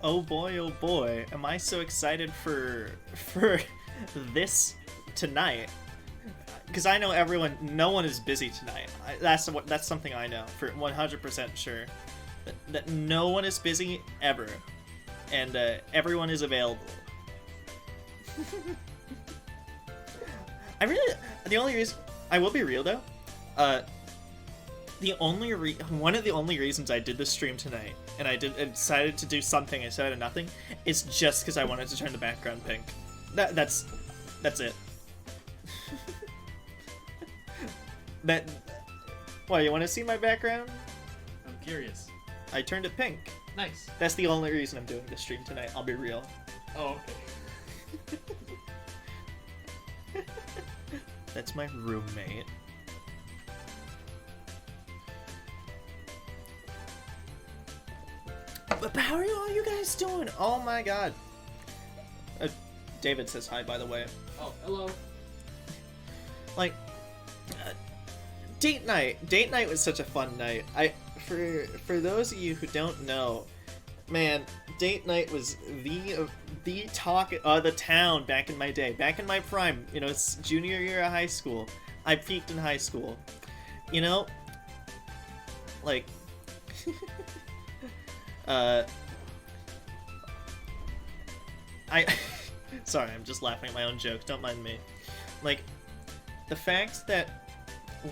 Oh boy, am I so excited for this tonight. Because I know no one is busy tonight. That's something I know for 100% sure. That no one is busy ever, and everyone is available. The only reason I will be real though, one of the only reasons I did this stream tonight, and I decided to do something instead of nothing, is just because I wanted to turn the background pink. That's it. What, you want to see my background? I'm curious. I turned it pink. Nice. That's the only reason I'm doing this stream tonight. I'll be real. Oh, okay. That's my roommate. But how are all you guys doing? Oh my god. David says hi, by the way. Oh, hello. Like, date night. Date night was such a fun night. For those of you who don't know, man, date night was the talk of the town back in my day, back in my prime. You know, it's junior year of high school. I peaked in high school. You know, like, sorry, I'm just laughing at my own jokes. Don't mind me. Like, the fact that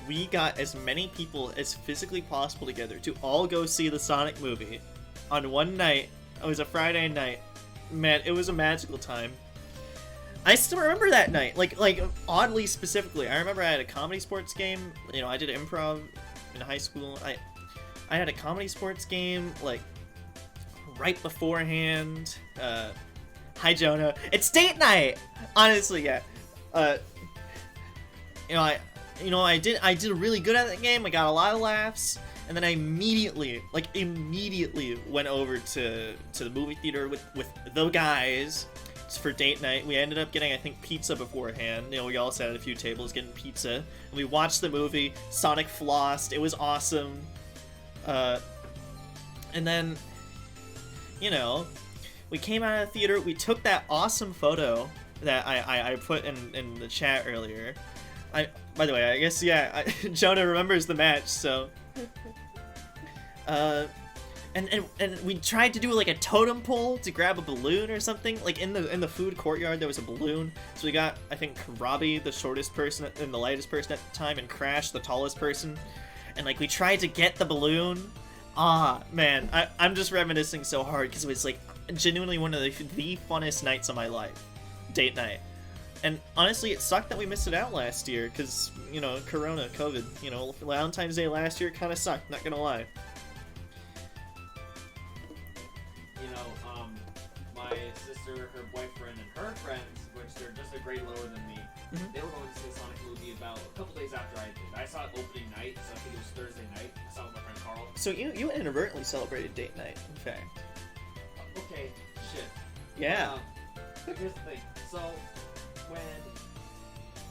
we got as many people as physically possible together to all go see the Sonic movie on one night. It was a Friday night. Man, it was a magical time. I still remember that night, like oddly specifically. I remember I had a comedy sports game. You know, I did improv in high school. I had a comedy sports game like right beforehand. Hi Jonah, it's date night. Honestly, yeah. I did really good at that game. I got a lot of laughs, and then I immediately went over to the movie theater with the guys for date night. We ended up getting, I think, pizza beforehand. You know, we all sat at a few tables getting pizza, and we watched the movie. Sonic flossed. It was awesome. And then, you know, we came out of the theater. We took that awesome photo that I put in the chat earlier. By the way, I guess, yeah, Jonah remembers the match, so. And we tried to do like a totem pole to grab a balloon or something. Like in the food courtyard, there was a balloon. So we got, I think, Robbie, the shortest person and the lightest person at the time, and Crash, the tallest person. And like we tried to get the balloon. Ah, man, I'm just reminiscing so hard because it was like genuinely one of the funnest nights of my life. Date night. And honestly, it sucked that we missed it out last year because, you know, Corona, COVID. You know, Valentine's Day last year kind of sucked, not gonna lie. You know, my sister, her boyfriend, and her friends, which they're just a grade lower than me, they were going to see the Sonic movie about a couple days after I did. I saw it opening night, so I think it was Thursday night. I saw it with my friend Carl. So you inadvertently celebrated date night, in fact. Okay, shit. Yeah. Here's the thing. So,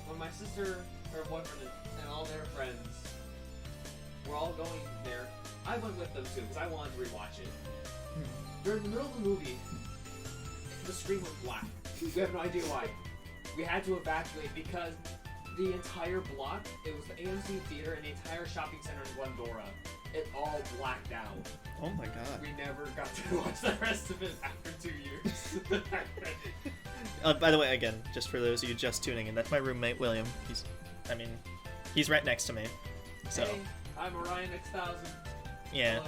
when my sister, her boyfriend, and all their friends were all going there, I went with them too, because I wanted to rewatch it. During the middle of the movie, the screen went black. We have no idea why. We had to evacuate because the entire block, it was the AMC theater and the entire shopping center in Glendora, it all blacked out. Oh my god. We never got to watch the rest of it after 2 years. By the way, again, just for those of you just tuning in, that's my roommate, William. He's right next to me. So. Hey, I'm Orion X1000. Yeah.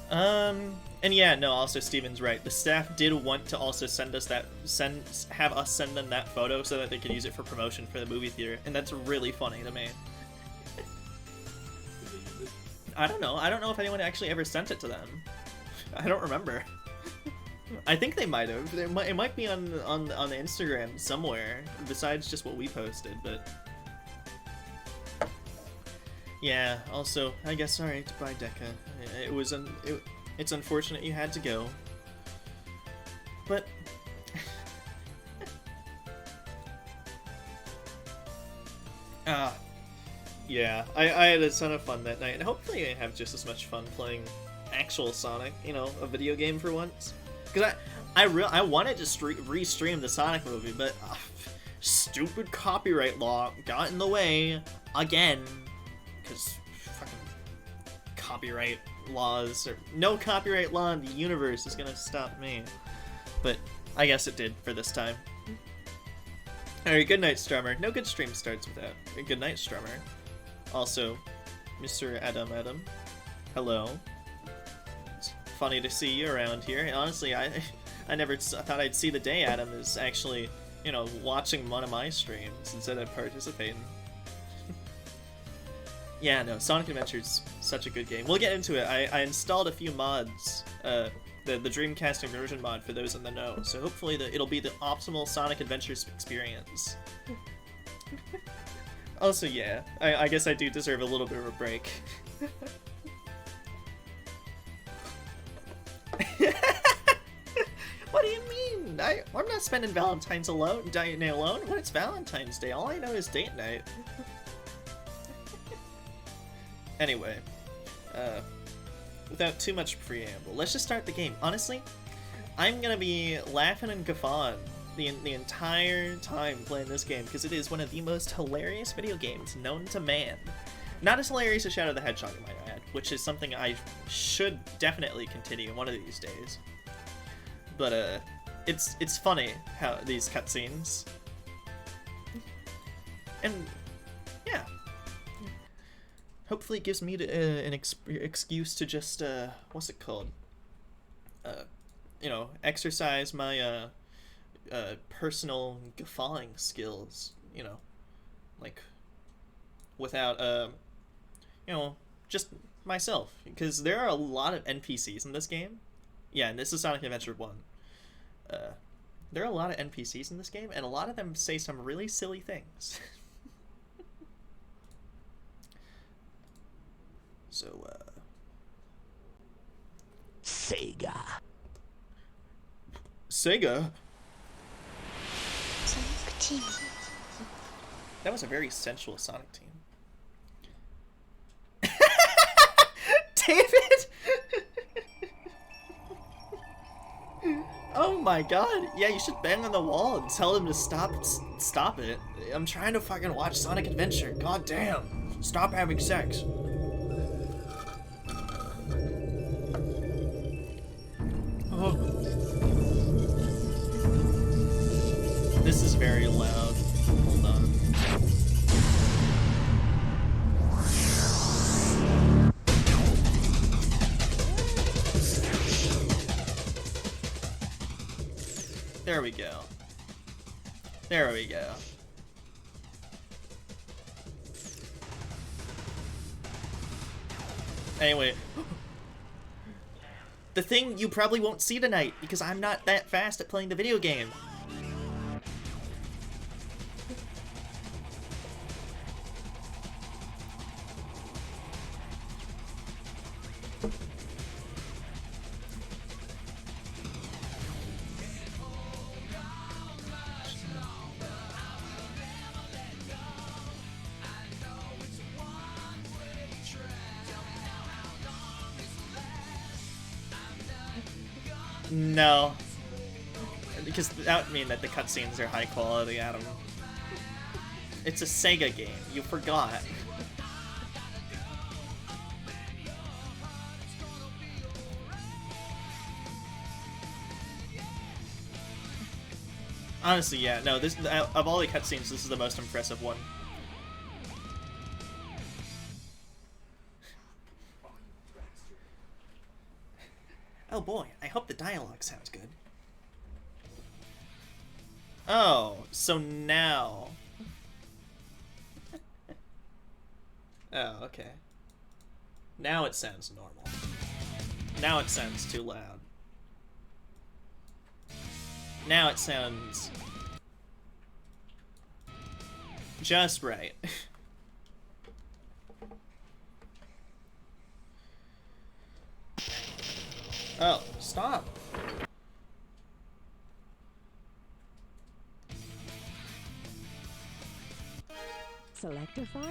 Hello. And yeah, no, also Steven's right. The staff did want to also have us send them that photo so that they could use it for promotion for the movie theater, and that's really funny to me. I don't know if anyone actually ever sent it to them. I don't remember. I think they might have. It might be on the Instagram somewhere besides just what we posted, but yeah. Also, I guess sorry to buy Deca. It's unfortunate you had to go, but yeah, I had a ton of fun that night, and hopefully I have just as much fun playing actual Sonic, you know, a video game for once. Because I wanted to re-stream the Sonic movie, but stupid copyright law got in the way again. Because fucking copyright laws, or no copyright law in the universe is gonna stop me. But I guess it did for this time. Alright, good night, Strummer. No good stream starts without a good night, Strummer. Also, Mr. Adam, hello. It's funny to see you around here. And honestly, I never thought I'd see the day Adam is actually, you know, watching one of my streams instead of participating. Yeah, no, Sonic Adventure's such a good game. We'll get into it. I installed a few mods, the Dreamcast immersion mod for those in the know, so hopefully it'll be the optimal Sonic Adventures experience. Also, yeah, I guess I do deserve a little bit of a break. What do you mean? I'm not spending Valentine's Day alone. When it's Valentine's Day, all I know is date night. Anyway, without too much preamble, let's just start the game. Honestly, I'm gonna be laughing and guffawing the entire time playing this game because it is one of the most hilarious video games known to man. Not as hilarious as Shadow the Hedgehog, I might add, which is something I should definitely continue one of these days. But it's funny how these cutscenes, and yeah. Hopefully it gives me an excuse to just, what's it called? You know, exercise my, personal guffawing skills, you know, like, without, you know, just myself. Because there are a lot of NPCs in this game. Yeah, and this is Sonic Adventure 1. There are a lot of NPCs in this game, and a lot of them say some really silly things. So, Sega. Sega? Sonic Team. That was a very sensual Sonic team. David? Oh my god. Yeah, you should bang on the wall and tell him to stop it. I'm trying to fucking watch Sonic Adventure. God damn. Stop having sex. Oh. This is very loud. Hold on. There we go. There we go. Anyway. The thing you probably won't see tonight, because I'm not that fast at playing the video game. No. Because that would mean that the cutscenes are high quality, Adam. It's a Sega game. You forgot. Honestly, yeah. No, this of all the cutscenes, this is the most impressive one. Oh boy, I hope the dialogue sounds good. Oh, so now... Oh, okay. Now it sounds normal. Now it sounds too loud. Now it sounds... just right. Oh, stop. Select a file.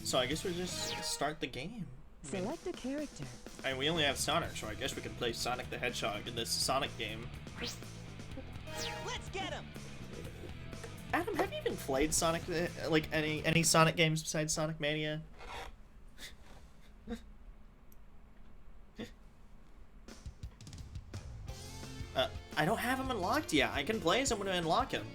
So I guess we'll just start the game. Select a character. I mean, we only have Sonic, so I guess we can play Sonic the Hedgehog in this Sonic game. Let's get him. Adam, have you even played Sonic, like any Sonic games besides Sonic Mania? I don't have him unlocked yet. I can play as him when I unlock him.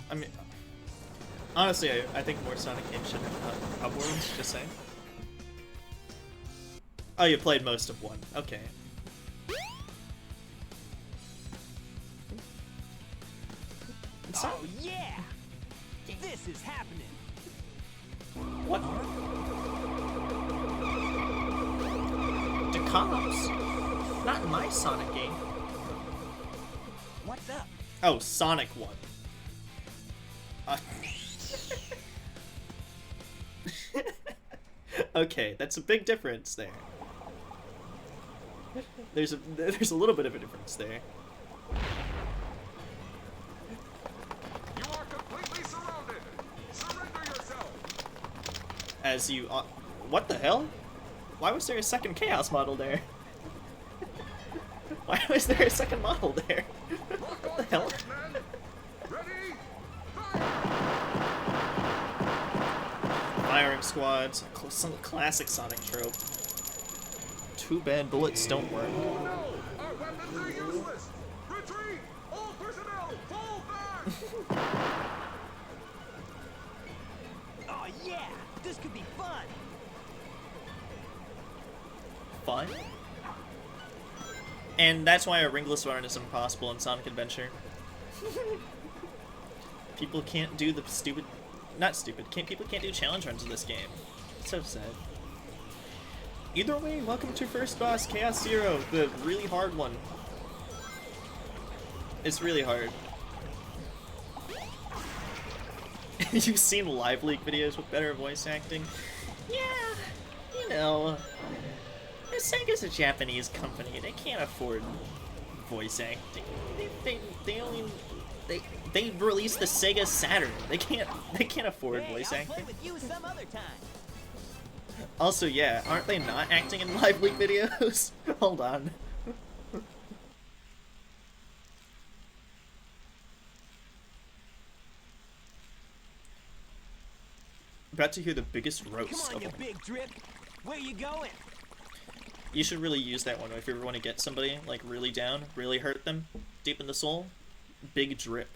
I mean, honestly, I think more Sonic games should have hub worlds, just saying. Oh, you played most of one. Okay. Oh yeah! This is happening. What? The cops? Not in my Sonic game. What's up? Oh, Sonic 1. Okay, that's a big difference there. There's a little bit of a difference there. You are completely surrounded. Surrender yourself. As you, what the hell? Why was there a second Chaos model there? Why was there a second model there? What the hell? Man. Ready? Firing squads, some classic Sonic trope. Too bad bullets don't work. Oh no! Our weapons are useless. Retreat! All personnel, fall back! Oh yeah! This could be fun. Fun? And that's why a ringless run is impossible in Sonic Adventure. People can't do the stupid... Not stupid. People can't do challenge runs in this game. It's so sad. Either way, welcome to First Boss, Chaos Zero, the really hard one. It's really hard. You've seen Live Leak videos with better voice acting? Yeah, you know... Sega's a Japanese company. They can't afford voice acting. They released the Sega Saturn. They can't afford voice I'll acting. play with you some other time. Also, yeah, aren't they not acting in Live Leak videos? Hold on. About to hear the biggest roast Come on, of you all. big drip. Where you going? You should really use that one if you ever want to get somebody, like, really down, really hurt them, deep in the soul. Big drip.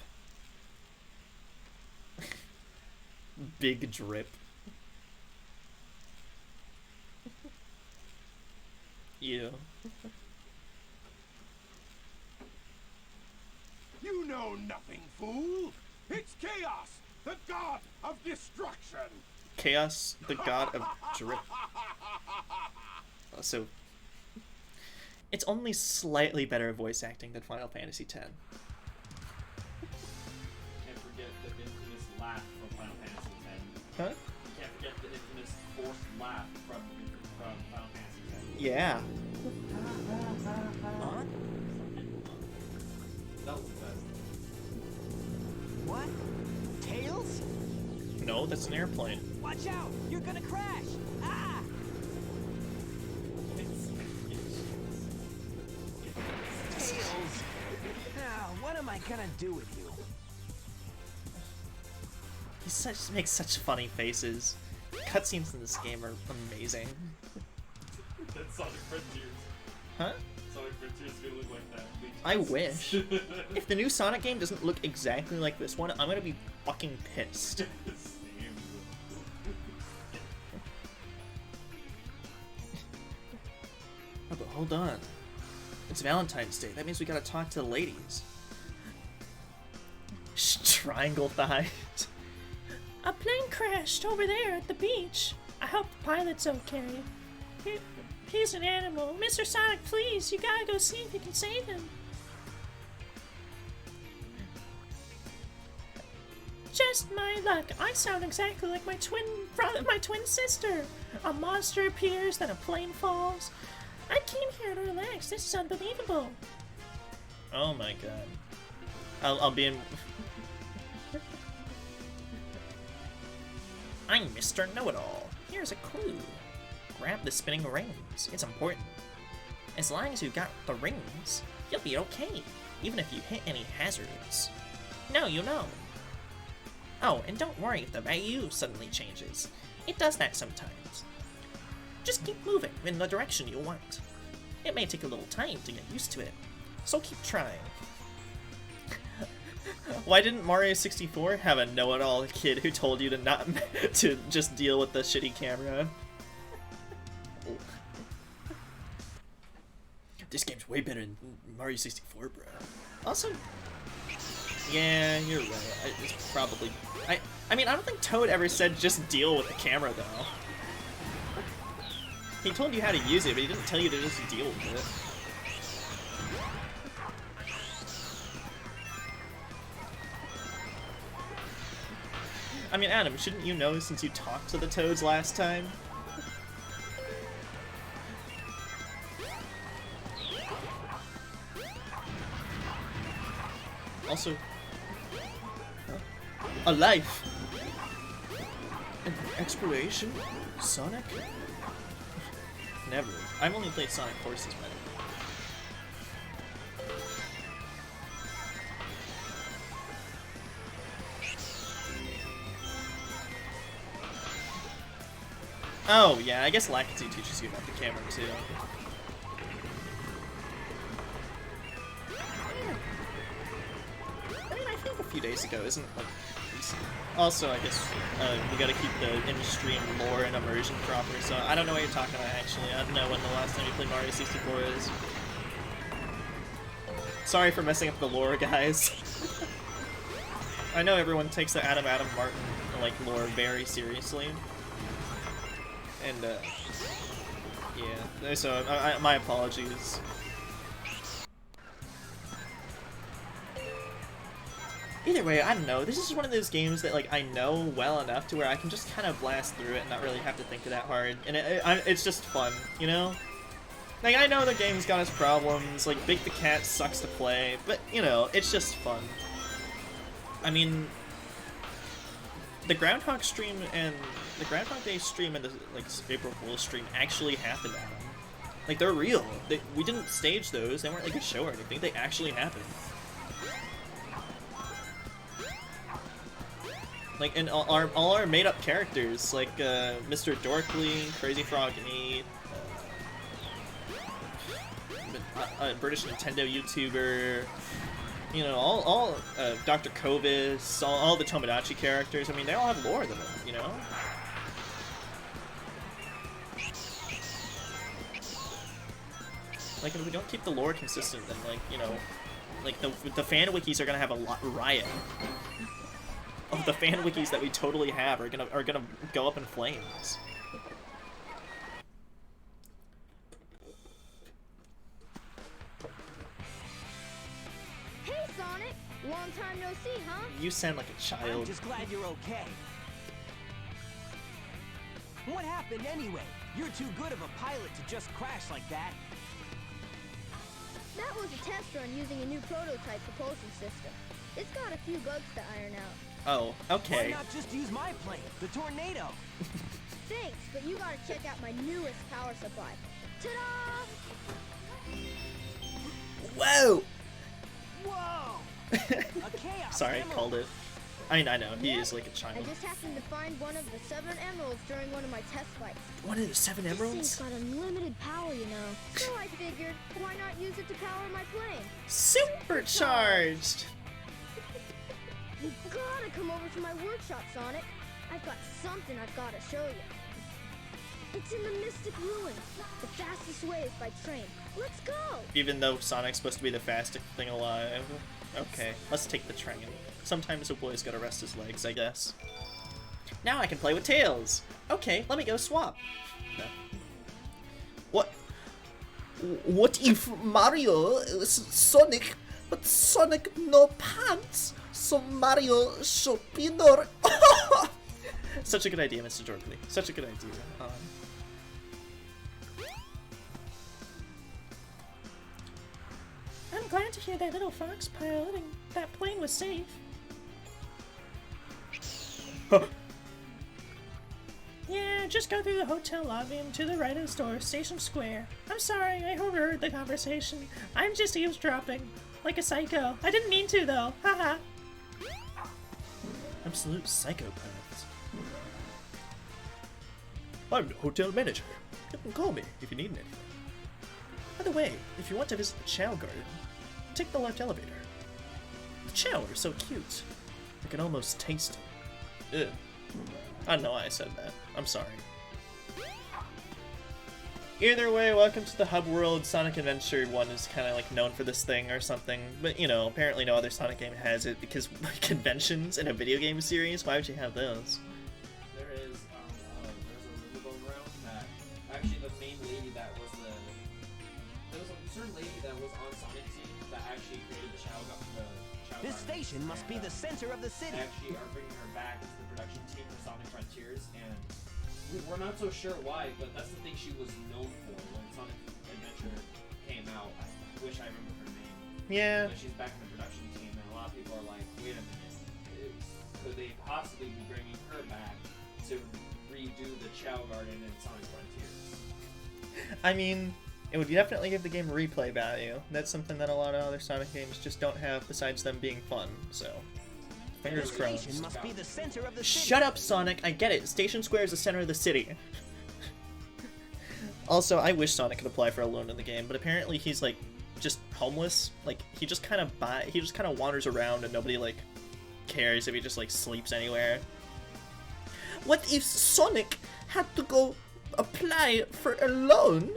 Big drip. Yeah. You know nothing, fool. It's Chaos, the god of destruction. Chaos, the god of drip. So, it's only slightly better voice acting than Final Fantasy X. Can't forget the infamous laugh from Final Fantasy X. Huh? Can't forget the infamous forced laugh from Final Fantasy X. Yeah. Huh? That was the best. What? Tails? No, that's an airplane. Watch out! You're gonna crash! Ah! Tails! Now, what am I gonna do with you? He makes such funny faces. Cutscenes in this game are amazing. That's Sonic Frontiers. Huh? Sonic Frontiers is gonna look like that. I wish. If the new Sonic game doesn't look exactly like this one, I'm gonna be fucking pissed. Same. Oh, but hold on. It's Valentine's Day. That means we gotta talk to the ladies. Triangle thighs. A plane crashed over there at the beach. I hope the pilot's okay. He's an animal. Mr. Sonic, please, you gotta go see if you can save him. Just my luck. I sound exactly like my twin sister. A monster appears, then a plane falls. I came here to relax. This is unbelievable. Oh my god. I'll be in. I'm Mr. Know-It-All. Here's a clue. Grab the spinning rings. It's important. As long as you got the rings, you'll be okay, even if you hit any hazards. Now you know. Oh, and don't worry if the value suddenly changes. It does that sometimes. Just keep moving in the direction you want. It may take a little time to get used to it, so keep trying. Why didn't Mario 64 have a know-it-all kid who told you to not to just deal with the shitty camera? This game's way better than Mario 64, bro. Also, yeah, you're right. It's probably. I mean, I don't think Toad ever said just deal with the camera though. He told you how to use it, but he didn't tell you to just deal with it. I mean, Adam, shouldn't you know since you talked to the Toads last time? Also, a life, an exploration, Sonic. Never. I've only played Sonic Forces, by the way. Oh, yeah, I guess Lakitu teaches you about the camera, too. I mean, I think a few days ago isn't, like, recent. Also, I guess, we gotta keep the in-stream lore and immersion proper, so I don't know what you're talking about, actually. I don't know when the last time you played Mario 64 is. Sorry for messing up the lore, guys. I know everyone takes the Adam Martin, like, lore very seriously. And, yeah, so my apologies. Either way, I don't know, this is one of those games that, like, I know well enough to where I can just kind of blast through it and not really have to think that hard, and it's just fun, you know? Like, I know the game's got its problems, like, Big the Cat sucks to play, but, you know, it's just fun. I mean, the Groundhog stream and the Groundhog Day stream and the like April Fool's stream actually happened, Adam. Like, they're real. We didn't stage those. They weren't like a show or anything. They actually happened. Like, and all our made-up characters, like Mr. Dorkly, Crazy Frog 8, a British Nintendo YouTuber. You know, all Dr. Kovis, all the Tomodachi characters, I mean, they all have lore to them, you know? Like, if we don't keep the lore consistent, then, like, you know, like, the fan wikis are gonna have a riot. Oh, the fan wikis that we totally have are gonna go up in flames. Hey, Sonic! Long time no see, huh? You sound like a child. I'm just glad you're okay. What happened anyway? You're too good of a pilot to just crash like that. That was a test run using a new prototype propulsion system. It's got a few bugs to iron out. Oh, okay. Why not just use my plane, the Tornado? Thanks, but you gotta check out my newest power supply. Ta-da! Whoa! Whoa! A chaos Sorry, I emerald. called it. I mean, I know, he Yep. is like a I child. just happened to find one of the 7 emeralds during one of my test fights. One of the 7 This emeralds? thing's got unlimited power, you know. So I figured, why not use it to power my plane? Supercharged! You gotta come over to my workshop, Sonic. I've got something I've gotta show you. It's in the Mystic Ruins. The fastest way is by train. Let's go! Even though Sonic's supposed to be the fastest thing alive. Okay, let's take the train. Sometimes a boy's gotta rest his legs, I guess. Now I can play with Tails! Okay, let me go swap. No. What if Mario is Sonic, but Sonic no pants, so Mario should be no... Such a good idea, Mr. Dorkley. Such a good idea. I'm glad to hear that little fox piloting that plane was safe. Yeah, just go through the hotel lobby and to the right of the store, Station Square. I'm sorry, I overheard the conversation. I'm just eavesdropping. Like a psycho. I didn't mean to, though. Haha. Absolute psychopaths. I'm the hotel manager. You can call me if you need anything. By the way, if you want to visit the Chow Garden, take the left elevator. The Chow are so cute. I can almost taste them. Ugh. I don't know why I said that. I'm sorry. Either way, welcome to the Hub World. Sonic Adventure 1 is kind of like known for this thing or something, but you know, apparently no other Sonic game has it because conventions in a video game series, why would you have those? There's a rumor going around that actually the main lady that was there was a certain lady that was on Sonic Team that actually created the Chow This Garden. station must be the center of the city. They actually are bringing her back into the production team for Sonic Frontiers, and we're not so sure why, but that's the thing she was known for when Sonic Adventure came out. I wish I remember her name. Yeah. But she's back in the production team, and a lot of people are like, wait a minute, could they possibly be bringing her back to redo the Chow Garden in Sonic Frontiers? I mean, it would definitely give the game replay value. That's something that a lot of other Sonic games just don't have besides them being fun, so fingers This crossed. station must be the center of the city. Shut up, Sonic! I get it. Station Square is the center of the city. Also, I wish Sonic could apply for a loan in the game, but apparently he's like just homeless. Like he just kind of wanders around and nobody like cares if he just like sleeps anywhere. What if Sonic had to go apply for a loan,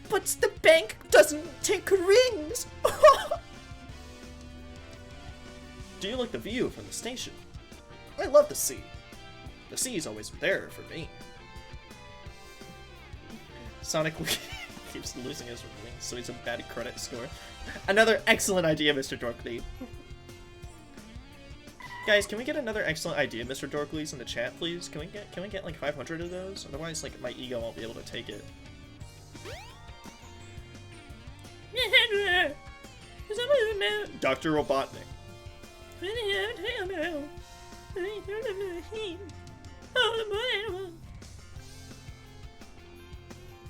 but the bank doesn't take rings? Do you like the view from the station? I love the sea. The sea is always there for me. Sonic keeps losing his rings, so he's a bad credit score. Another excellent idea, Mr. Dorkly. Guys, can we get another excellent idea, Mr. Dorkleys, in the chat, please? Can we get like 500 of those? Otherwise, like my ego won't be able to take it. Dr. Robotnik.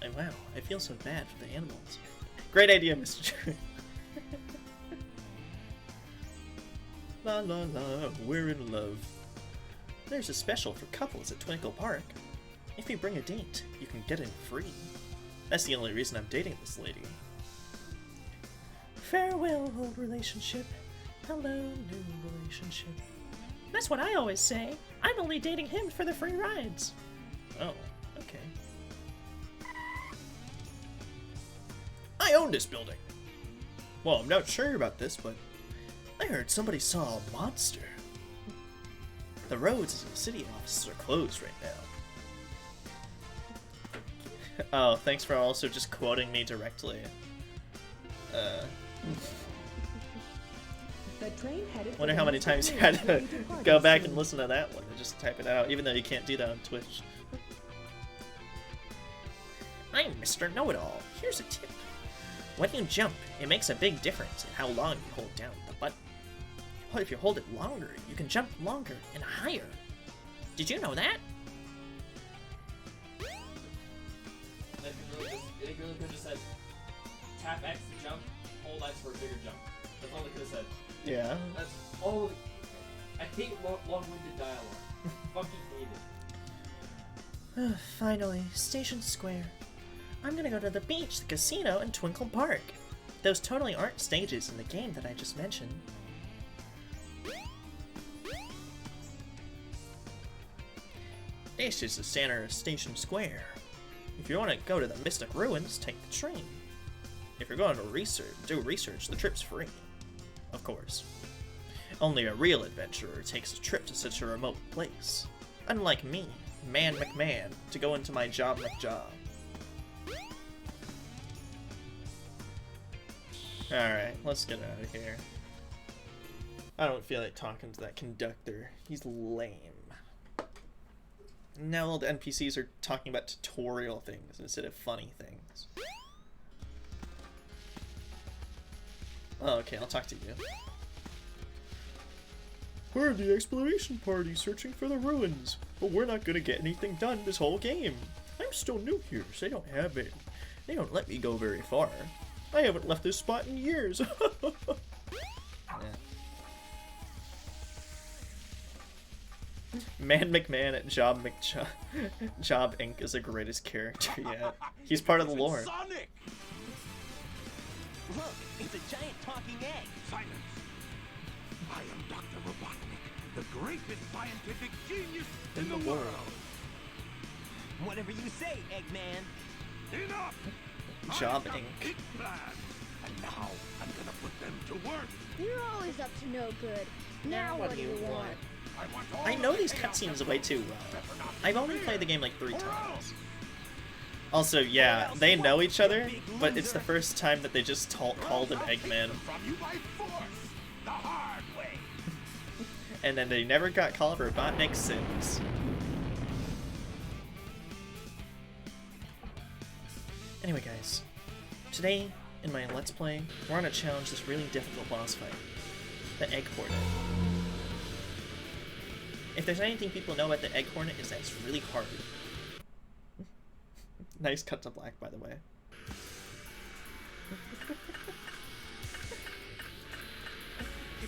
And wow, I feel so bad for the animals. Great idea, Mr. True. La la la, we're in love. There's a special for couples at Twinkle Park. If you bring a date, you can get in free. That's the only reason I'm dating this lady. Farewell, old relationship. Hello, new relationship. That's what I always say. I'm only dating him for the free rides. Oh, okay. I own this building. Well, I'm not sure about this, but I heard somebody saw a monster. The roads in the city offices are closed right now. Oh, thanks for also just quoting me directly. The train headed Wonder for how the many Mystic times you Ruins had to will be departing go back soon. and listen to that one and just type it out, even though you can't do that on Twitch. I'm Mr. Know-It-All. Here's a tip. When you jump, it makes a big difference in how long you hold down the button. But if you hold it longer, you can jump longer and higher. Did you know that? They really could have just said, tap X to jump, hold X for a bigger jump. That's all they could have said. Yeah. That's all. I hate long-winded dialogue. Fucking hate it. Finally, Station Square. I'm gonna go to the beach, the casino, and Twinkle Park. Those totally aren't stages in the game that I just mentioned. This is the center of Station Square. If you want to go to the Mystic Ruins, take the train. If you're going to do research, the trip's free. Of course. Only a real adventurer takes a trip to such a remote place. Unlike me, Man McMahon, to go into my job McJob. Alright, let's get out of here. I don't feel like talking to that conductor. He's lame. Now all the NPCs are talking about tutorial things instead of funny things. Oh, okay, I'll talk to you. We're the exploration party searching for the ruins, but we're not gonna get anything done this whole game. I'm still new here, so they don't let me go very far. I haven't left this spot in years. Man McMahon at Job Inc. is the greatest character yet. He's part of the lore. Sonic! Look, it's a giant talking egg. Silence! I am Dr. Robotnik, the greatest scientific genius in the world. Whatever you say, Eggman. Enough! Job I have Inc. big plans, and now I'm gonna put them to work. You're always up to no good. Now what do you want? I know these cutscenes way too well. I've only played the game like 3 times. Also, yeah, they know each other, but it's the first time that they just called him Eggman. From you by force, the hard way. And then they never got called Robotnik since. Anyway guys, today in my Let's Play, we're gonna challenge this really difficult boss fight, the Egg Hornet. If there's anything people know about the Egg Hornet is that it's really hard. Nice cut to black, by the way.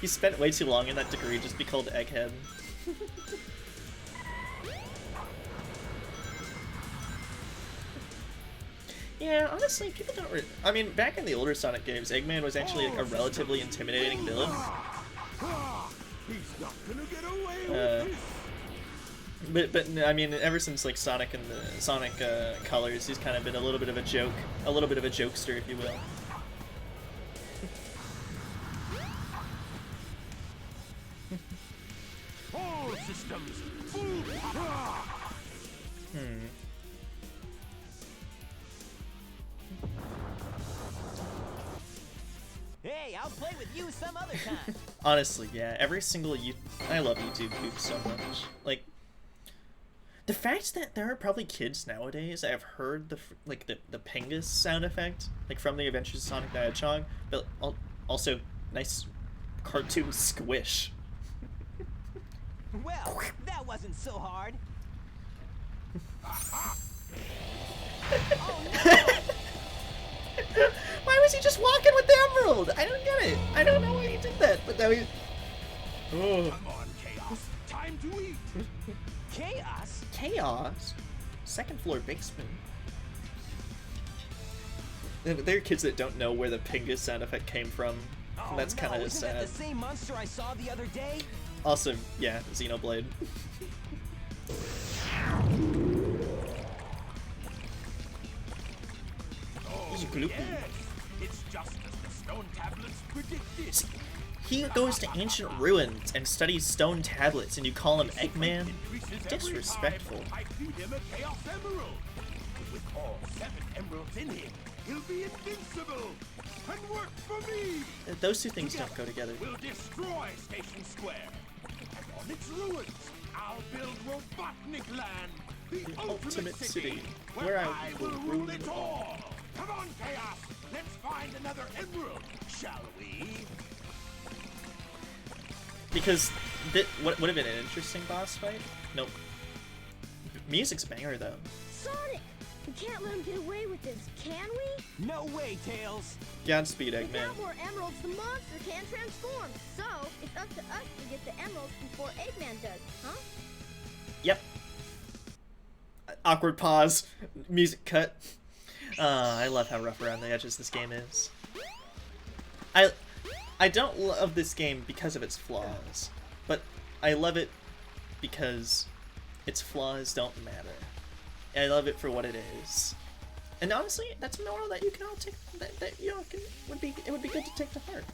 He spent way too long in that degree just to be called Egghead. Yeah, honestly, people don't I mean, back in the older Sonic games, Eggman was actually like, a relatively intimidating villain. He's not gonna get away with this. But I mean, ever since like Sonic and the Sonic Colors, he's kind of been a little bit of a joke, a little bit of a jokester, if you will. All systems full power. Hey, I'll play with you some other time. Honestly, yeah, every single I love YouTube Goof so much. Like, the fact that there are probably kids nowadays that have heard the Pingus sound effect, like from the Adventures of Sonic the Hedgehog, but also nice cartoon squish. Well, that wasn't so hard. Oh no! Why was he just walking with the emerald? I don't get it. I don't know why he did that, but now he... Oh. Come on, Chaos. Time to eat. Chaos? Chaos? Second floor basement. There are kids that don't know where the Pingus sound effect came from. Oh, That's kind of isn't sad. that the same monster I saw the other day? Also, yeah, Xenoblade. Oh, Gloopy. yes. It's just as the stone tablets predicted. He goes to ancient ruins and studies stone tablets, and you call him Eggman? Increases every Disrespectful. time I feed him a Chaos Emerald. With all 7 emeralds in him, he'll be invincible and work for me. Those two things don't go together. We'll destroy Station Square, and on its ruins, I'll build Robotnik Land, the ultimate city, where I will rule it all. Come on, Chaos! Let's find another emerald, shall we? Because what would have been an interesting boss fight? Nope. Music's banger though. Sonic! We can't let him get away with this, can we? No way, Tails. Godspeed, Eggman. Without more emeralds, the monster can't transform. So, it's up to us to get the emeralds before Eggman does, huh? Yep. Awkward pause. Music cut. I love how rough around the edges this game is. I don't love this game because of its flaws, but I love it because its flaws don't matter. I love it for what it is. And honestly, that's a moral that you can all take. That you know, it would be good to take to heart.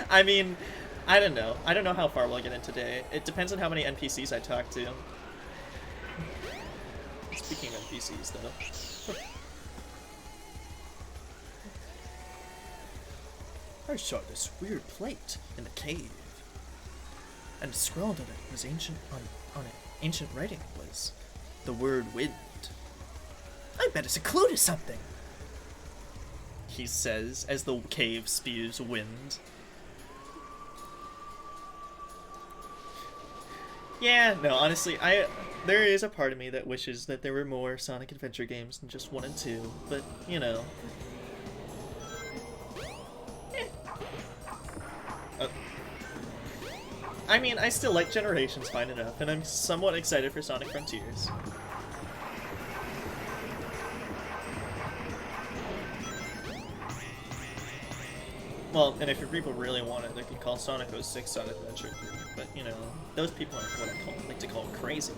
I mean, I don't know. I don't know how far we'll get in today. It depends on how many NPCs I talk to. Speaking of NPCs, though. I saw this weird plate in the cave, and scrawled on it was ancient writing was the word wind. I bet it's a clue to something. he says as the cave spews wind. Yeah, no, honestly, there is a part of me that wishes that there were more Sonic Adventure games than just 1 and 2, but, you know. I mean, I still like Generations fine enough, and I'm somewhat excited for Sonic Frontiers. Well, and if your people really want it, they could call Sonic 06 Sonic Adventure 3, but, you know, those people aren't what I like to call crazy.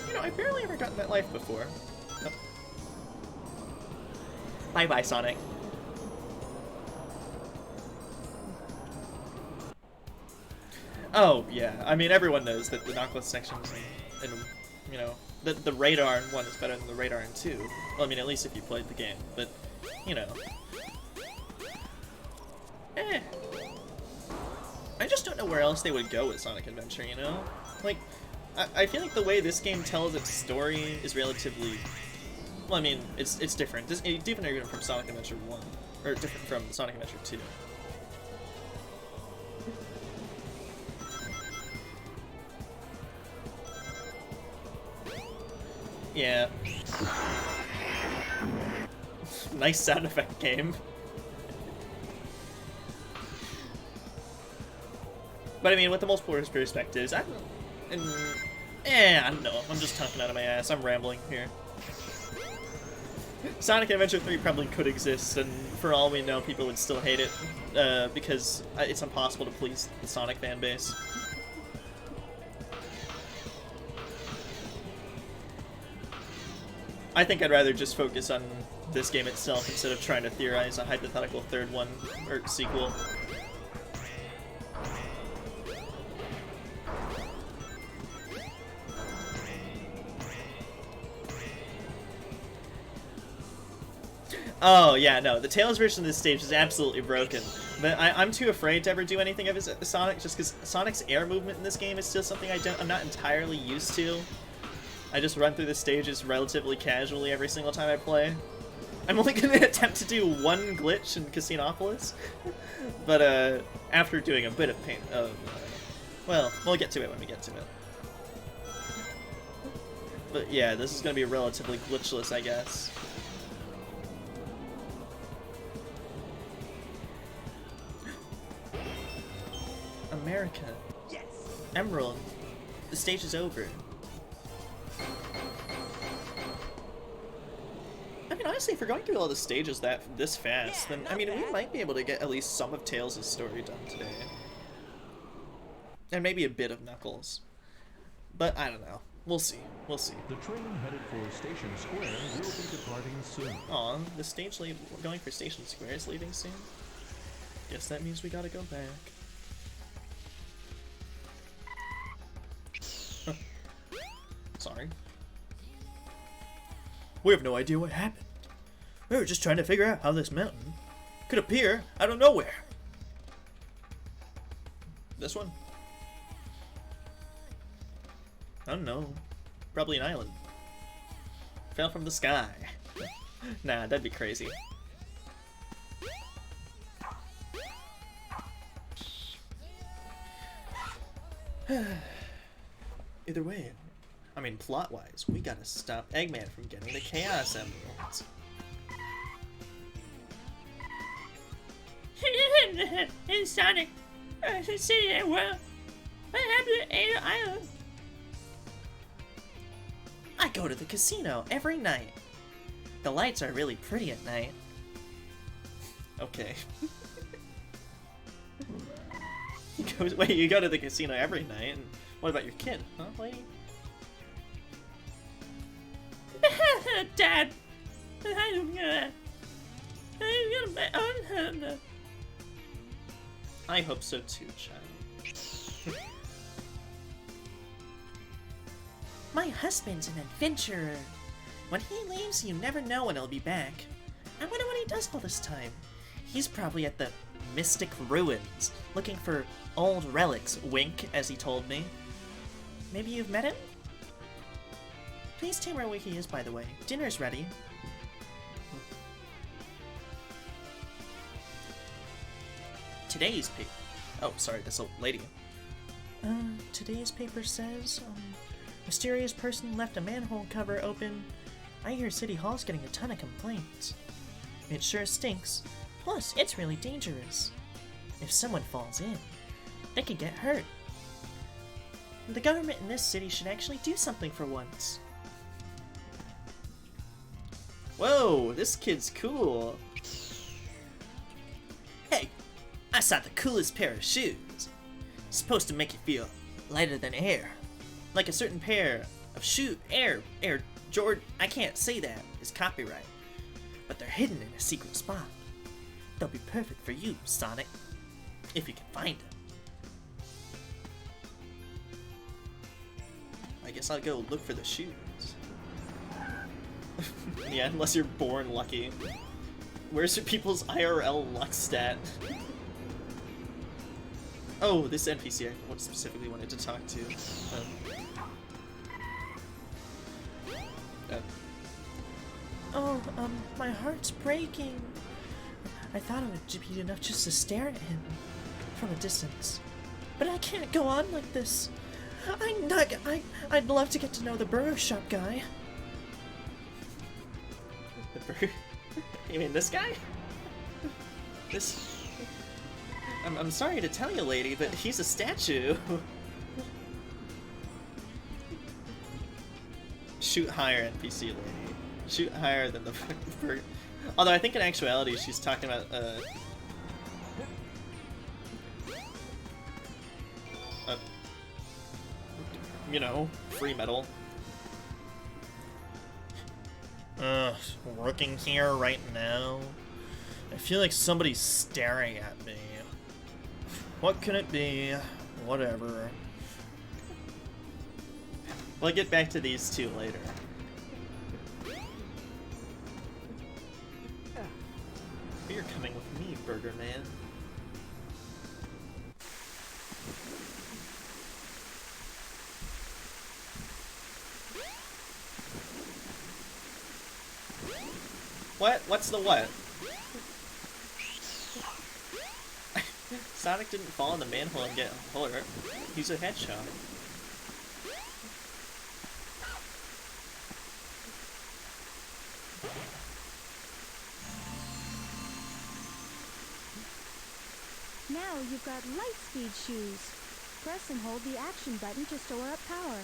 You know, I've barely ever gotten that life before. Oh. Bye-bye, Sonic. Oh, yeah. I mean, everyone knows that the Knuckles sections and you know, the Radar in 1 is better than the Radar in 2. Well, I mean, at least if you played the game, but, you know. I just don't know where else they would go with Sonic Adventure, you know? Like, I feel like the way this game tells its story is relatively... Well, I mean, it's different. It's different even from Sonic Adventure 1. Or different from Sonic Adventure 2. Yeah. Nice sound effect game. But I mean, with the multiple perspectives, I don't know. I'm just talking out of my ass. I'm rambling here. Sonic Adventure 3 probably could exist, and for all we know, people would still hate it, because it's impossible to please the Sonic fan base. I think I'd rather just focus on this game itself instead of trying to theorize a hypothetical third one, or sequel. Oh, yeah, no, the Tails version of this stage is absolutely broken. But I'm too afraid to ever do anything of Sonic, just because Sonic's air movement in this game is still something I'm not entirely used to. I just run through the stages relatively casually every single time I play. I'm only going to attempt to do one glitch in Casinopolis, but after doing a bit of paint, well, we'll get to it when we get to it. But yeah, this is going to be relatively glitchless, I guess. America. Yes. Emerald. The stage is over. I mean, honestly, if we're going through all the stages this fast, then, I mean, we might be able to get at least some of Tails' story done today. And maybe a bit of Knuckles. But, I don't know. We'll see. We'll see. The train headed for Station Square will be departing soon. Aw, the stage going for Station Square is leaving soon? Guess that means we gotta go back. Sorry. We have no idea what happened. We were just trying to figure out how this mountain could appear out of nowhere. This one? I don't know. Probably an island. Fell from the sky. Nah, that'd be crazy. Either way, I mean, plot-wise, we gotta stop Eggman from getting the Chaos Emeralds. Hey, Sonic. See, well, what happened to Ada Island? I go to the casino every night. The lights are really pretty at night. Okay. Wait, you go to the casino every night, and what about your kid, huh, lady? Dad, I'm gonna bet on her. I hope so too, child. My husband's an adventurer. When he leaves, you never know when he'll be back. I wonder what he does all this time. He's probably at the Mystic Ruins, looking for old relics, wink, as he told me. Maybe you've met him? Please tell me where he is, by the way. Dinner's ready. Today's paper. Oh, sorry, this old lady. Today's paper says, mysterious person left a manhole cover open. I hear City Hall's getting a ton of complaints. It sure stinks. Plus, it's really dangerous. If someone falls in, they could get hurt. The government in this city should actually do something for once. Whoa, this kid's cool. Hey, I saw the coolest pair of shoes. It's supposed to make you feel lighter than air. Like a certain pair of Air Jordan, I can't say that, it's copyright. But they're hidden in a secret spot. They'll be perfect for you, Sonic. If you can find them. I guess I'll go look for the shoes. Yeah, unless you're born lucky. Where's your people's IRL luck stat? Oh, this NPC I specifically wanted to talk to. Oh, my heart's breaking. I thought it would be enough just to stare at him from a distance. But I can't go on like this. I'd love to get to know the burger shop guy. The burger? You mean this guy? This... I'm sorry to tell you, lady, but he's a statue. Shoot higher, NPC lady. Shoot higher than the burger. Although I think in actuality she's talking about, you know, free metal. Working here right now. I feel like somebody's staring at me. What can it be? Whatever. We'll get back to these two later. You're coming with me, Burger Man. What? What's the what? Sonic didn't fall in the manhole and get hurt. He's a hedgehog. Now you've got Lightspeed shoes. Press and hold the action button to store up power.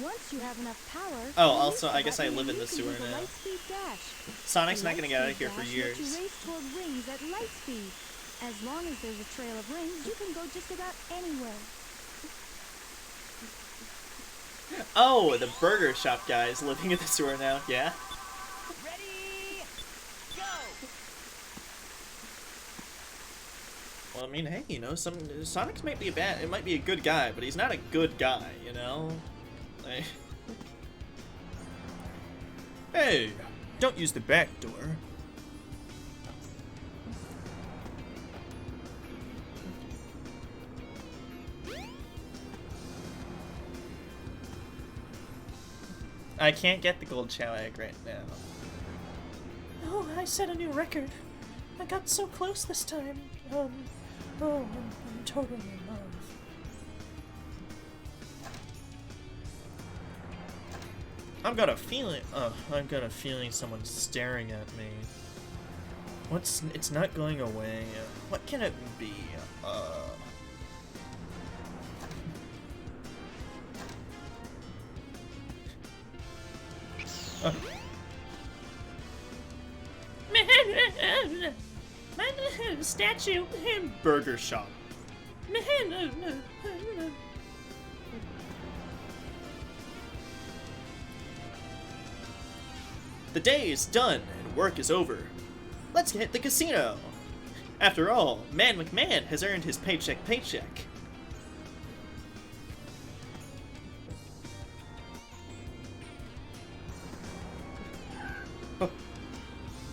Once you have enough power... Oh, also, I guess I live in the sewer now. Dash. Sonic's not gonna get out of here for years. You race toward rings at light speed. As long as there's a trail of rings, you can go just about anywhere. Oh, the burger shop guy is living in the sewer now, yeah? Ready, go! Well, I mean, hey, you know, Sonic's might be it might be a good guy, but he's not a good guy, you know? Like... Hey, don't use the back door. I can't get the gold Chow egg right now. Oh, I set a new record. I got so close this time. Oh, I'm totally in love. I've got a feeling someone's staring at me. It's not going away. What can it be? Statue. Burger shop. The day is done and work is over. Let's hit the casino. After all, Man McMahon has earned his paycheck. What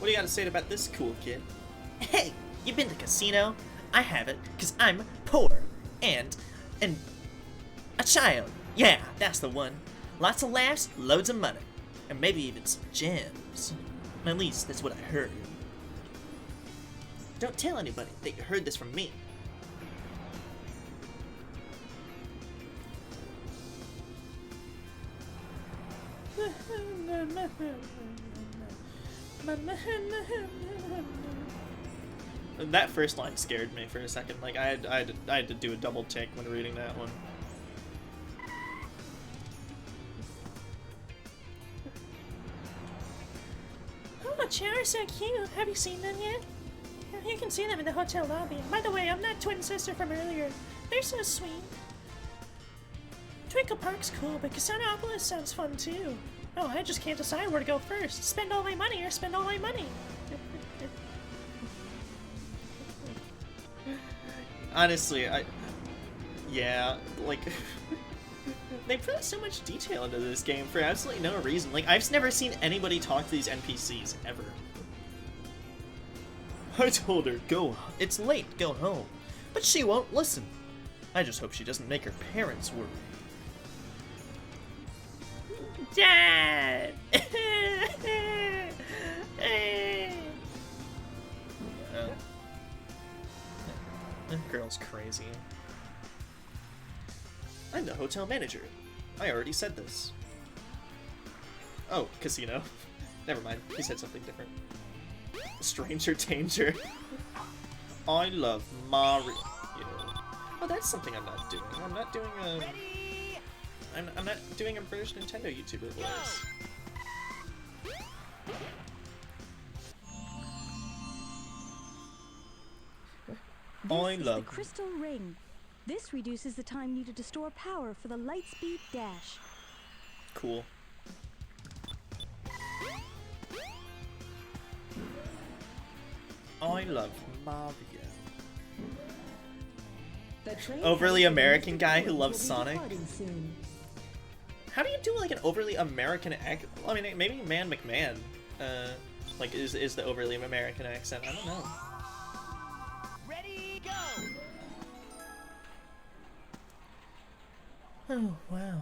do you got to say about this cool kid? Hey, You been to casino? I haven't, cause I'm poor. And a child. Yeah, that's the one. Lots of laughs, loads of money. And maybe even some gems. At least that's what I heard. Don't tell anybody that you heard this from me. That first line scared me for a second. Like I had to do a double take when reading that one. Oh, chairs so cute. Have you seen them yet? You can see them in the hotel lobby. By the way, I'm that twin sister from earlier. They're so sweet. Twinkle Park's cool, but Casanopolis sounds fun too. Oh, I just can't decide where to go first. Spend all my money or spend all my money. Honestly, yeah, like, they put so much detail into this game for absolutely no reason. Like, I've never seen anybody talk to these NPCs, ever. I told her, it's late, go home. But she won't listen. I just hope she doesn't make her parents worry. Dad! That girl's crazy. I'm the hotel manager. I already said this. Oh, casino. Never mind, he said something different. Stranger danger. I love Mario. Oh, that's something I'm not doing. I'm not doing a... I'm not doing a British Nintendo YouTuber voice. This is the crystal ring. This reduces the time needed to store power for the Lightspeed Dash. Cool. I love Mario. Overly American guy who loves Sonic. How do you do like an overly American accent? I mean, maybe Man McMahon, like is the overly American accent. I don't know. Ready, go! Oh wow!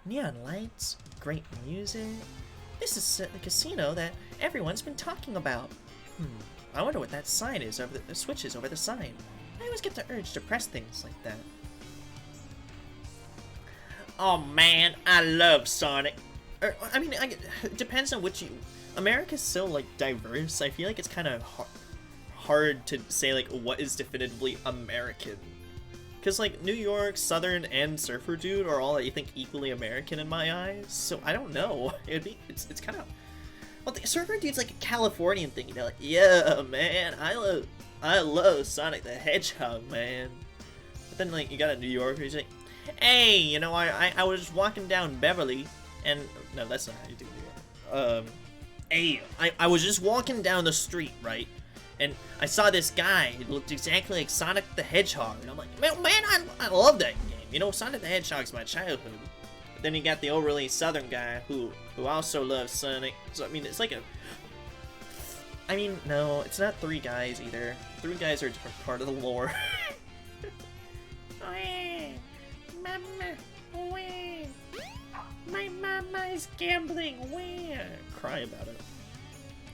Neon lights, great music. This is the casino that everyone's been talking about. I wonder what that sign is over the switches over the sign. I always get the urge to press things like that. Oh man, I love Sonic. I mean, it depends on which you... America's so, like, diverse. I feel like it's kind of hard to say, like, what is definitively American. Because, like, New York, Southern, and Surfer Dude are all, I think, equally American in my eyes. So, I don't know. It's kind of... Well, the Surfer Dude's, like, a Californian thing, you know? Like, yeah, man, I love Sonic the Hedgehog, man. But then, like, you got a New Yorker who's like, hey, you know, I was just walking down Beverly, and... No, that's not how you do it. Hey, I was just walking down the street, right? And I saw this guy who looked exactly like Sonic the Hedgehog. And I'm like, man, I love that game. You know, Sonic the Hedgehog's my childhood. But then you got the overly southern guy who also loves Sonic. So, I mean, it's like a... I mean, no, it's not three guys either. Three guys are a different part of the lore. Mama, where? My mama is gambling. Where? Cry about it.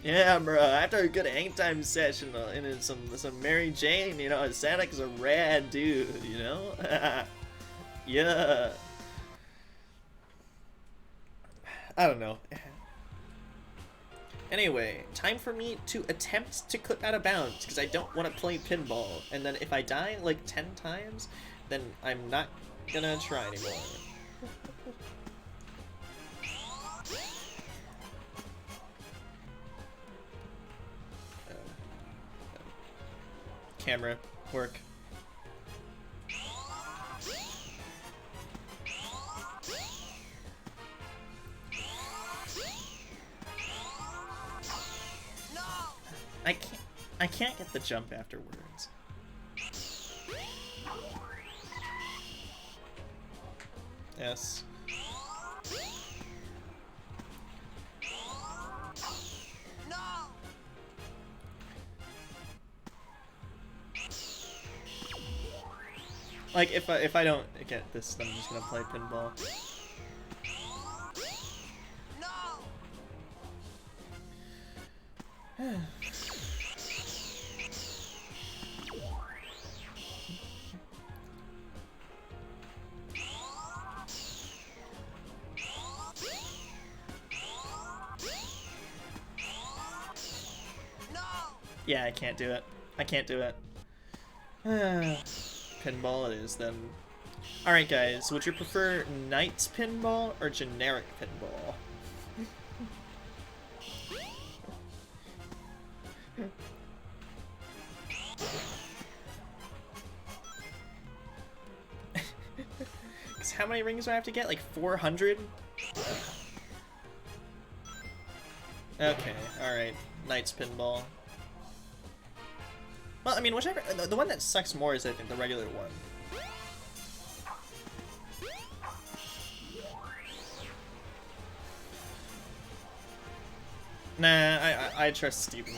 Yeah, bro. After a good hang time session and some Mary Jane, you know, Sonic's a rad dude. You know. Yeah. I don't know. Anyway, time for me to attempt to clip out of bounds because I don't want to play pinball. And then if I die like 10 times, then I'm not gonna try anymore. Camera work. I can't get the jump afterwards. Yes. Like, if I don't get this, then I'm just gonna play pinball. No! Yeah, I can't do it. I can't do it. Pinball it is, then. Alright guys, would you prefer Knight's Pinball or generic pinball? Because how many rings do I have to get? Like 400? Okay, alright. Knight's Pinball. Well, I mean, whichever. The one that sucks more is, I think, the regular one. Nah, I trust Steven.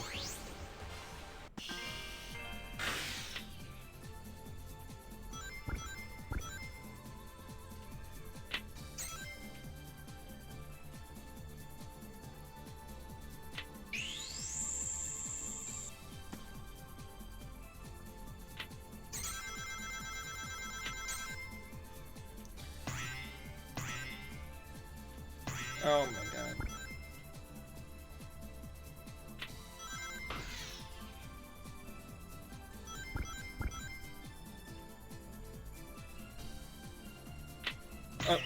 Oh my god.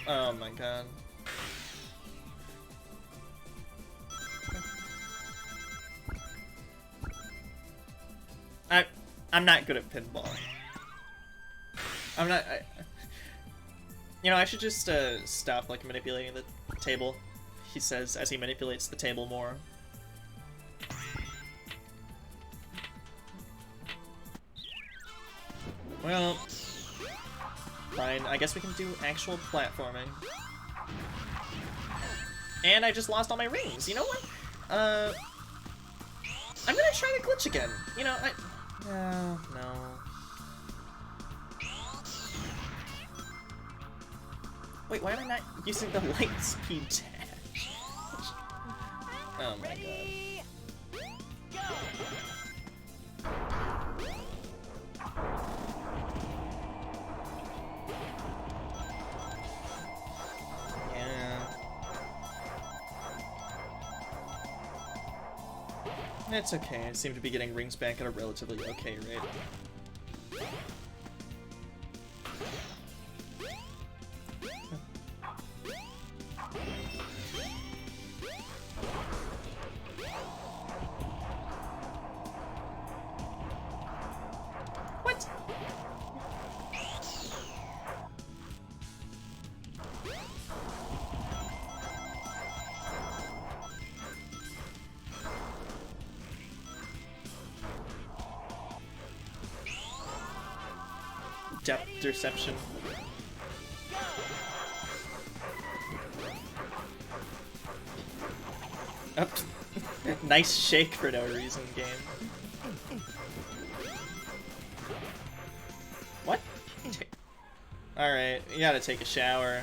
Oh my god. I'm not good at pinball. I'm not. You know, I should just stop like manipulating the table. He says as he manipulates the table more. Well, fine. I guess we can do actual platforming. And I just lost all my rings. You know what? I'm gonna try the glitch again. You know, no. Wait, why am I not using the light speed dash? Oh my god. Yeah. It's okay. I seem to be getting rings back at a relatively okay rate. What? Depth deception. Oh. Nice shake for no reason, game. What? Alright, you gotta take a shower.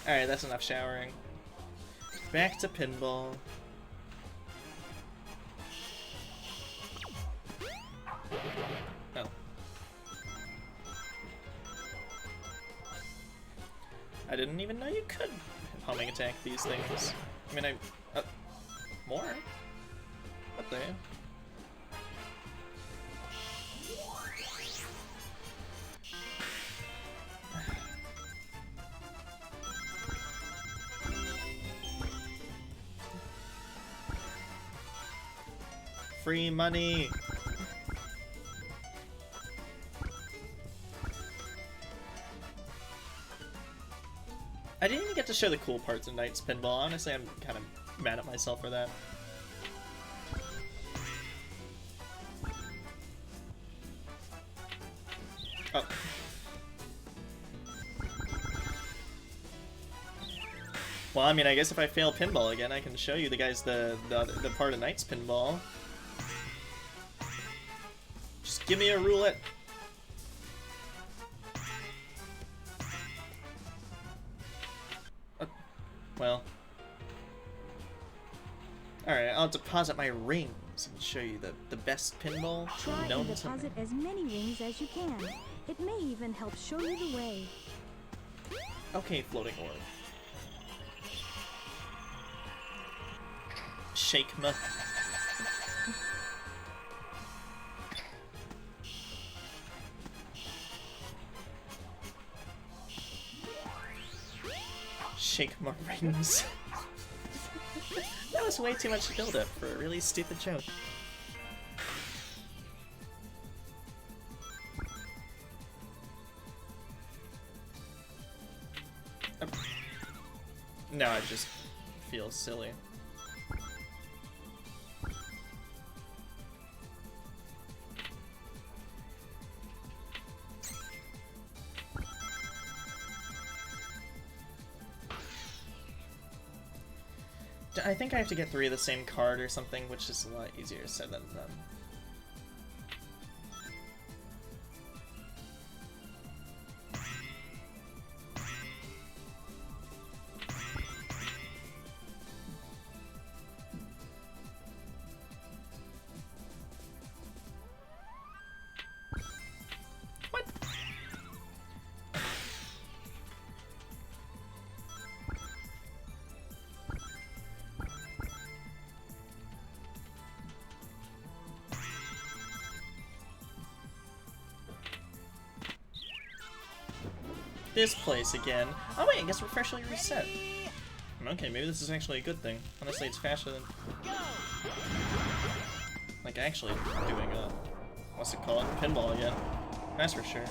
Alright, that's enough showering. Back to pinball. Oh. I didn't even know you could homing attack these things. I mean, more? What the hell? Free money! I didn't even get to show the cool parts of Knight's Pinball. Honestly, I'm kind of mad at myself for that. Oh. Well, I mean, I guess if I fail pinball again, I can show you the guys the part of Knight's Pinball. Just give me a roulette. Well. Alright, I'll deposit my rings and show you the best pinball Try known and to man. deposit as many rings as you can. It may even help show you the way. Okay, floating orb. Shakema. Shakema rings. That was way too much build-up for a really stupid joke. No, I just feel silly. I think I have to get 3 of the same card or something, which is a lot easier said than done. What? This place again. Oh wait, I guess we're freshly reset. Okay, maybe this is actually a good thing. Honestly, it's faster than... like, actually doing, what's it called? Pinball again. That's for sure.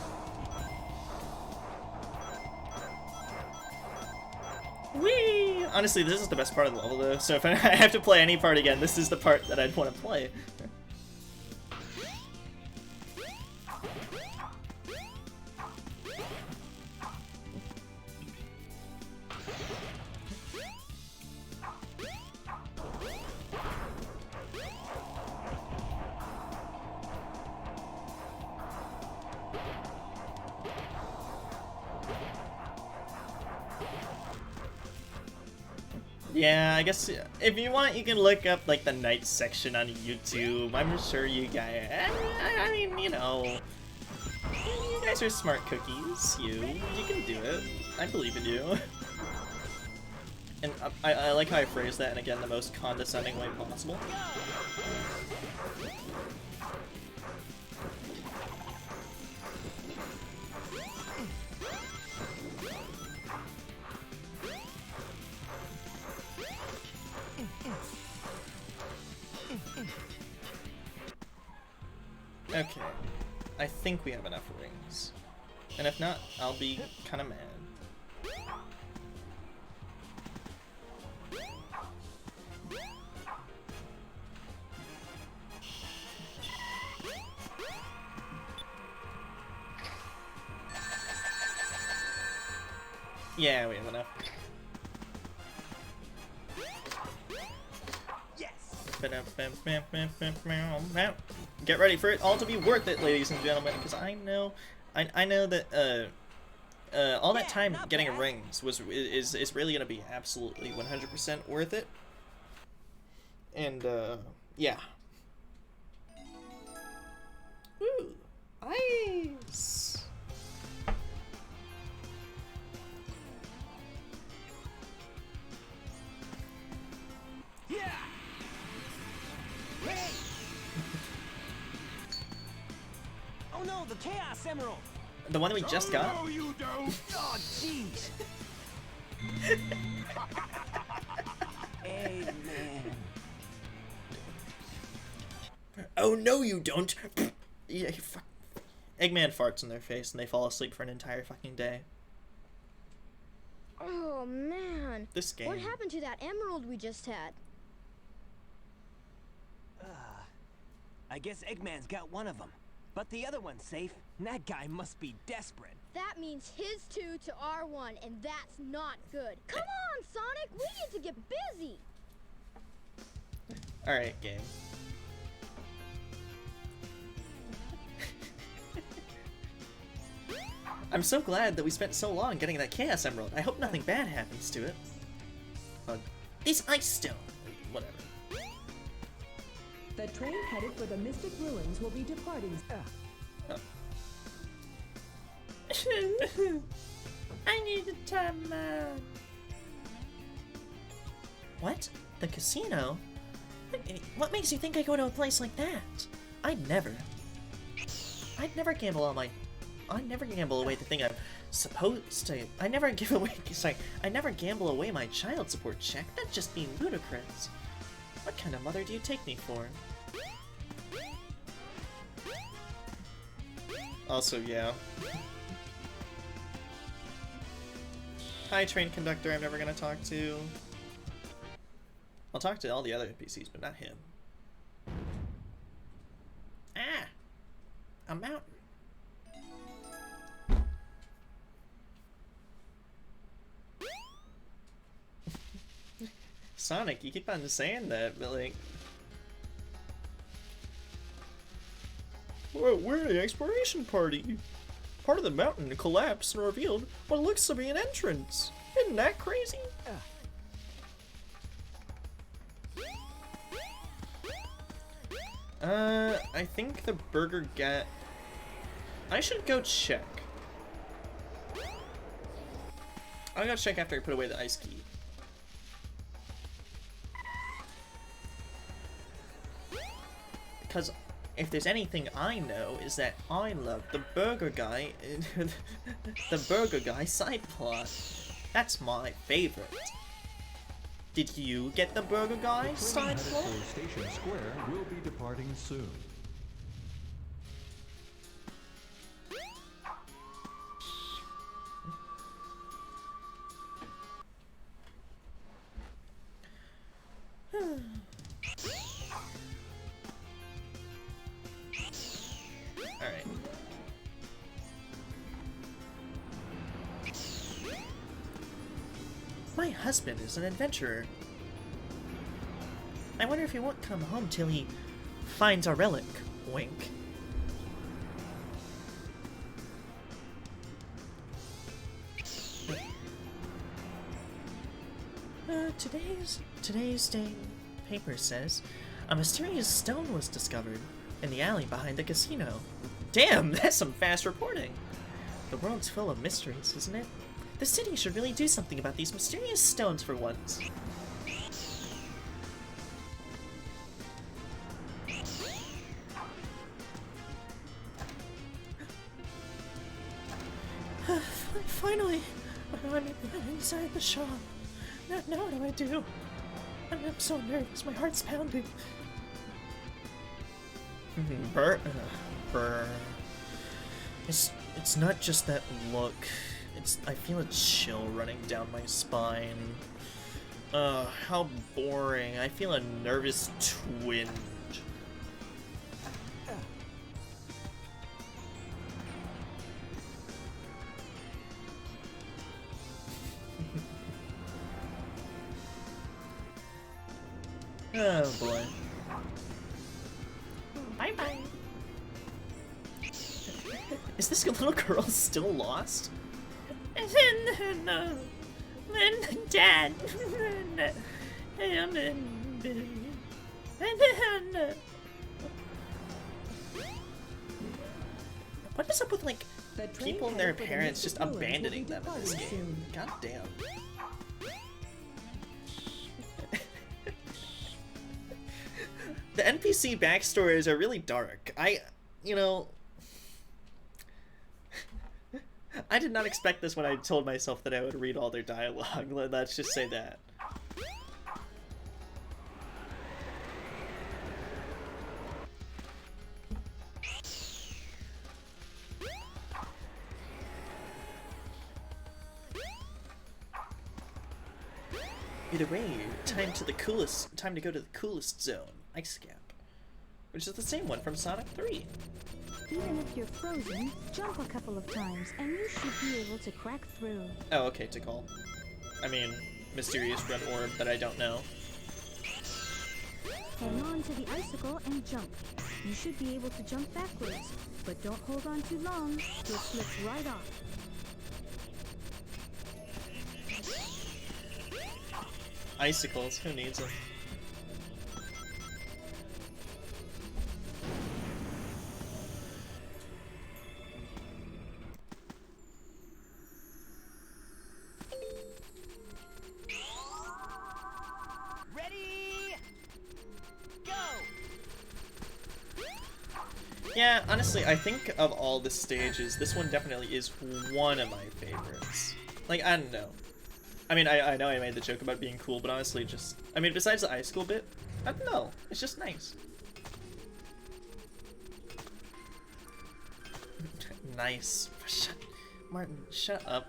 Whee! Honestly, this is the best part of the level, though, so if I have to play any part again, this is the part that I'd want to play. Yeah, I guess if you want, you can look up like the night section on YouTube. I'm sure you guys. I mean, you know, you guys are smart cookies. You can do it. I believe in you. And I like how I phrased that, and again, the most condescending way possible. Okay, I think we have enough rings. And if not, I'll be kinda mad. Yeah, we have enough. Get ready for it all to be worth it, ladies and gentlemen, because I know that all that time getting rings is really gonna be absolutely 100% worth it. And yeah. Ooh, ice. Yeah. Hey. Oh no, the Chaos Emerald. The one that we just got? No, you don't. Oh, jeez. Eggman. Oh no, you don't. Yeah, fuck. Eggman farts in their face and they fall asleep for an entire fucking day. Oh man. This game. What happened to that emerald we just had? I guess Eggman's got one of them. But the other one's safe. That guy must be desperate. That means his 2 to our 1, and that's not good. Come on, Sonic, we need to get busy. Alright, game. I'm so glad that we spent so long getting that Chaos Emerald. I hope nothing bad happens to it. This ice stone. Whatever. The train headed for the Mystic Ruins will be departing. Oh. I need a time. What? The casino? What makes you think I go to a place like that? I'd never gamble on my... I'd never gamble away the thing I'm supposed to... I never gamble away my child support check. That'd just be ludicrous. What kind of mother do you take me for? Also, yeah. Hi, train conductor I'm never gonna talk to. I'll talk to all the other NPCs, but not him. Ah! A mountain. Sonic, you keep on saying that, but like... We're at the exploration party. Part of the mountain collapsed and revealed what looks to be an entrance. Isn't that crazy? I think the burger guy... I should go check. I'll go check after I put away the ice key. Because if there's anything I know is that I love the burger guy, the burger guy side plot. That's my favorite. Did you get the burger guy side plot? Station Square will be departing soon. Alright. My husband is an adventurer. I wonder if he won't come home till he finds a relic. Wink. Today's day paper says a mysterious stone was discovered in the alley behind the casino. Damn, that's some fast reporting. The world's full of mysteries, isn't it? The city should really do something about these mysterious stones for once. Finally, I'm inside the shop. Now what do I do? I'm so nervous. My heart's pounding. Burr. It's not just that look. I feel a chill running down my spine. How boring. I feel a nervous twinge. Oh boy. Bye-bye. Is this little girl still lost? No. Dad. What is up with, like, people and their parents just abandoning them in this game? God damn. The NPC backstories are really dark. You know... I did not expect this when I told myself that I would read all their dialogue. Let's just say that. Either way, time to go to the coolest zone, Ice Gap, which is the same one from Sonic 3. Even if you're frozen, jump a couple of times and you should be able to crack through. Oh, okay, Tikal. I mean, mysterious red orb that I don't know. Hang on to the icicle and jump. You should be able to jump backwards, but don't hold on too long, you'll slip right off. icicles. Who needs them? Ready? Go! Yeah, honestly, I think of all the stages, this one definitely is one of my favorites. Like, I don't know. I mean, I know I made the joke about being cool, but honestly, just... I mean, besides the icicle bit, I don't know. It's just nice. Nice. Martin, shut up.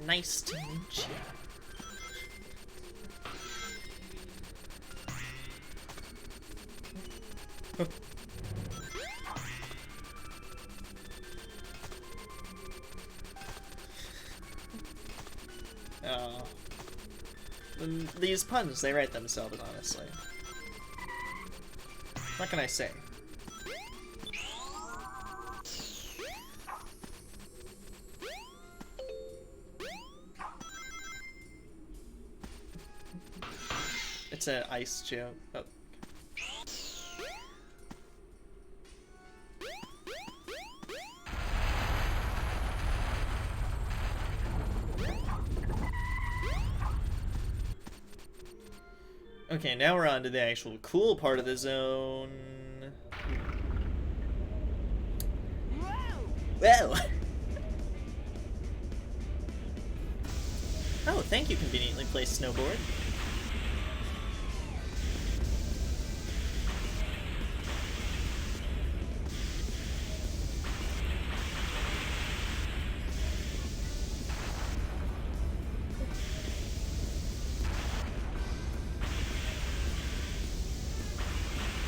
Nice to meet you. Oh. These puns, they write themselves, honestly. What can I say? It's an ice joke. Oh. Okay, now we're on to the actual cool part of the zone. Whoa! Oh, thank you, conveniently placed snowboard.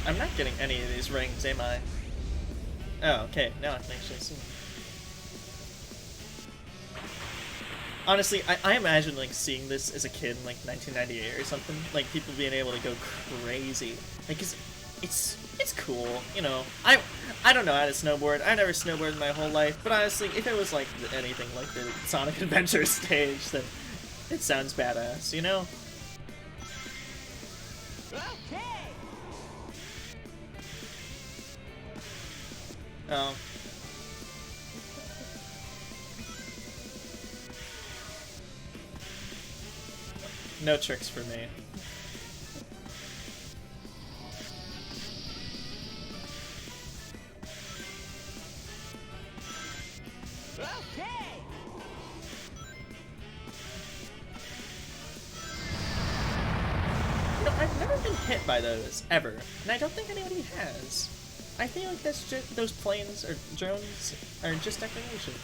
I'm not getting any of these rings, am I? Oh, okay, now I can actually see. Honestly, I imagine like seeing this as a kid in like 1998 or something, like people being able to go crazy. Like, 'cause it's cool, you know. I don't know how to snowboard. I never snowboarded my whole life, but honestly, if it was like anything like the Sonic Adventure stage, then it sounds badass, you know? Okay. Oh. No tricks for me. Okay. You know, I've never been hit by those, ever. And I don't think anybody has. I feel like that's just, those planes or drones are just decoration.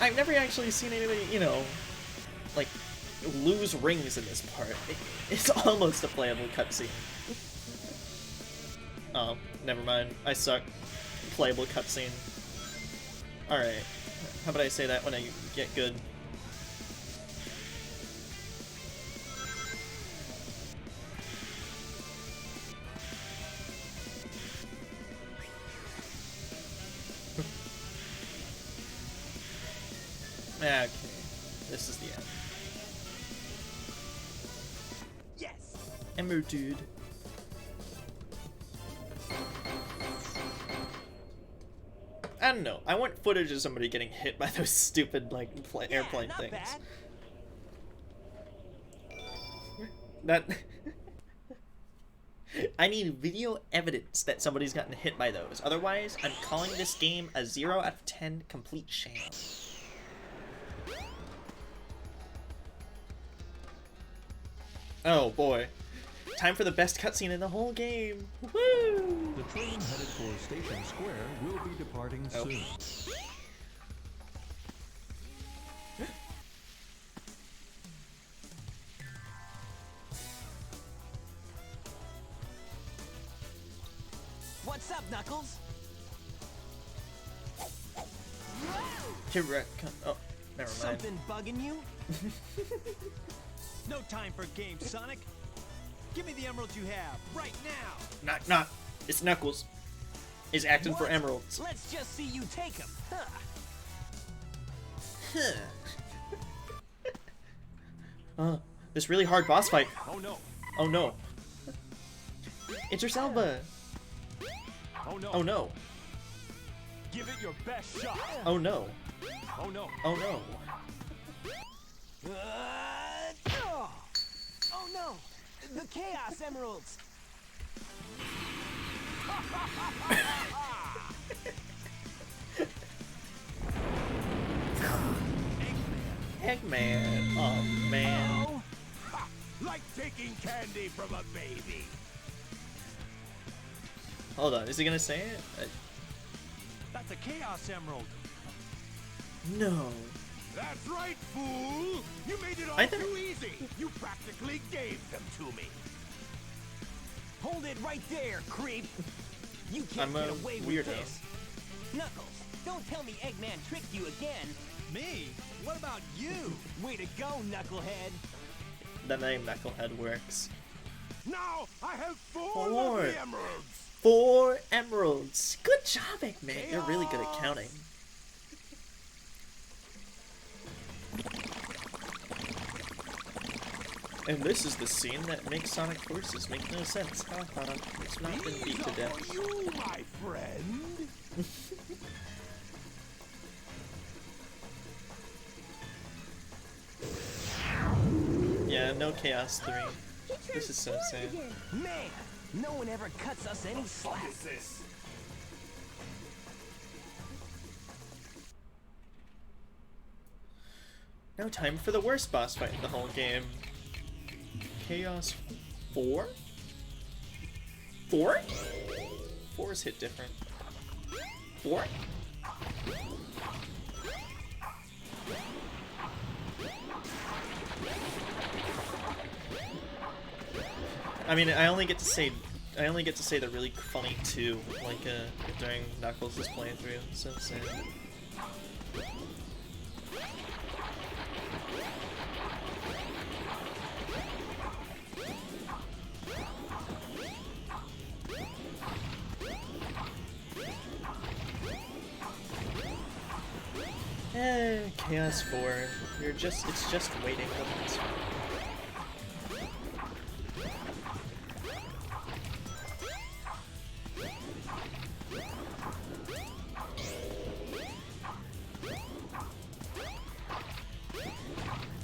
I've never actually seen anybody, you know, like, lose rings in this part. It's almost a playable cutscene. Oh, never mind. I suck. Playable cutscene. Alright. How about I say that when I get good? Okay, this is the end. Yes. Ember dude. I don't know. I want footage of somebody getting hit by those stupid like airplane not things. bad. That I need video evidence that somebody's gotten hit by those. Otherwise, I'm calling this game a 0 out of 10 complete sham. Oh boy. Time for the best cutscene in the whole game. Woo! The train headed for Station Square will be departing soon. What's up, Knuckles? Oh, never mind. Something bugging you? No time for games, Sonic. Give me the emeralds you have, right now! Knock, knock. It's Knuckles. He's acting for What? emeralds. Let's just see you take them. This really hard boss fight. Oh no. Oh no. Idris Elba. Oh no. Oh no. Give it your best shot. Oh no. Oh no. Oh no. Oh no. The Chaos Emeralds. Eggman. Oh man. Ha! Like taking candy from a baby. Hold on. Is he gonna say it? That's a Chaos Emerald. No. That's right, fool! You made it all I think- too easy! You practically gave them to me! Hold it right there, creep. You can't I'm a get away with weirdo. this. Knuckles, don't tell me Eggman tricked you again. Me? What about you? Way to go, Knucklehead. The name Knucklehead works. Now I have four Four. lovely emeralds! 4 emeralds. Good job, Eggman. You're really good at counting. And this is the scene that makes Sonic Forces make no sense. Haha, it's not been beat to These are death. for you, my friend! Yeah, no Chaos 3. This is so sad. Man, no one ever cuts us any slack. What is this? Now time for the worst boss fight in the whole game. Chaos 4? 4? 4's hit different. 4? I mean, I only get to say the really funny 2, like during Knuckles' playthrough. So sad. Chaos 4. It's just waiting. Nothing's fine.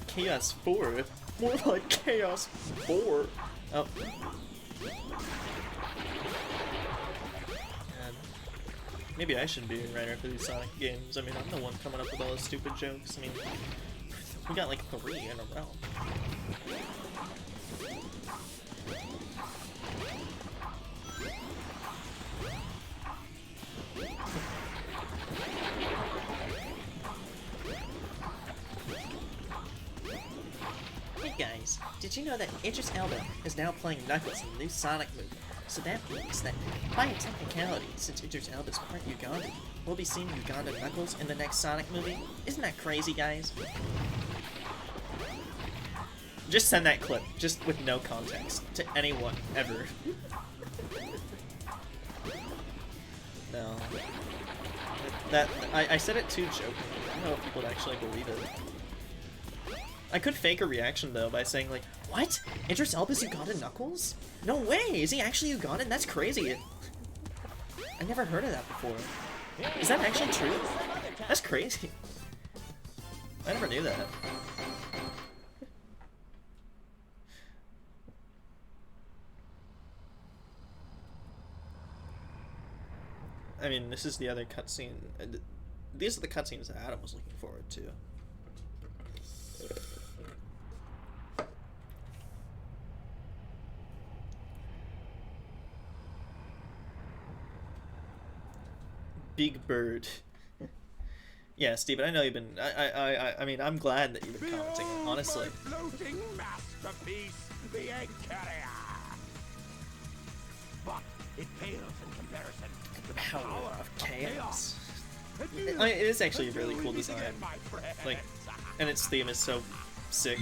Chaos 4? More like Chaos 4. Oh. Man. Maybe I should be a writer for these Sonic games. I mean, I'm the one coming up with all those stupid jokes. I mean, we got like 3 in a row. Hey guys, did you know that Idris Elba is now playing Knuckles in the new Sonic movie? So that means that, by a technicality, since Idris Elba's part Ugandan, we'll be seeing Ugandan Knuckles in the next Sonic movie? Isn't that crazy, guys? Just send that clip, just with no context, to anyone, ever. No. I said it too jokingly. I don't know if people would actually believe it. I could fake a reaction though by saying like, what? Idris Elba's Ugandan Knuckles? No way! Is he actually Ugandan? That's crazy! I never heard of that before. Is that actually true? That's crazy. I never knew that. I mean, this is the other cutscene. These are the cutscenes that Adam was looking forward to. Big Bird. Yeah, Steven, I know you've been. I mean, I'm glad that you've been commenting. Honestly. My floating masterpiece, the Egg Carrier. But it pales in comparison to the Power of Chaos. Adieu. I mean, it is actually a really Adieu, cool meet design. again, my friends. Like, and its theme is so sick.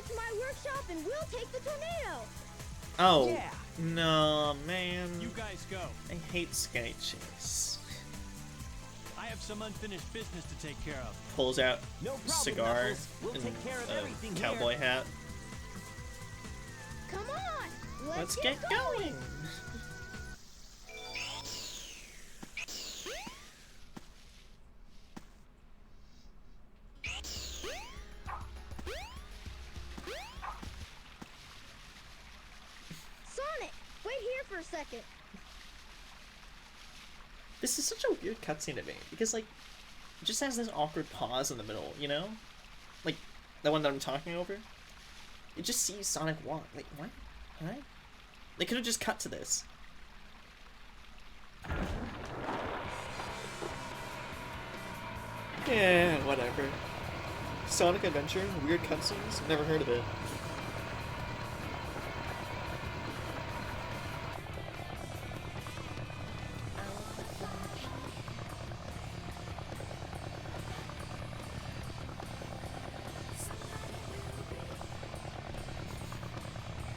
get to my workshop and we'll take the tornado. Oh, Yeah. no, man. You guys go. I hate Sky Chase. I have some unfinished business to take care of. Pulls out No problem, cigar Knuckles. We'll and take care of everything a cowboy here. hat. Come on, Let's get going. Sonic, wait here for a second. This is such a weird cutscene to me because, like, it just has this awkward pause in the middle, you know? Like, the one that I'm talking over. It just sees Sonic walk. Like, what? Huh? They could have just cut to this. Yeah, whatever. Sonic Adventure? Weird cutscenes? Never heard of it.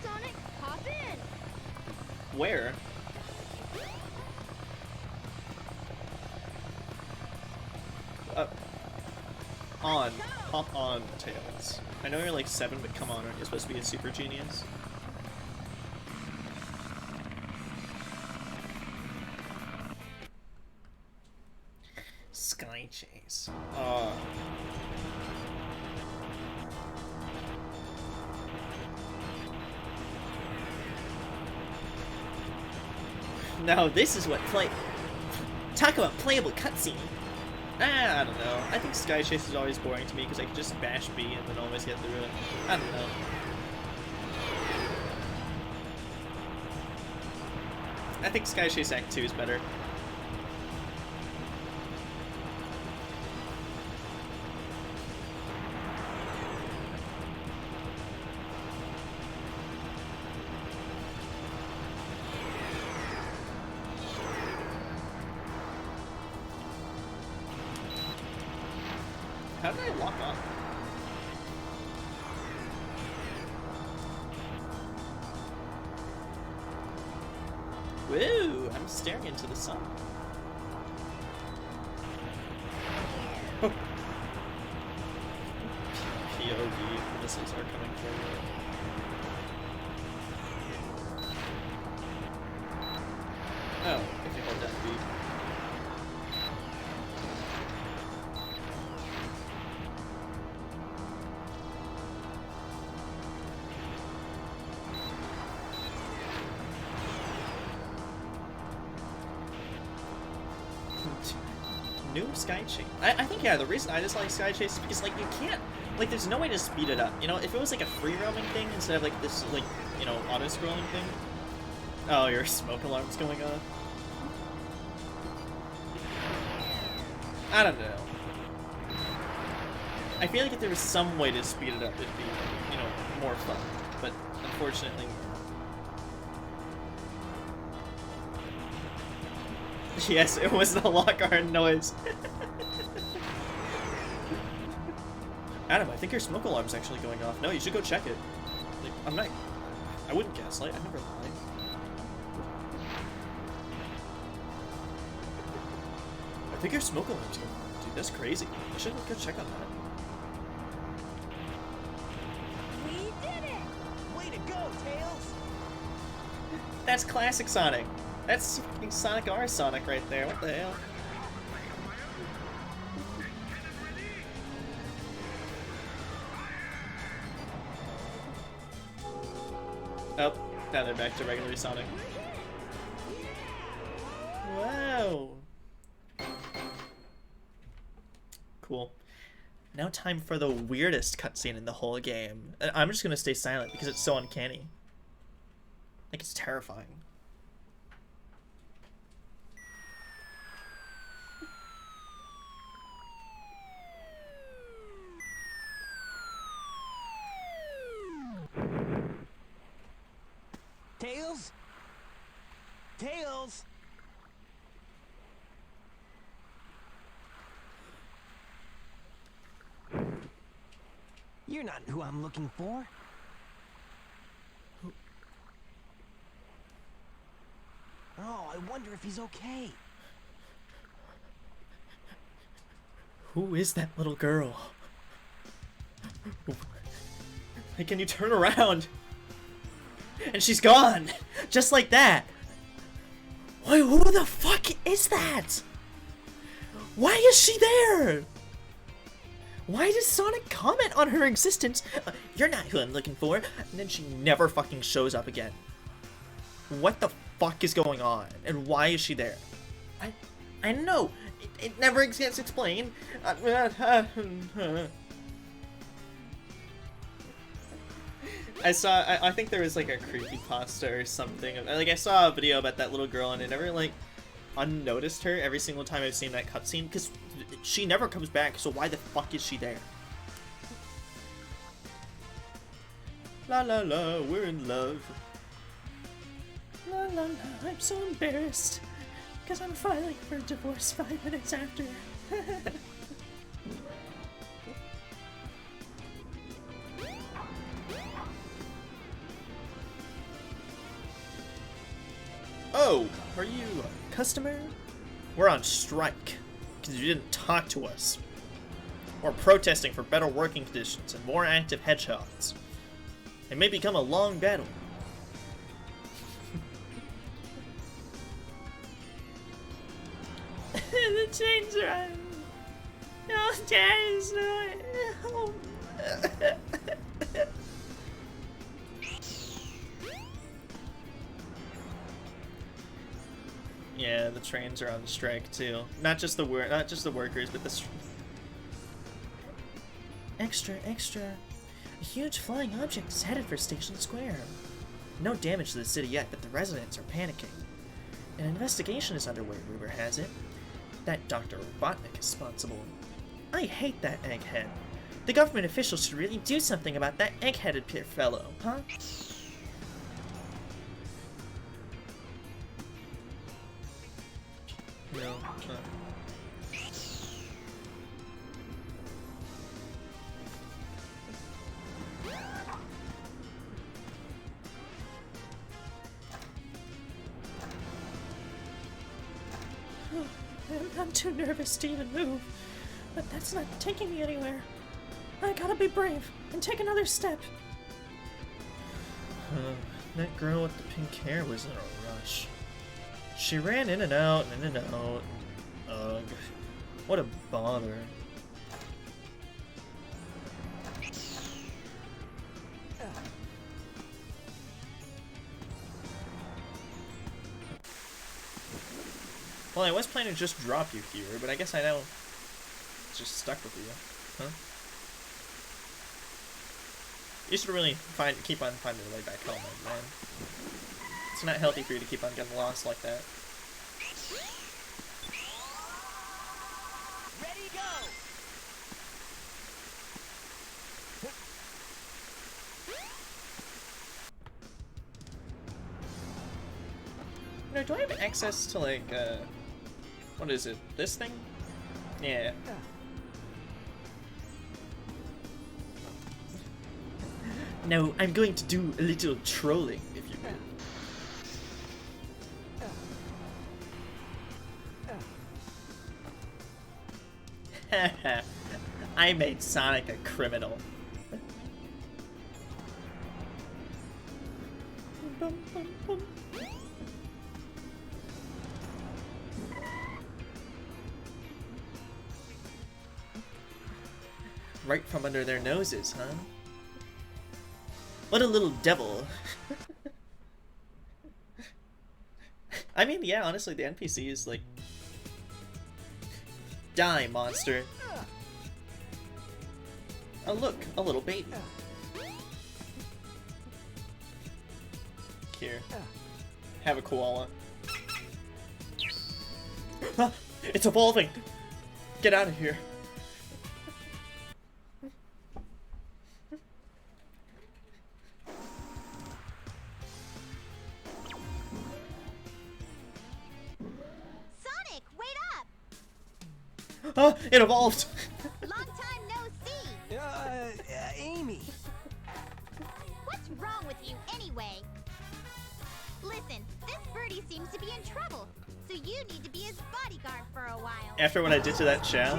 Sonic, hop in. Where? On. Hop on, Tails. I know you're like 7, but come on, aren't you supposed to be a super genius? Sky Chase. Now this is what talk about playable cutscene. I don't know. I think Sky Chase is always boring to me because I can just bash B and then always get through it. I don't know. I think Sky Chase Act 2 is better. How did I lock on? Woo! I'm staring into the sun. POV missiles are coming forward. Oh, if you hold that B. New Sky Chase. I think, yeah, the reason I dislike Sky Chase is because, like, you can't, like, there's no way to speed it up. You know, if it was, like, a free roaming thing instead of, like, this, like, you know, auto-scrolling thing. Oh, your smoke alarm's going on. I don't know. I feel like if there was some way to speed it up, it'd be, you know, more fun. But, unfortunately... Yes, it was the lock-on noise. Adam, I think your smoke alarm's actually going off. No, you should go check it. Like, I'm not... I wouldn't gaslight. I never lied. I think your smoke alarm's going off. Dude, that's crazy. You should go check on that. We did it! Way to go, Tails! That's classic Sonic. That's fucking Sonic R Sonic right there. What the hell? Oh, now they're back to regular Sonic. Wow. Cool. Now time for the weirdest cutscene in the whole game. And I'm just gonna stay silent because it's so uncanny. Like, it's terrifying. Tails? Tails? You're not who I'm looking for. Oh, I wonder if he's okay. Who is that little girl? Hey, can you turn around? And she's gone! Just like that! Wait, who the fuck is that? Why is she there? Why does Sonic comment on her existence? You're not who I'm looking for. And then she never fucking shows up again. What the fuck is going on? And why is she there? I don't know. It never gets explained. I think there was like a creepypasta or something. Like I saw a video about that little girl and it never like unnoticed her every single time I've seen that cutscene because she never comes back, so why the fuck is she there? La la la, we're in love. La la la, I'm so embarrassed. Because I'm filing for divorce 5 minutes after. Oh, are you a customer? We're on strike because you didn't talk to us. We're protesting for better working conditions and more active hedgehogs. It may become a long battle. The chains are on. No, Dad is not home. Yeah, the trains are on strike too. Not just the workers, but the extra. A huge flying object is headed for Station Square. No damage to the city yet, but the residents are panicking. An investigation is underway, rumor has it. That Dr. Robotnik is responsible. I hate that egghead. The government officials should really do something about that egg-headed fellow, huh? No. I'm too nervous to even move. But that's not taking me anywhere. I gotta be brave and take another step. That girl with the pink hair was in a rush. She ran in and out and in and out. Ugh. What a bother. Well, I was planning to just drop you here, but I guess I know it's just stuck with you. Huh? You should really keep on finding your way back home, man. It's not healthy for you to keep on getting lost like that. Ready, go! You know, do I have access to like, what is it? This thing? Yeah. No, I'm going to do a little trolling, if you will. I made Sonic a criminal. Right from under their noses, huh? What a little devil. I mean, yeah, honestly, the NPCs, like... Die, monster. Oh, look, a little baby. Here. Have a koala. Ah, it's evolving! Get out of here. Sonic, wait up! Ah, it evolved! Long time no see! Amy, way. Listen, this birdie seems to be in trouble, so you need to be his bodyguard for a while. After what I did to that chow?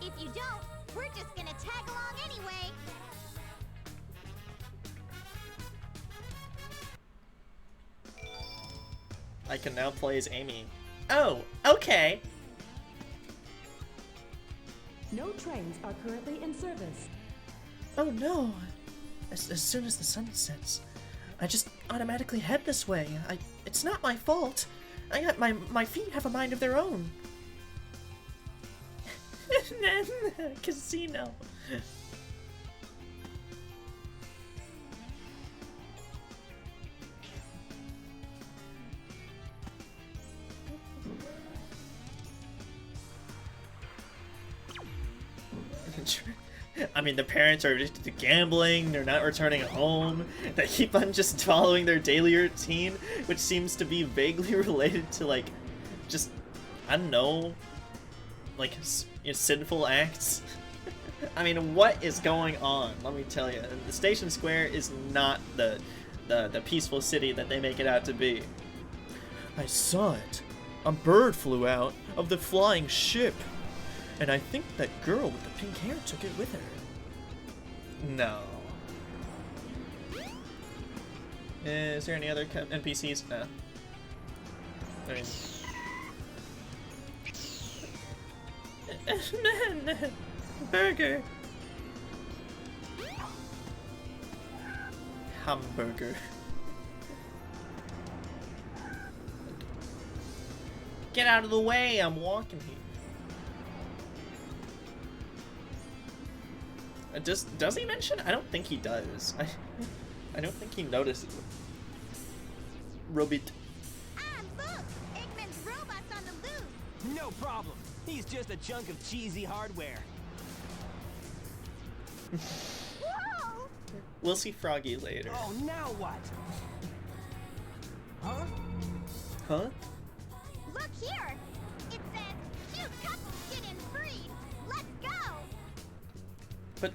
If you don't, we're just gonna tag along anyway. I can now play as Amy. Oh, okay. No trains are currently in service. Oh no. As soon as the sun sets, I just automatically head this way. It's not my fault. My feet have a mind of their own. Casino. I mean, the parents are addicted to gambling, they're not returning home, they keep on just following their daily routine, which seems to be vaguely related to, like, just, I don't know, like, sinful acts. I mean, what is going on? Let me tell you. The Station Square is not the peaceful city that they make it out to be. I saw it. A bird flew out of the flying ship. And I think that girl with the pink hair took it with her. No. Is there any other NPCs? No. I mean... Burger. Hamburger. Get out of the way, I'm walking here. Does he mention? I don't think he does. I don't think he notices. Robit. Look! Eggman's robot's on the loose! No problem. He's just a chunk of cheesy hardware. Whoa! We'll see Froggy later. Oh, now what? Huh? Huh? Look here! It says, cute couples get in free! Let's go! But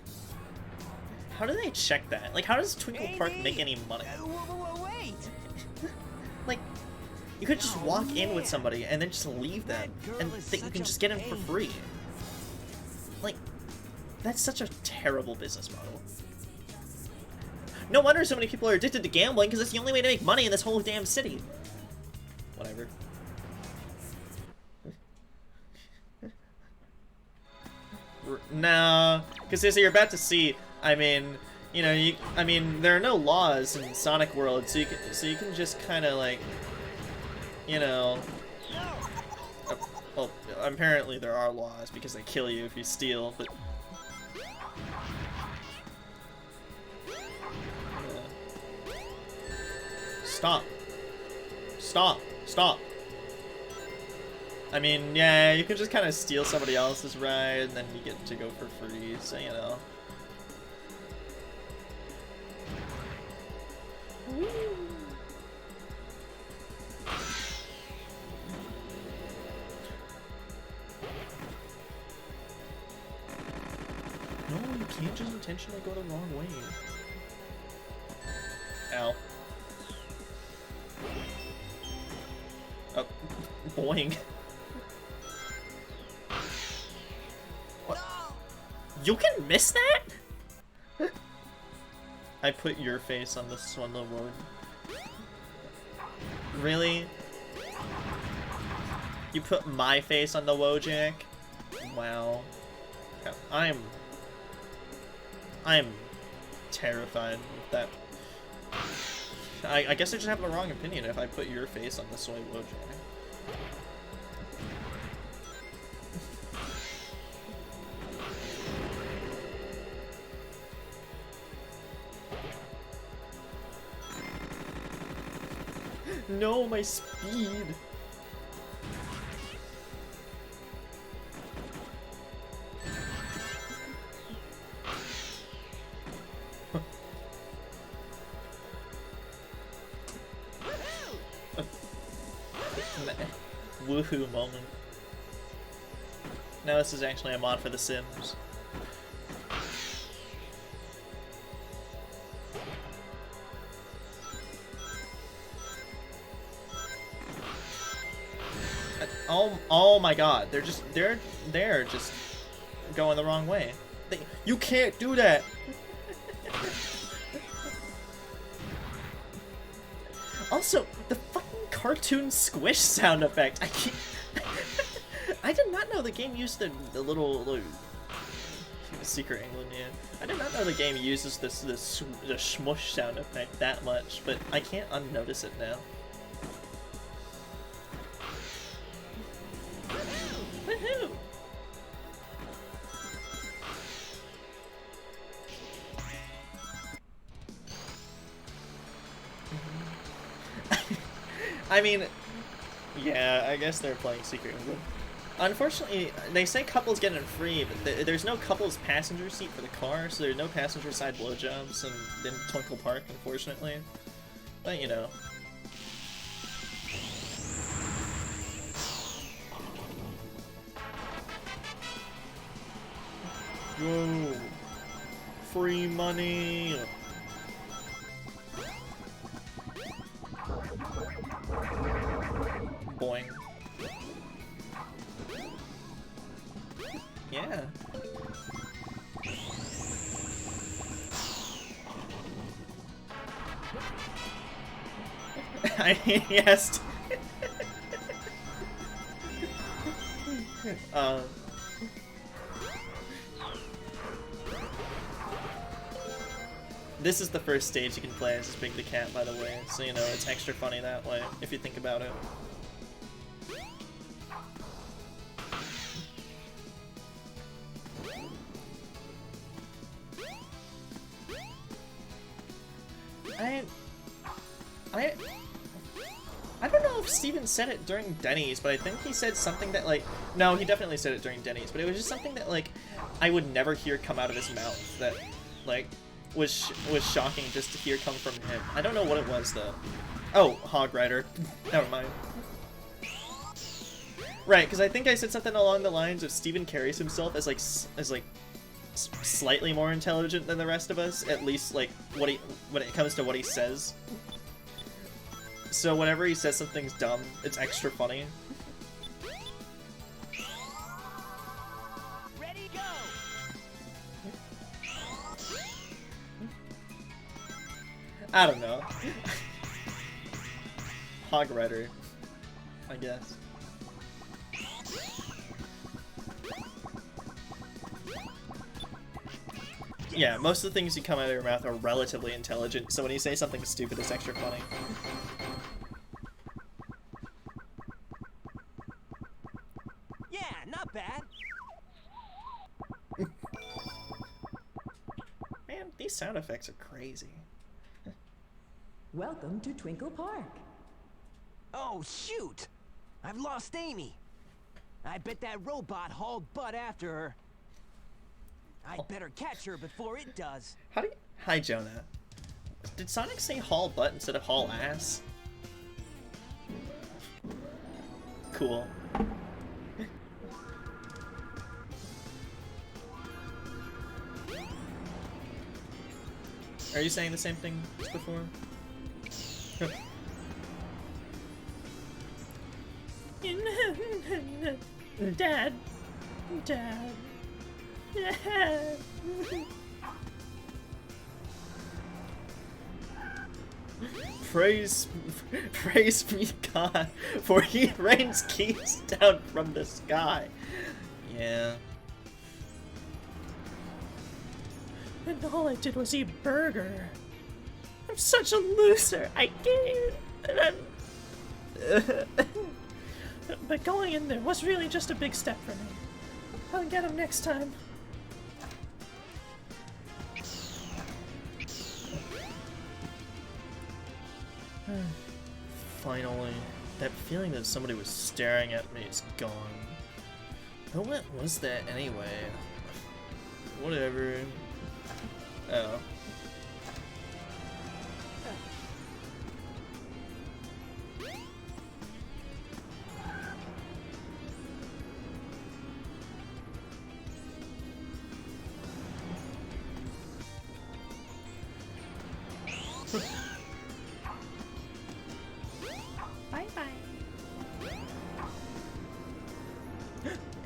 how do they check that? Like, how does Twinkle Park make any money? Wait! Like, you could just walk in with somebody and then just leave them, and you can just get in for free. Like, that's such a terrible business model. No wonder so many people are addicted to gambling, because it's the only way to make money in this whole damn city. Whatever. No, because as you're about to see, I mean, you know, there are no laws in Sonic World, so you can just kind of like, you know, well, apparently there are laws because they kill you if you steal, but stop. I mean, yeah, you can just kind of steal somebody else's ride, and then you get to go for free, so, you know. No, you can't just intentionally go the wrong way. Ow. Oh, boing. What? You can miss that? I put your face on the Swindler Road. Really? You put my face on the Wojak? Wow. I'm terrified with that. I guess I just have the wrong opinion if I put your face on the soy Wojak. No, my speed! Woohoo moment. Now this is actually a mod for The Sims. Oh my god, they're just going the wrong way. You can't do that. Also, the fucking cartoon squish sound effect. I did not know the game used the little Secret England, yeah. I did not know the game uses the smush sound effect that much, but I can't unnotice it now. Woohoo! I mean, yeah, I guess they're playing Secret England. Unfortunately, they say couples get it free, but there's no couples passenger seat for the car, so there's no passenger side blowjobs in Twinkle Park, unfortunately. But, you know. Whoa! Free money! Boing. Yeah. Yes. This is the first stage you can play as Big the Cat, by the way, so you know it's extra funny that way if you think about it. I don't know if Steven said it during Denny's, but I think he said something that, like, no, he definitely said it during Denny's, but it was just something that, like, I would never hear come out of his mouth that, like, was shocking just to hear come from him. I don't know what it was, though. Oh, Hog Rider. Never mind. Right, because I think I said something along the lines of Steven carries himself as slightly more intelligent than the rest of us, at least, like, when it comes to what he says. So whenever he says something's dumb, it's extra funny. Ready, go. I don't know. Hog Rider, I guess. Yeah, most of the things you come out of your mouth are relatively intelligent, so when you say something stupid, it's extra funny. Yeah, not bad. Man, these sound effects are crazy. Welcome to Twinkle Park. Oh, shoot! I've lost Amy. I bet that robot hauled butt after her. I'd better catch her before it does. How do you... Hi, Jonah. Did Sonic say haul butt instead of haul ass? Cool. Are you saying the same thing as before? Dad. Dad. Dad. Praise me, God, for he rains keys down from the sky. Yeah. And all I did was eat burger. I'm such a loser. I can't. But going in there was really just a big step for me. I'll get him next time. Finally, that feeling that somebody was staring at me is gone. What was that anyway? Whatever. Oh. Bye-bye.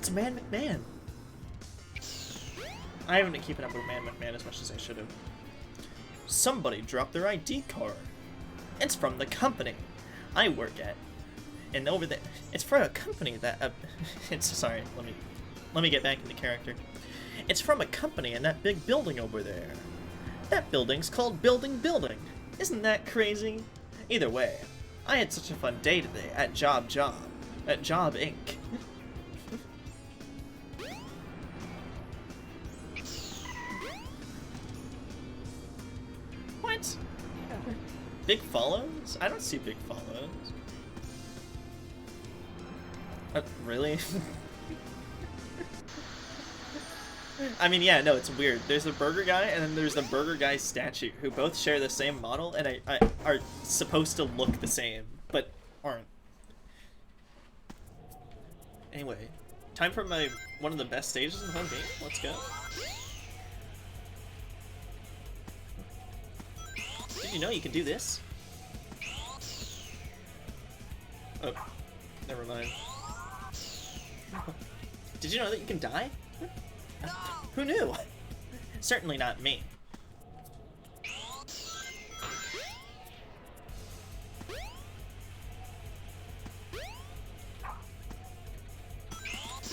it's Man McMahon. I haven't been keeping up with Man McMahon as much as I should have. Somebody dropped their ID card. It's from the company I work at. And over there, it's from a company that, it's, sorry, let me get back into character. It's from a company in that big building over there. That building's called Building. Isn't that crazy? Either way, I had such a fun day today at Job Inc. What? Big follows? I don't see big follows. Really? I mean, yeah, no, it's weird. There's a burger guy, and then there's the burger guy statue, who both share the same model, and are supposed to look the same, but aren't. Anyway, time for one of the best stages in the whole game. Let's go. Did you know you can do this? Oh, never mind. Did you know that you can die? Who knew? Certainly not me.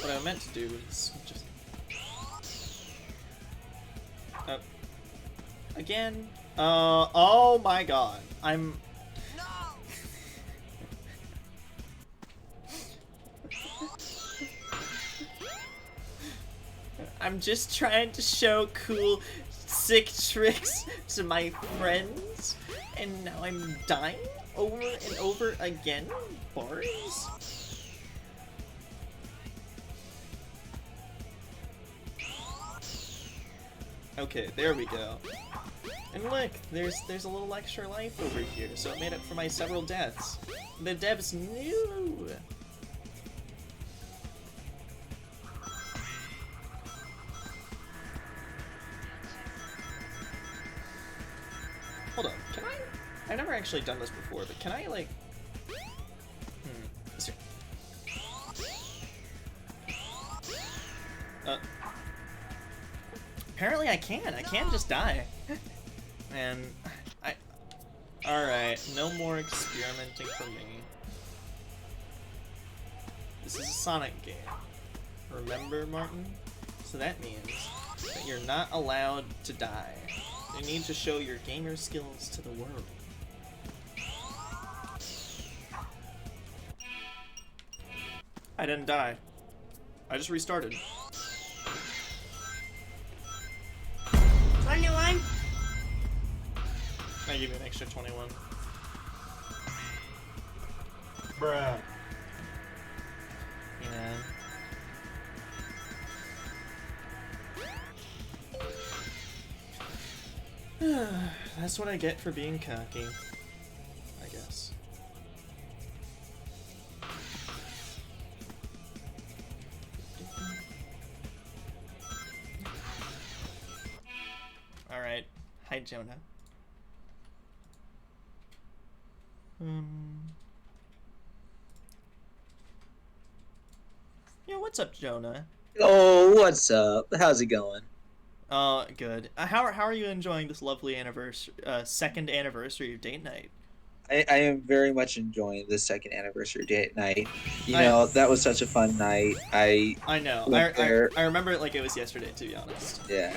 What I meant to do is just... again? Oh my god. I'm just trying to show cool, sick tricks to my friends, and now I'm dying over and over again? Bars? Okay, there we go. And look, there's a little extra life over here, so it made up for my several deaths. The devs knew! Hold on, can I? I've never actually done this before, but can I, like... Let's see. Apparently I can. I can just die. And Alright, no more experimenting for me. This is a Sonic game. Remember, Martin? So that means that you're not allowed to die. You need to show your gamer skills to the world. I didn't die. I just restarted. 21! I give you an extra 21. Bruh. Yeah. That's what I get for being cocky, I guess. Alright. Hi, Jonah. Yeah, what's up, Jonah? Oh, what's up? How's it going? Good. How are you enjoying this lovely anniversary, second anniversary of date night? I am very much enjoying the second anniversary date night. You know, that was such a fun night. I know. I remember it like it was yesterday, to be honest. Yeah.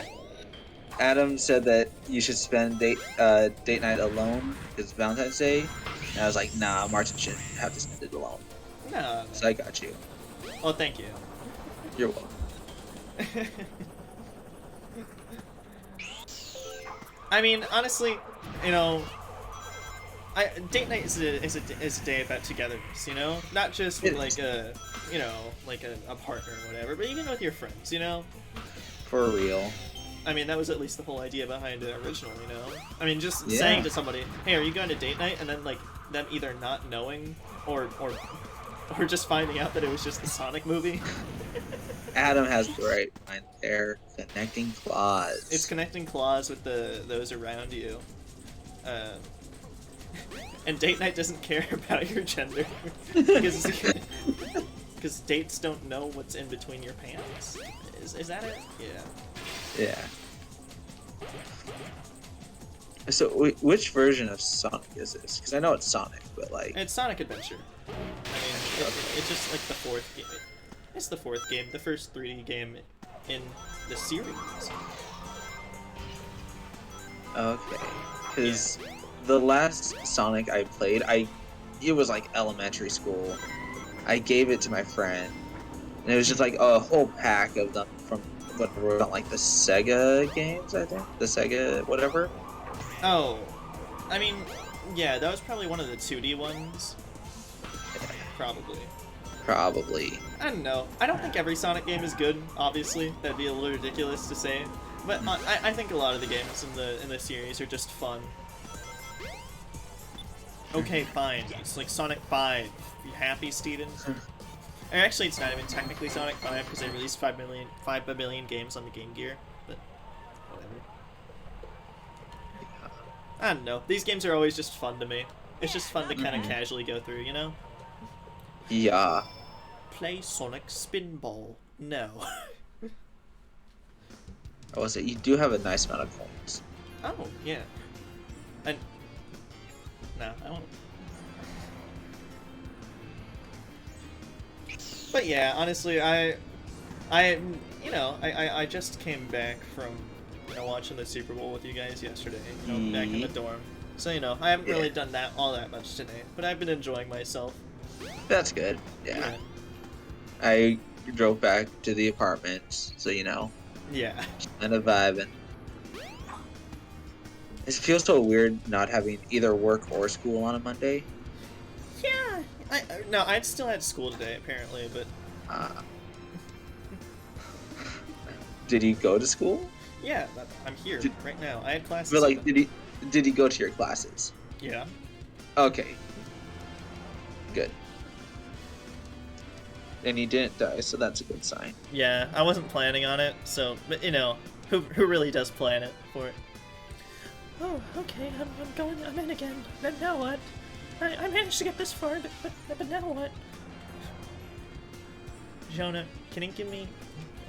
Adam said that you should spend date night alone because it's Valentine's Day. And I was like, nah, Martin shouldn't have to spend it alone. No. So I got you. Oh, thank you. You're welcome. I mean, honestly, you know, date night is a day about togetherness, you know? Not just with, like, a partner or whatever, but even with your friends, you know? For real. I mean, that was at least the whole idea behind the original, you know? I mean, just saying to somebody, hey, are you going to date night? And then, like, them either not knowing or just finding out that it was just the Sonic movie. Adam has the right mind there. Connecting claws. It's connecting claws with those around you. And date night doesn't care about your gender. Because Because dates don't know what's in between your pants. Is that it? Yeah. Yeah. So, which version of Sonic is this? Because I know it's Sonic, but like... It's Sonic Adventure. I mean, it's just like the 4th game. It's the 4th game, the first 3D game in the series. Okay. Because the last Sonic I played, it was like elementary school. I gave it to my friend, and it was just like a whole pack of them from what were on like the Sega games, I think? The Sega whatever? Oh, I mean, yeah, that was probably one of the 2D ones. Probably. Probably. I don't know. I don't think every Sonic game is good, obviously. That'd be a little ridiculous to say. But I think a lot of the games in the series are just fun. Okay, fine. It's like Sonic 5. You happy, Steven? Or actually, it's not even technically Sonic 5 because they released 5 billion games on the Game Gear. But whatever. I don't know. These games are always just fun to me. It's just fun to kind of casually go through, you know? Yeah. Play Sonic Spinball. No. I will say, you do have a nice amount of coins. Oh, yeah. And... No, I don't... But yeah, honestly, I just came back from, watching the Super Bowl with you guys yesterday, back in the dorm. So, I haven't really done all that much today, but I've been enjoying myself. That's good. Yeah. I drove back to the apartment, so Yeah. And a vibe. It feels so weird not having either work or school on a Monday. Yeah. I still had school today, apparently, but... Did he go to school? Yeah, I'm here right now. I had classes. But like, did he go to your classes? Yeah. Okay. Good. And he didn't die, so that's a good sign. Yeah, I wasn't planning on it, so, but who really does plan it for it? Oh, okay, I'm in again. But now what? I managed to get this far, but now what? Jonah, can you give me...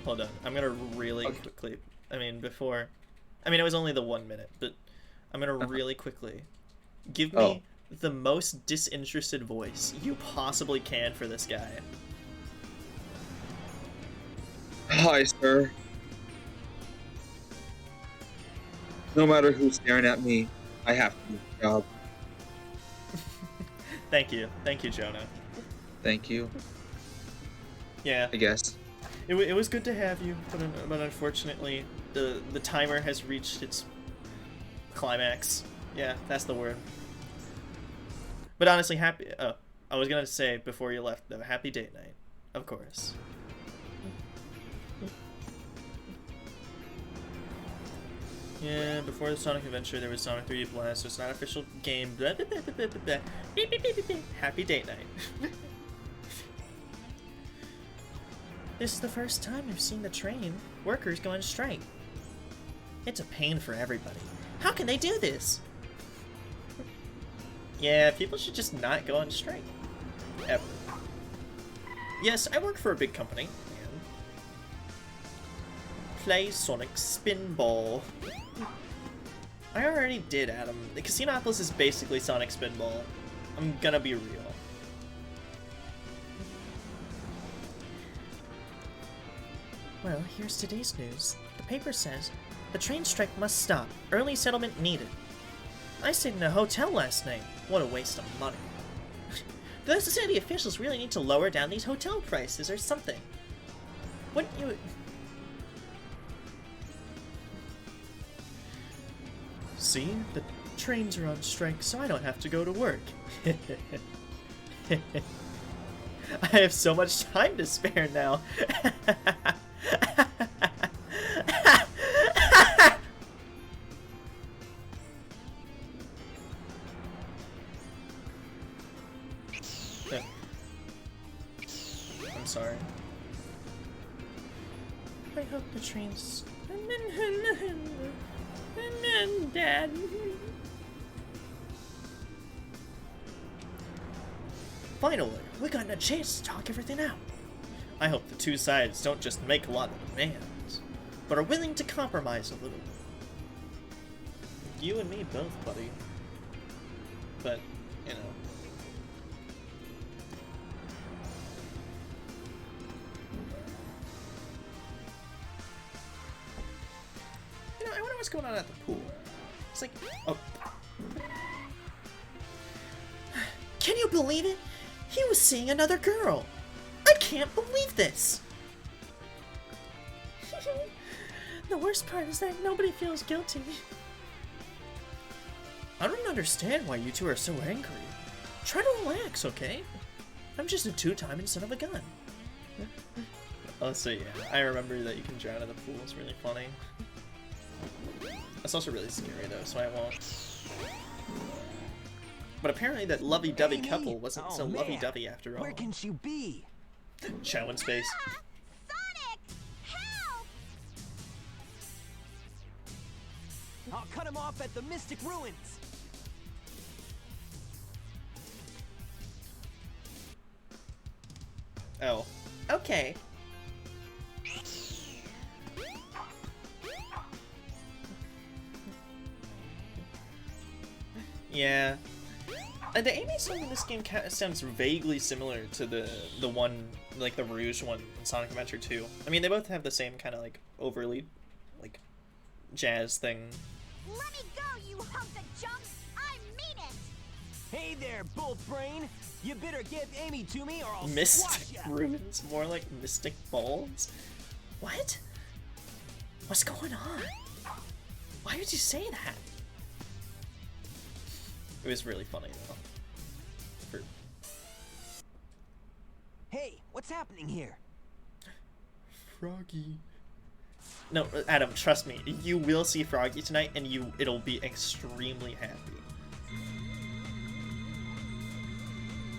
Hold on, I'm gonna really quickly... it was only the 1 minute, but I'm gonna really quickly... Give me the most disinterested voice you possibly can for this guy. Hi, sir. No matter who's staring at me, I have to do the job. Thank you, Jonah. Thank you. Yeah. I guess. It was good to have you, but unfortunately, the timer has reached its climax. Yeah, that's the word. But honestly, happy... Oh, I was gonna say before you left, though, happy date night. Of course. Yeah, before the Sonic Adventure, there was Sonic 3D Blast, so it's not an official game. Blah, blah, blah, blah, blah, blah. Beep, beep, beep, beep, beep. Happy date night. This is the first time I've seen the train workers go on strike. It's a pain for everybody. How can they do this? Yeah, people should just not go on strike. Ever. Yes, I work for a big company. And play Sonic Spinball. I already did, Adam. The Casinopolis is basically Sonic Spinball. I'm gonna be real. Well, here's today's news. The paper says, the train strike must stop. Early settlement needed. I stayed in a hotel last night. What a waste of money. The city officials really need to lower down these hotel prices or something. Wouldn't you... See? The trains are on strike, so I don't have to go to work. I have so much time to spare now. I'm sorry. I hope the trains... Dad. Finally, we got a chance to talk everything out. I hope the two sides don't just make a lot of demands, but are willing to compromise a little. You and me both, buddy. But, you know. You know, I wonder what's going on at the pool. It's like, oh. Can you believe it? He was seeing another girl. I can't believe this. The worst part is that nobody feels guilty. I don't understand why you two are so angry. Try to relax, okay? I'm just a two-timing son of a gun. Also, yeah, I remember that you can drown in the pool. It's really funny. It's also really scary though, so I won't. But apparently that lovey-dovey couple wasn't so lovey-dovey after all. Where can she be? Chow in space. Sonic! Help! I'll cut him off at the Mystic Ruins. Oh. Okay. Yeah. The Amy song in this game sounds vaguely similar to the one, like the Rouge one in Sonic Adventure 2. I mean, they both have the same kind of like overly, like, jazz thing. Let me go, you hunk of junk! I mean it! Hey there, Bolt Brain! You better give Amy to me or I'll Mystic squash ya! Ruins, more like Mystic Bulbs? What? What's going on? Why would you say that? It was really funny though. Hey, what's happening here? Froggy. No, Adam, trust me. You will see Froggy tonight, and it'll be extremely happy.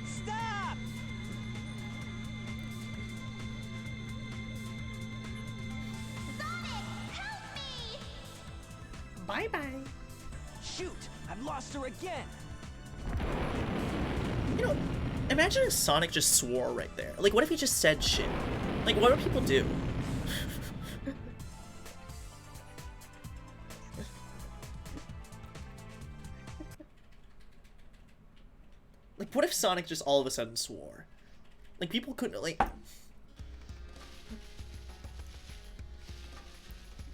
Stop! Sonic, help me! Bye-bye. Shoot! I've lost her again! You know, imagine if Sonic just swore right there. Like, what if he just said shit? Like, what do people do? Like, what if Sonic just all of a sudden swore? Like, people couldn't, like...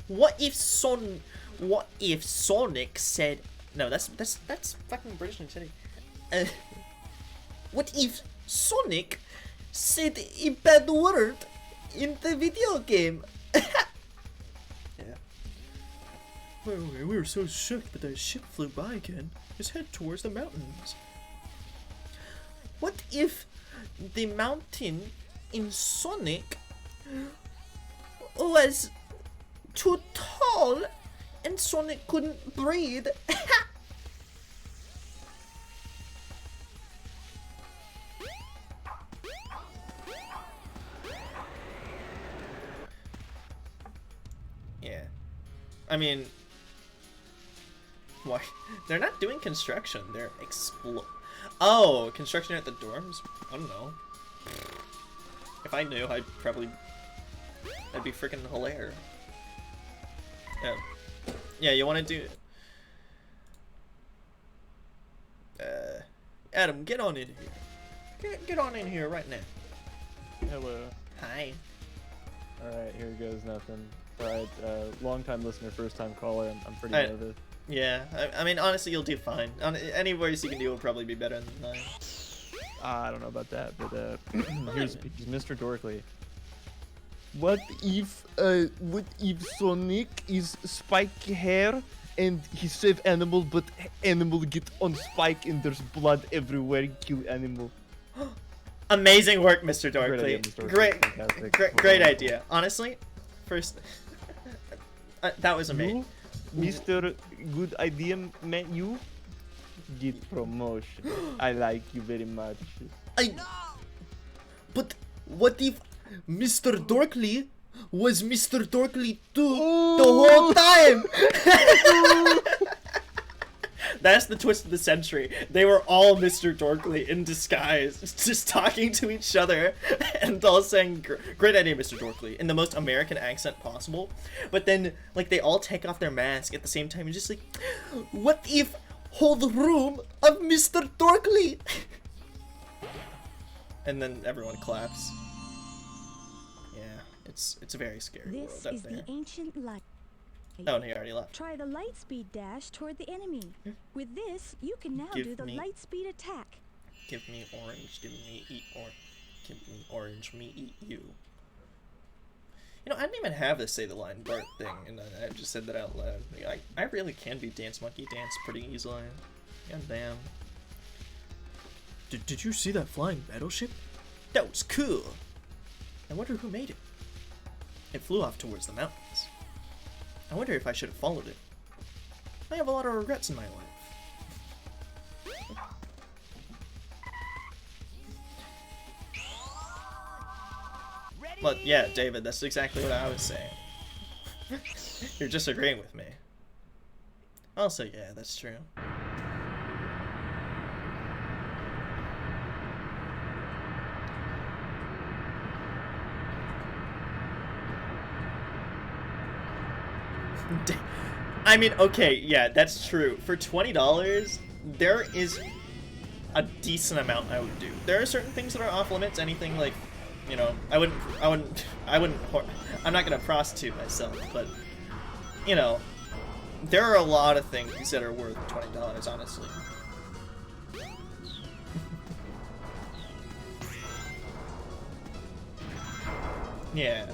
What if Sonic said... No, that's fucking British and City. What if Sonic said a bad word in the video game? Yeah. We were so shook, but the ship flew by again. Just head towards the mountains. What if the mountain in Sonic was too tall and Sonic couldn't breathe? Yeah. I mean, why? They're not doing construction. They're Oh, construction at the dorms? I don't know. If I knew, I'd be freaking hilarious. Yeah, you want to do... Adam, get on in here. Get on in here right now. Hello. Hi. Alright, here goes nothing. Alright, long-time listener, first-time caller, I'm pretty nervous. Yeah, I mean, honestly, you'll do fine. Any voice you can do will probably be better than mine. I don't know about that, but here's Mr. Dorkly. What if Sonic is Spike hair and he save animal, but animal get on Spike and there's blood everywhere, kill animal? Amazing work, Mr. Dorkly. Great idea. Honestly, first, that was amazing. Mr. Good Idea Man, you get promotion. I like you very much. But what if Mr. Dorkly was Mr. Dorkly too the whole time? That's the twist of the century. They were all Mr. Dorkly in disguise, just talking to each other and all saying, "Great idea, Mr. Dorkly," in the most American accent possible. But then, like, they all take off their mask at the same time and just like, "What if whole room of Mr. Dorkly?" And then everyone claps. Yeah, it's a very scary This world up is there. the ancient light. Oh, he already left. Try the light speed dash toward the enemy. With this, you can now Give do the me- light speed attack. Give me orange, give me eat orange. Give me orange, me eat you. You know, I didn't even have to say the line Bart thing, and I just said that out loud. Like, I really can be Dance Monkey Dance pretty easily. God damn. Did you see that flying battleship? That was cool. I wonder who made it. It flew off towards the mountains. I wonder if I should have followed it. I have a lot of regrets in my life. But yeah, David, that's exactly what I was saying. You're just agreeing with me. Also, yeah, that's true. I mean, okay, yeah, that's true. For $20, there is a decent amount I would do. There are certain things that are off limits. Anything like, you know, I'm not gonna prostitute myself, but you know, there are a lot of things that are worth $20, honestly. Yeah.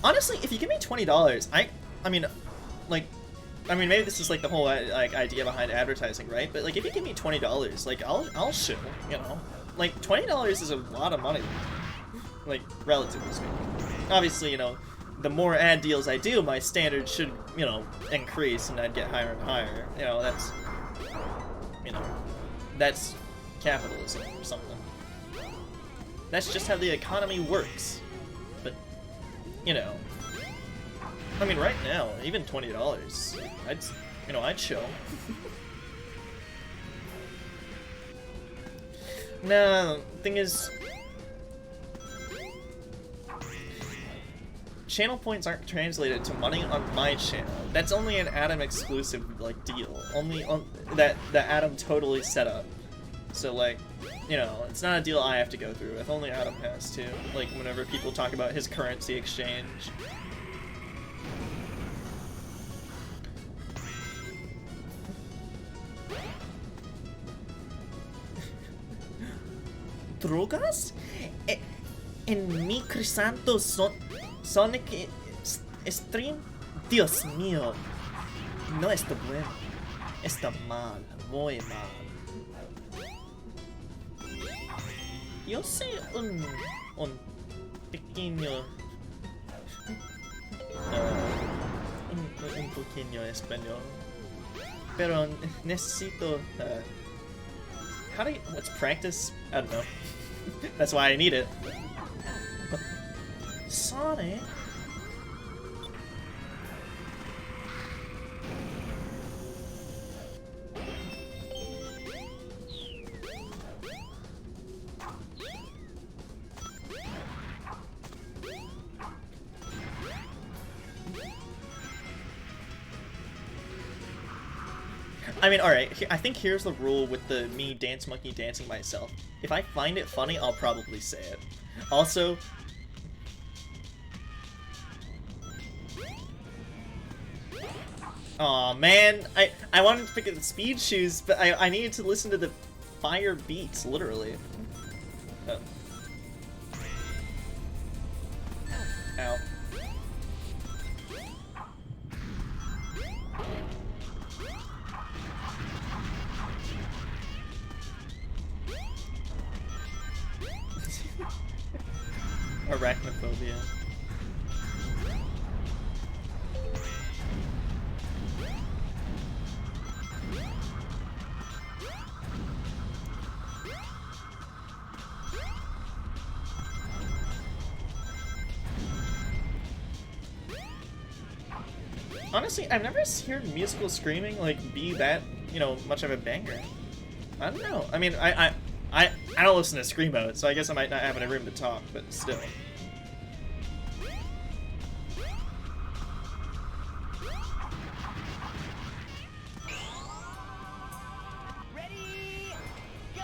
Honestly, if you give me $20, I mean, like, maybe this is like the whole like idea behind advertising, right? But like, if you give me $20, like, I'll show, you know, like $20 is a lot of money, like relatively speaking. Obviously, you know, the more ad deals I do, my standards should, you know, increase, and I'd get higher and higher. You know, that's, you know, that's capitalism or something. That's just how the economy works. But, you know, I mean, right now, even $20, I'd show. No, thing is, channel points aren't translated to money on my channel. That's only an Adam exclusive, like, deal. Only on that Adam totally set up. So, like, you know, it's not a deal I have to go through. If only Adam has to. Like, whenever people talk about his currency exchange. ¿Drogas? En mi crisanto Sonic Stream? Dios mío. No está bueno. Está mal. Muy mal. Yo sé un pequeño... un pequeño español. Pero necesito... what's practice? I don't know. That's why I need it. Sonic? I mean, alright, I think here's the rule with the me Dance Monkey dancing myself. If I find it funny, I'll probably say it. Also... Aw, man, I wanted to pick up the speed shoes, but I needed to listen to the fire beats, literally. Oh. Ow. Arachnophobia. Honestly, I've never heard musical screaming like be that, you know, much of a banger. I don't know. I mean, I don't listen to Screamo, so I guess I might not have any room to talk, but still. Ready, go!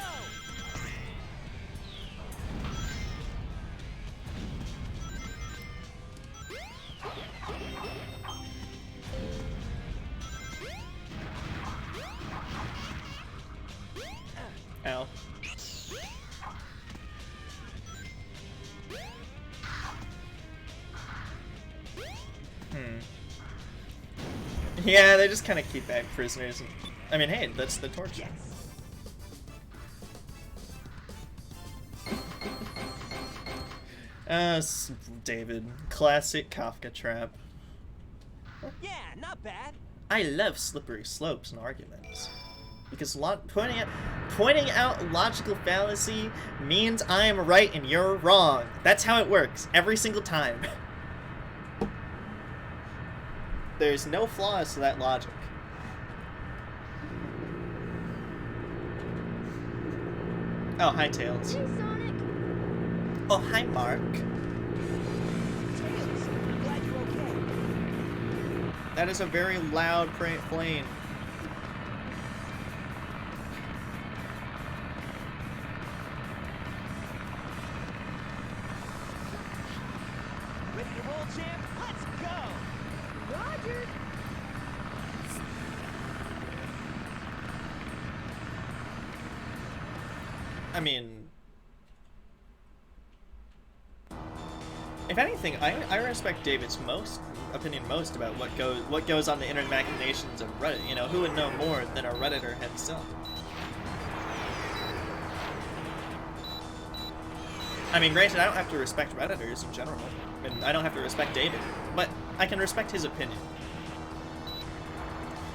Ow. Yeah, they just kind of keep back prisoners. And, I mean, hey, that's the torture. David. Classic Kafka trap. Yeah, not bad. I love slippery slopes and arguments. Because pointing out logical fallacy means I am right and you're wrong. That's how it works, every single time. There's no flaws to that logic. Oh, hi, Tails. Hey, Sonic. Oh, hi, Mark. Tails, I'm glad you're okay. That is a very loud plane. Ready to roll, champ? Let's go! Roger. I mean, if anything, I respect David's opinion most about what goes on the inner machinations of Reddit. You know, who would know more than a Redditor himself? I mean, granted, I don't have to respect Redditors in general, and I don't have to respect David, but I can respect his opinion.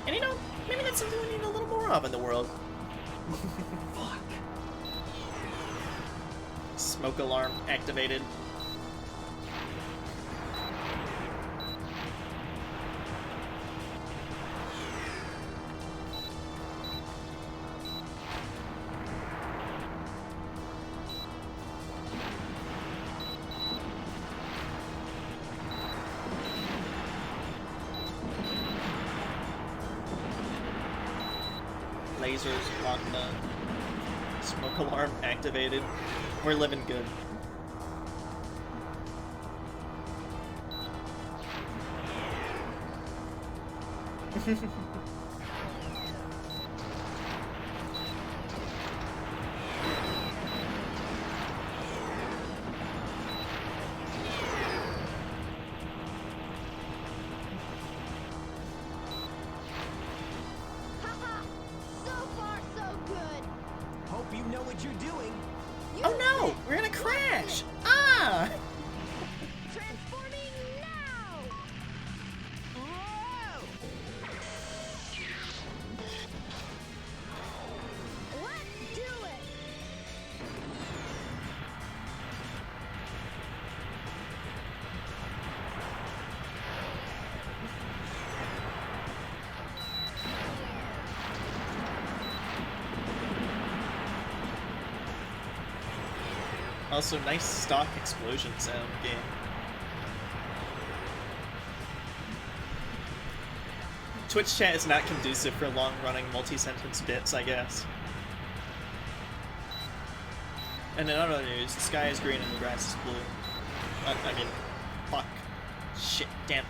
And you know, maybe that's something we need a little more of in the world. Fuck. Smoke alarm activated. Lasers locked up. Smoke alarm activated. We're living good. Haha. So far, so good. Hope you know what you're doing. Oh no! We're gonna crash! Ah! Transforming now. Whoa! Let's do it. Also, nice stock explosion sound game. Twitch chat is not conducive for long-running multi-sentence bits, I guess. And in other news, the sky is green and the grass is blue. I mean, fuck. Shit, damn.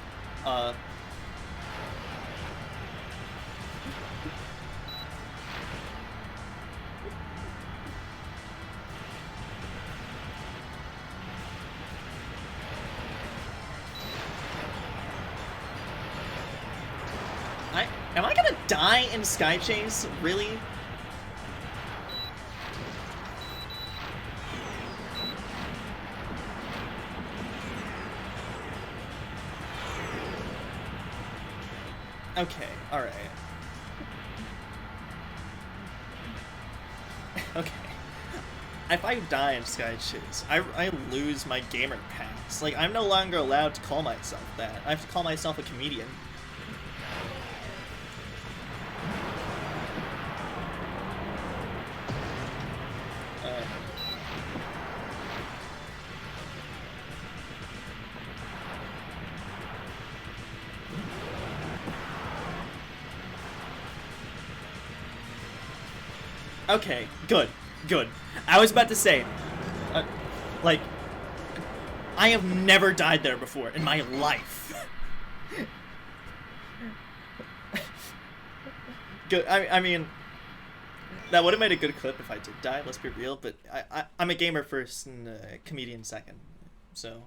Am I gonna die in Sky Chase? Really? Okay, alright. Okay. If I die in Sky Chase, I lose my gamer pass. Like, I'm no longer allowed to call myself that. I have to call myself a comedian. Okay, good, good. I was about to say, like, I have never died there before in my life. Good. I mean, that would have made a good clip if I did die. Let's be real. But I'm a gamer first and a comedian second, so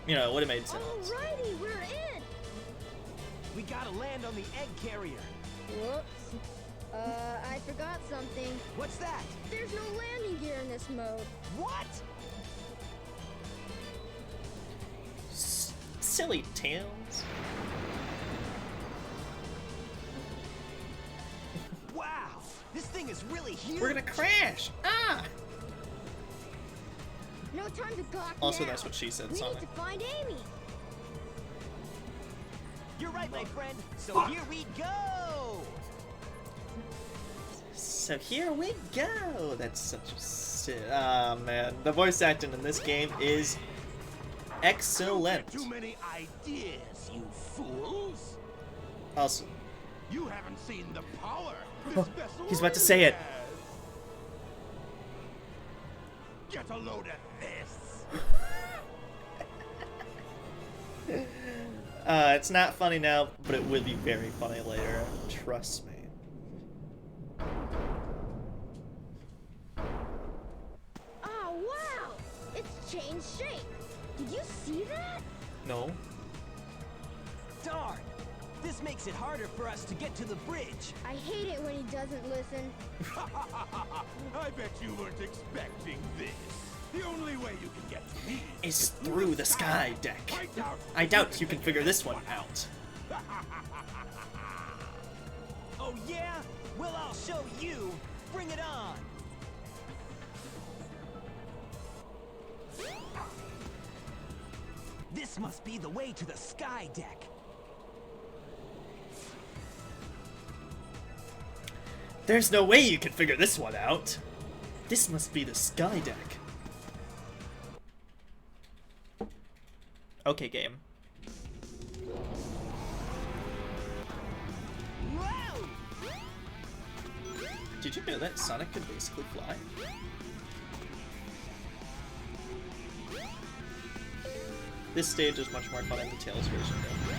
you know it would have made sense. Alrighty, we're in. We gotta land on the egg carrier. Whoops. I forgot something. What's that? There's no landing gear in this mode. What? Silly Tails. Wow, this thing is really huge. We're gonna crash. Ah. No time to gawk Also, now. that's what she said, We Sonic. need to find Amy. You're right, my friend. So here we go. So here we go. That's such a ah man. The voice acting in this game is excellent. Too many ideas, you fools. Also, You haven't seen the power this vessel he's about to say it. has. Get a load of this. It's not funny now, but it will be very funny later. Trust me. Oh, wow! It's changed shape. Did you see that? No. Darn. This makes it harder for us to get to the bridge. I hate it when he doesn't listen. I bet you weren't expecting this. The only way you can get to me Is through the sky deck. I doubt you can figure this one out. Oh yeah? Well, I'll show you. Bring it on. This must be the way to the sky deck. There's no way you can figure this one out. This must be the sky deck. Okay, game. Whoa! Did you know that Sonic could basically fly? This stage is much more fun in the Tails version, though.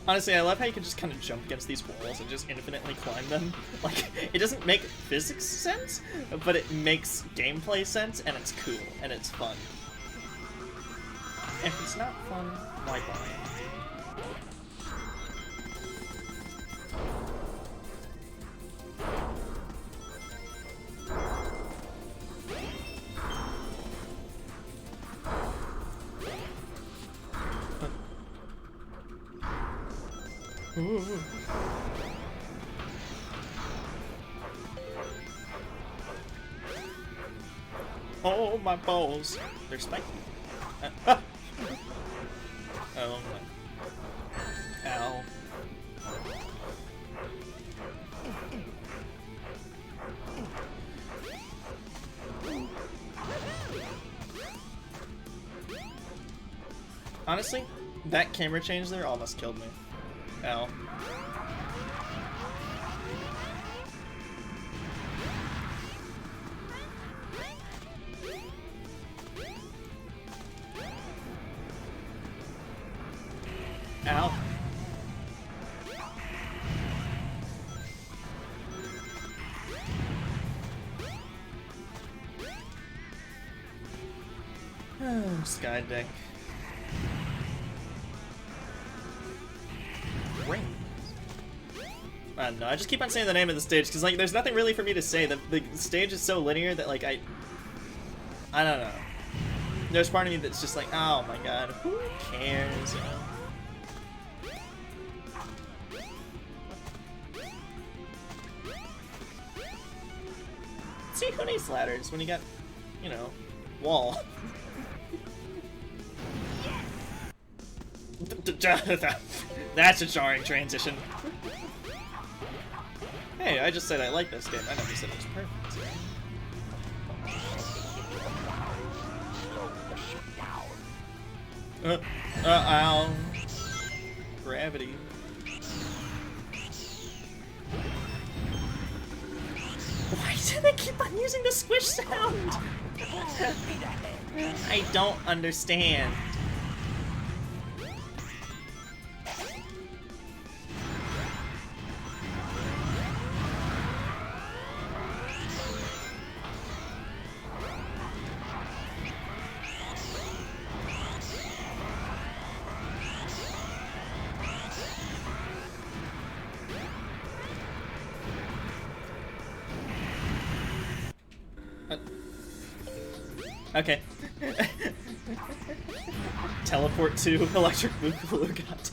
Honestly, I love how you can just kind of jump against these walls and just infinitely climb them. Like, it doesn't make physics sense, but it makes gameplay sense, and it's cool, and it's fun. If it's not fun, why buy it? Ooh. Oh, my balls. They're spiky. Ah. Oh my. Ow. Honestly, that camera change there almost killed me. Ow. Ow. Sky deck. Ring. I don't know, I just keep on saying the name of the stage because like there's nothing really for me to say. The stage is so linear that like I don't know. There's part of me that's just like, oh my god, who cares, you know? See, who needs ladders when you got, you know, wall? That's a jarring transition. Hey, I just said I like this game. I never said it was perfect. Ow. Gravity. Why do they keep on using the squish sound? I don't understand. Okay. Teleport to Electric Boogaloo, god.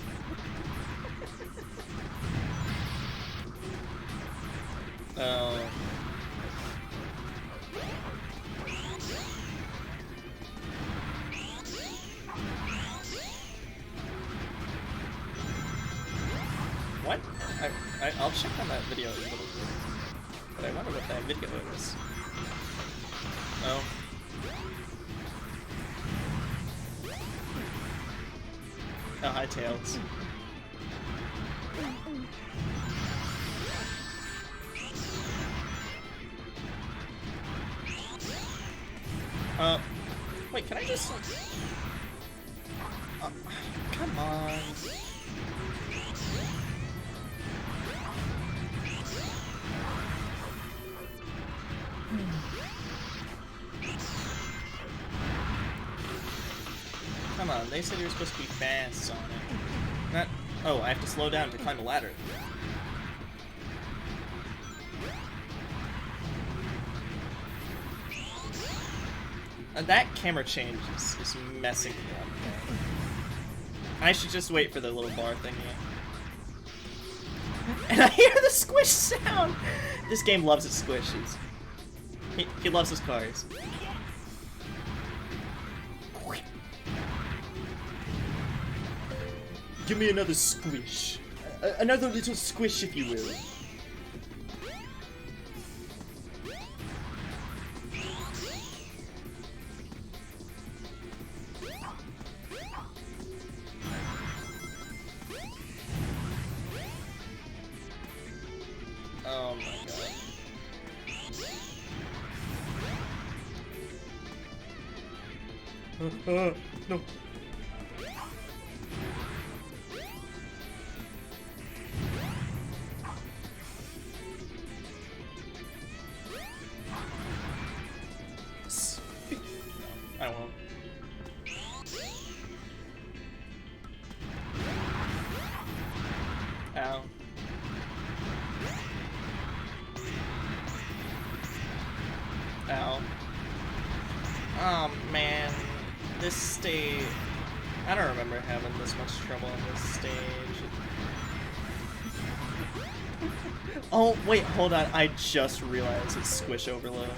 What? I'll check on that video a little bit. But I wonder what that video is. Oh. Oh, hi, Tails. Wait, can I just... come on. Come on, they said you were supposed to be fast, Sonic. Not... oh, I have to slow down to climb a ladder. That camera change is messing me up. I should just wait for the little bar thingy. And I hear the squish sound! This game loves its squishes. He loves his cars. Give me another squish. Another little squish, if you will. Oh my god. No. I won't. Ow. Ow. Oh man, this stage... I don't remember having this much trouble on this stage. Oh, wait, hold on, I just realized it's squish overload.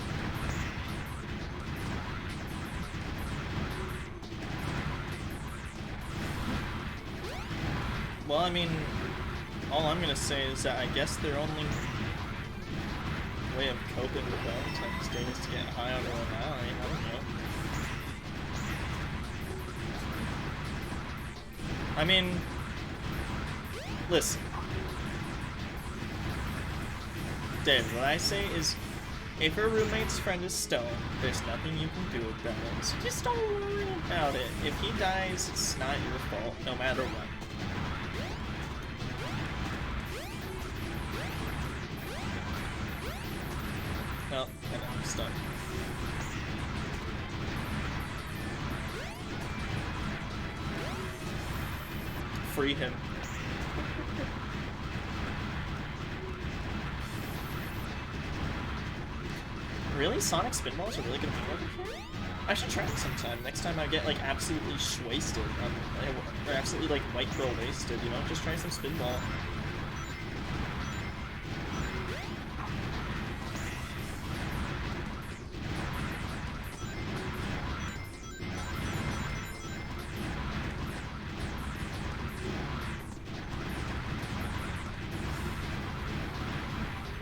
Well, I mean, all I'm gonna say is that I guess their only way of coping with Valentine's Day is to get high on Royal Valley. I don't know. I mean, listen. Dave, what I say is, if your roommate's friend is stoned, there's nothing you can do about it. So just don't worry about it. If he dies, it's not your fault, no matter what. No, I know, I'm stuck. Free him. Really? Sonic Spinballs are really gonna be over here? I should try it sometime. Next time I get like absolutely wasted, or absolutely like white girl wasted, you know? Just try some Spinball.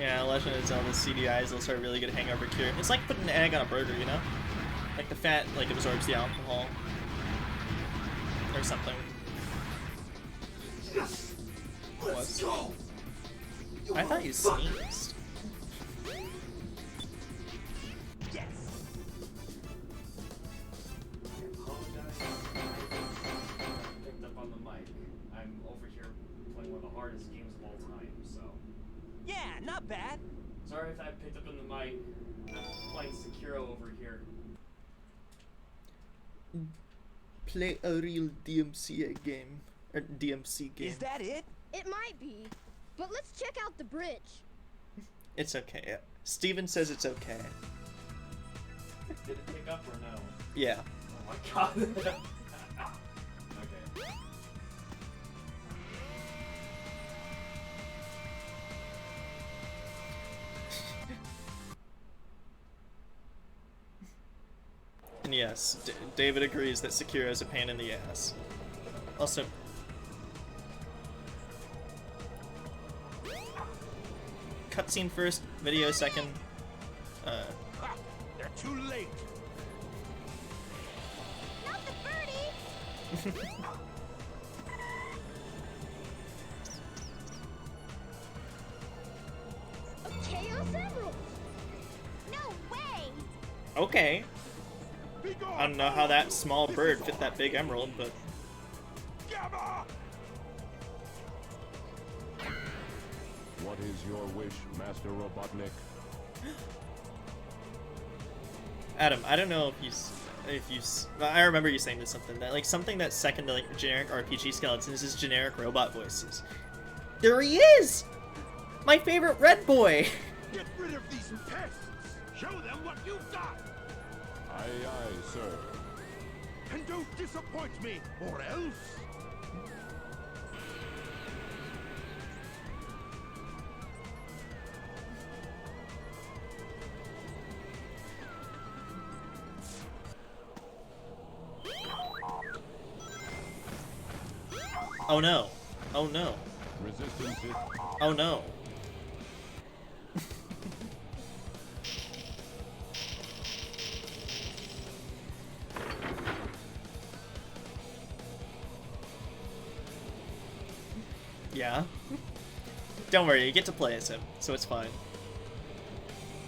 Yeah, Legend of Zelda CDI is also a really good hangover cure. It's like putting an egg on a burger, you know? Like the fat like absorbs the alcohol. Or something. Yes. Let's go. I thought you sneezed. Yes. I apologize. I picked up on the mic. I'm over here playing one of the hardest games of all time, so. Yeah, not bad. Sorry if I picked up on the mic. I'm playing Sekiro over here. Play a real DMCA game. Or DMC game. Is that it? It might be, but let's check out the bridge. It's okay. Steven says it's okay. Did it pick up or no? Yeah. Oh my god. Okay. And yes, David agrees that Sekiro is a pain in the ass. Also, cutscene first, video second. They're too late. Not the birdie! A Chaos Emerald! No way! Okay. I don't know how that small bird fit that big emerald, but Gamma! What is your wish, Master Robotnik? Adam, I don't know if you I remember you saying this something that's second to like generic RPG skeletons is generic robot voices. There he is! My favorite red boy! Get rid of these pests! Show them what you've got! Aye, aye, sir. And don't disappoint me, or else... Oh no. Oh no. Resistance is... Oh no. Yeah. Don't worry, you get to play as him, so it's fine.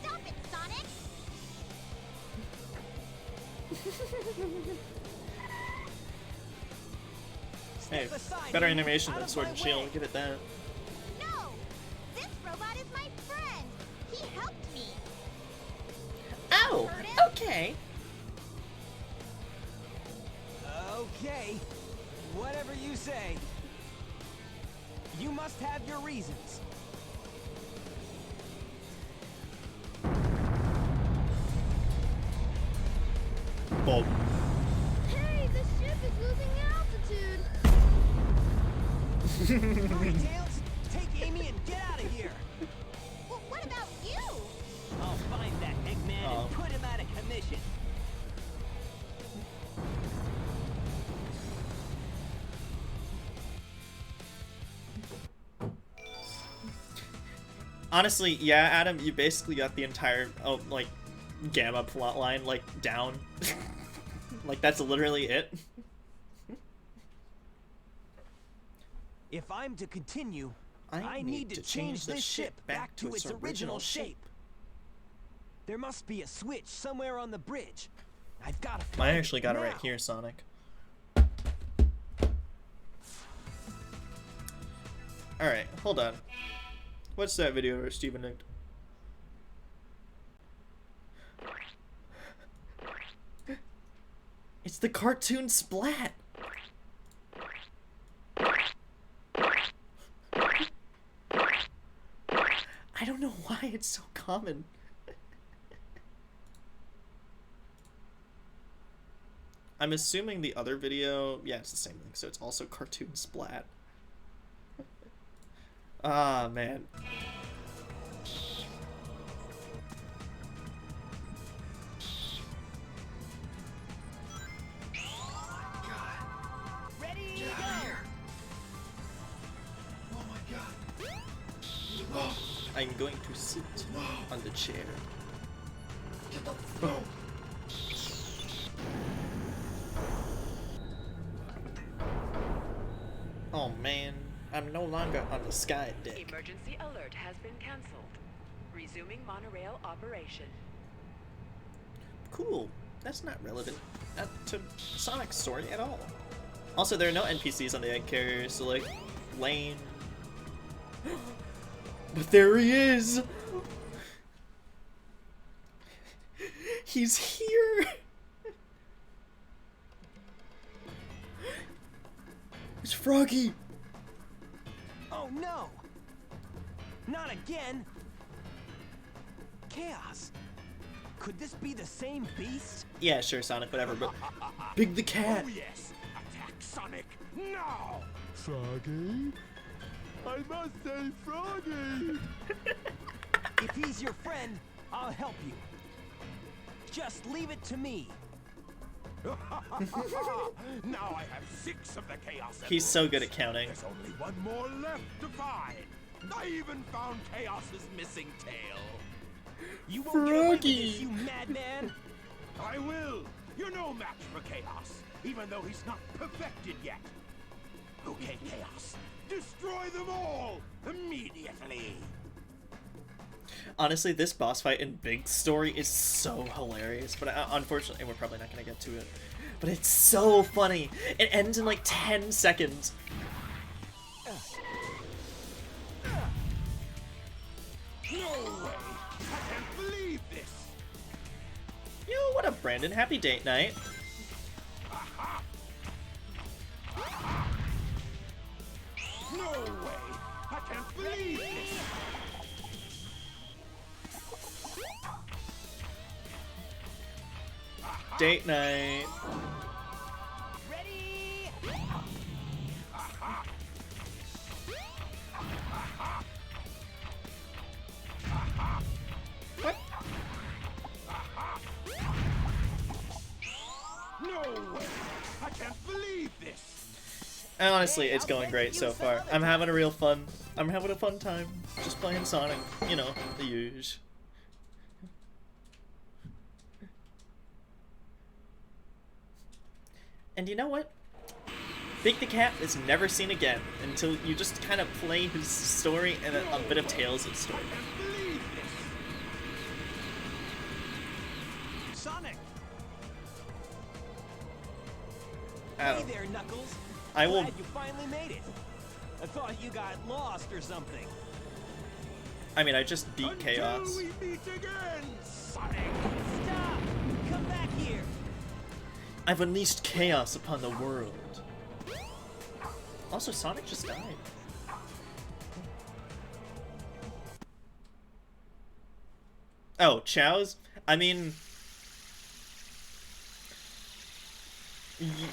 Stop it, Sonic! Hey, Step aside, better Amy. animation Out than of Sword my and Shield, way. give it that. No! This robot is my friend! He helped me! Oh, Heard him? okay. Okay. Whatever you say. You must have your reasons. Bob. Hey, the ship is losing altitude! Hurry, Tails! Take Amy and get out of here! Well, what about you? I'll find that Eggman Oh. and put him out of commission. Honestly, yeah, Adam, you basically got the entire, like, Gamma plotline, like, down. Like, that's literally it. If I'm to continue, I need to change this ship back to its original shape. There must be a switch somewhere on the bridge. I've got to find I actually got it right now. here, Sonic. Alright, hold on. What's that video where Steven nicked? It's the cartoon Splat! I don't know why it's so common. I'm assuming the other video, yeah, it's the same thing, so it's also cartoon Splat. Ah, man. Ready, Get out go! of here! Oh my god! I'm going to sit on the chair. Oh man, I'm no longer on the sky deck. Emergency alert has been cancelled. Resuming monorail operation. Cool. That's not relevant to Sonic's story at all. Also, there are no NPCs on the egg carrier, so like, Lane. But there he is! He's here! It's Froggy! Oh no! Not again! Chaos! Could this be the same beast? Yeah, sure, Sonic, whatever, but Big the Cat! Oh yes! Attack Sonic now! Froggy? I must say Froggy! If he's your friend, I'll help you. Just leave it to me. Now I have 6 of the Chaos He's so good at counting. There's only one more left to find. I even found Chaos's missing tail. You won't get away with this, you madman! I will. You're no match for Chaos, even though he's not perfected yet. Okay, Chaos. Destroy them all immediately. Honestly, this boss fight in Big's story is so hilarious, but unfortunately, we're probably not gonna get to it. But it's so funny. It ends in like 10 seconds. No way! I can't believe this! Yo, what up, Brandon? Happy date night. No way! I can't believe this! Date night. Ready? What? No way! I can't believe this! And honestly, it's going great so far. I'm having a real fun. I'm having a fun time just playing Sonic. You know, the usual. And you know what? Big the Cat is never seen again until you just kind of play his story and a bit of Tails' story. Sonic! Oh. Hey there, Knuckles. I will. Glad you finally made it. I thought you got lost or something. I mean, I just beat Chaos. Until we meet again, Sonic! Stop! Come back here! I've unleashed chaos upon the world. Also, Sonic just died. Oh, Chow's? I mean...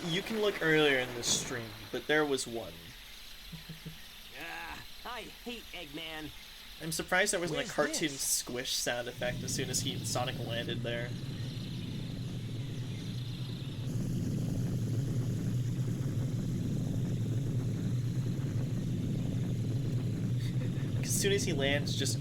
you can look earlier in the stream, but there was one. I hate Eggman. I'm surprised there wasn't a Where's cartoon this? squish sound effect as soon as Sonic landed there. As soon as he lands, just...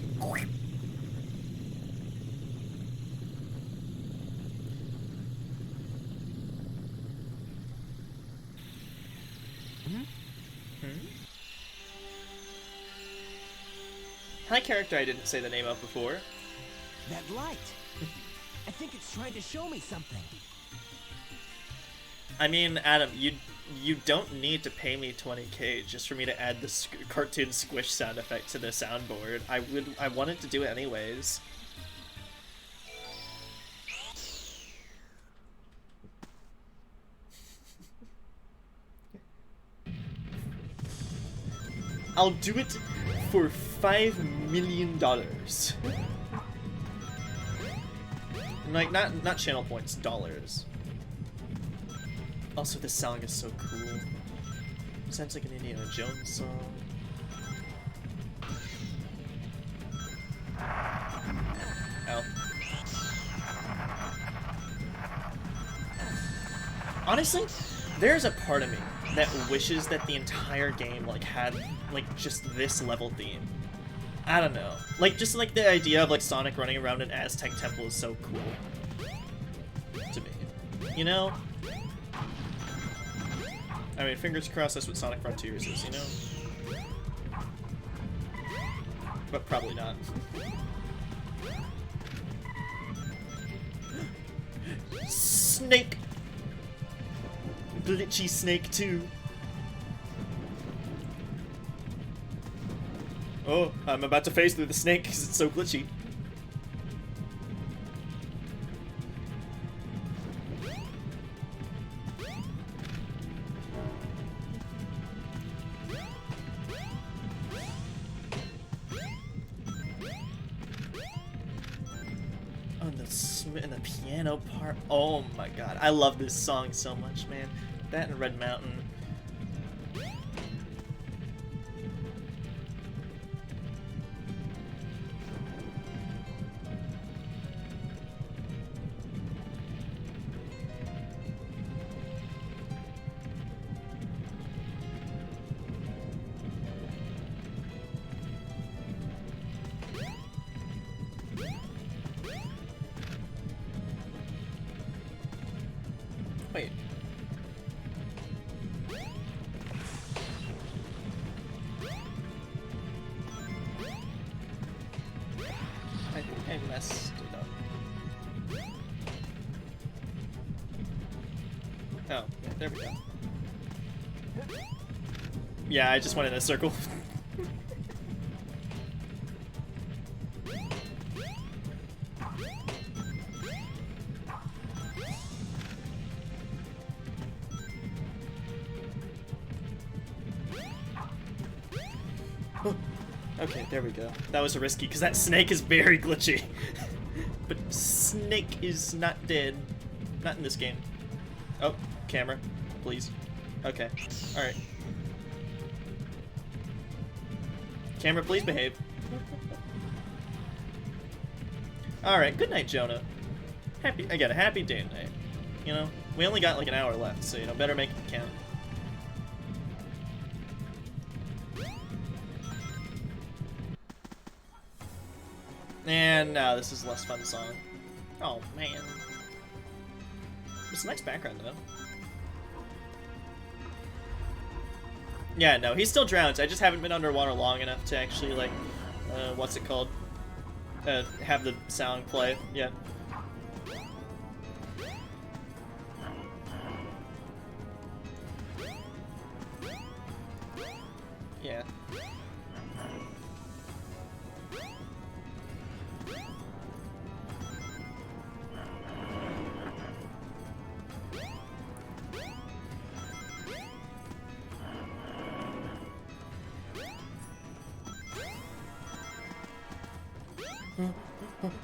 Hi, character I didn't say the name of before. That light. I think it's trying to show me something. I mean, Adam, you don't need to pay me 20k just for me to add the cartoon squish sound effect to the soundboard. I wanted to do it anyways. I'll do it for $5 million. Like, not channel points, dollars. Also, this song is so cool. Sounds like an Indiana Jones song. Ow. Honestly, there's a part of me that wishes that the entire game like had like just this level theme. I don't know. Like, just like the idea of like Sonic running around an Aztec temple is so cool to me. You know? I mean, fingers crossed that's what Sonic Frontiers is, you know? But probably not. Snake! Glitchy Snake 2. Oh, I'm about to phase through the snake because it's so glitchy. And the piano part. Oh my god. I love this song so much, man. That and Red Mountain. Wait. I think I messed it up. Oh, yeah, there we go. Yeah, I just went in a circle. Okay, there we go. That was risky, because that snake is very glitchy. But Snake is not dead. Not in this game. Oh, camera, please. Okay, alright. Camera, please behave. Alright, good night, Jonah. Again, a happy day tonight. You know, we only got like an hour left, so, you know, better make it count. And now this is a less fun song. Oh man. It's a nice background though. Yeah, no, he still drowns. I just haven't been underwater long enough to actually like, what's it called? Have the sound play. Yeah. Yeah.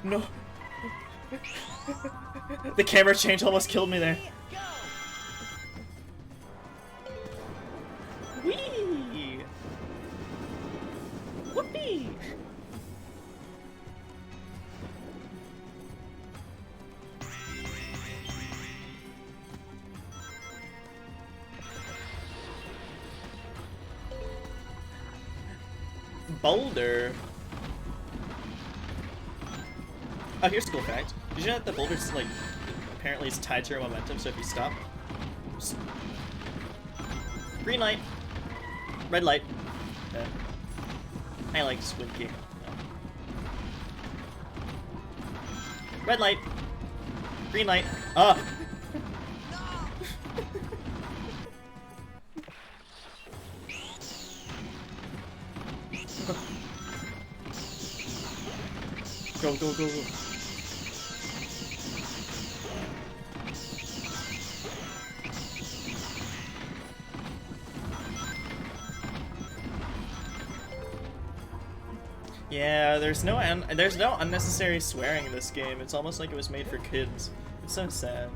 No. The camera change almost killed me there. Whee! Whoopee! Boulder. Oh, here's a cool fact. Did you know that the boulder's like apparently is tied to your momentum, so if you stop, just... green light, red light. I like Squid Game. Red light, green light. Ah. Go, go, go, go. Yeah, there's no unnecessary swearing in this game. It's almost like it was made for kids. It's so sad.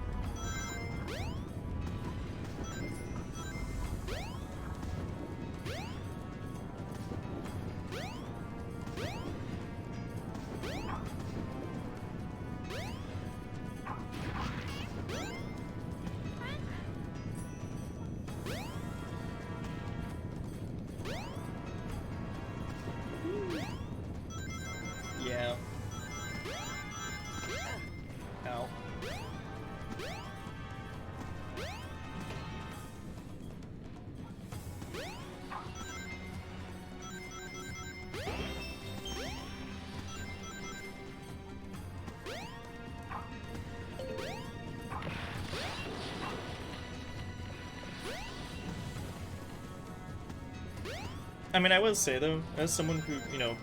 I mean, I will say though, as someone who, you know,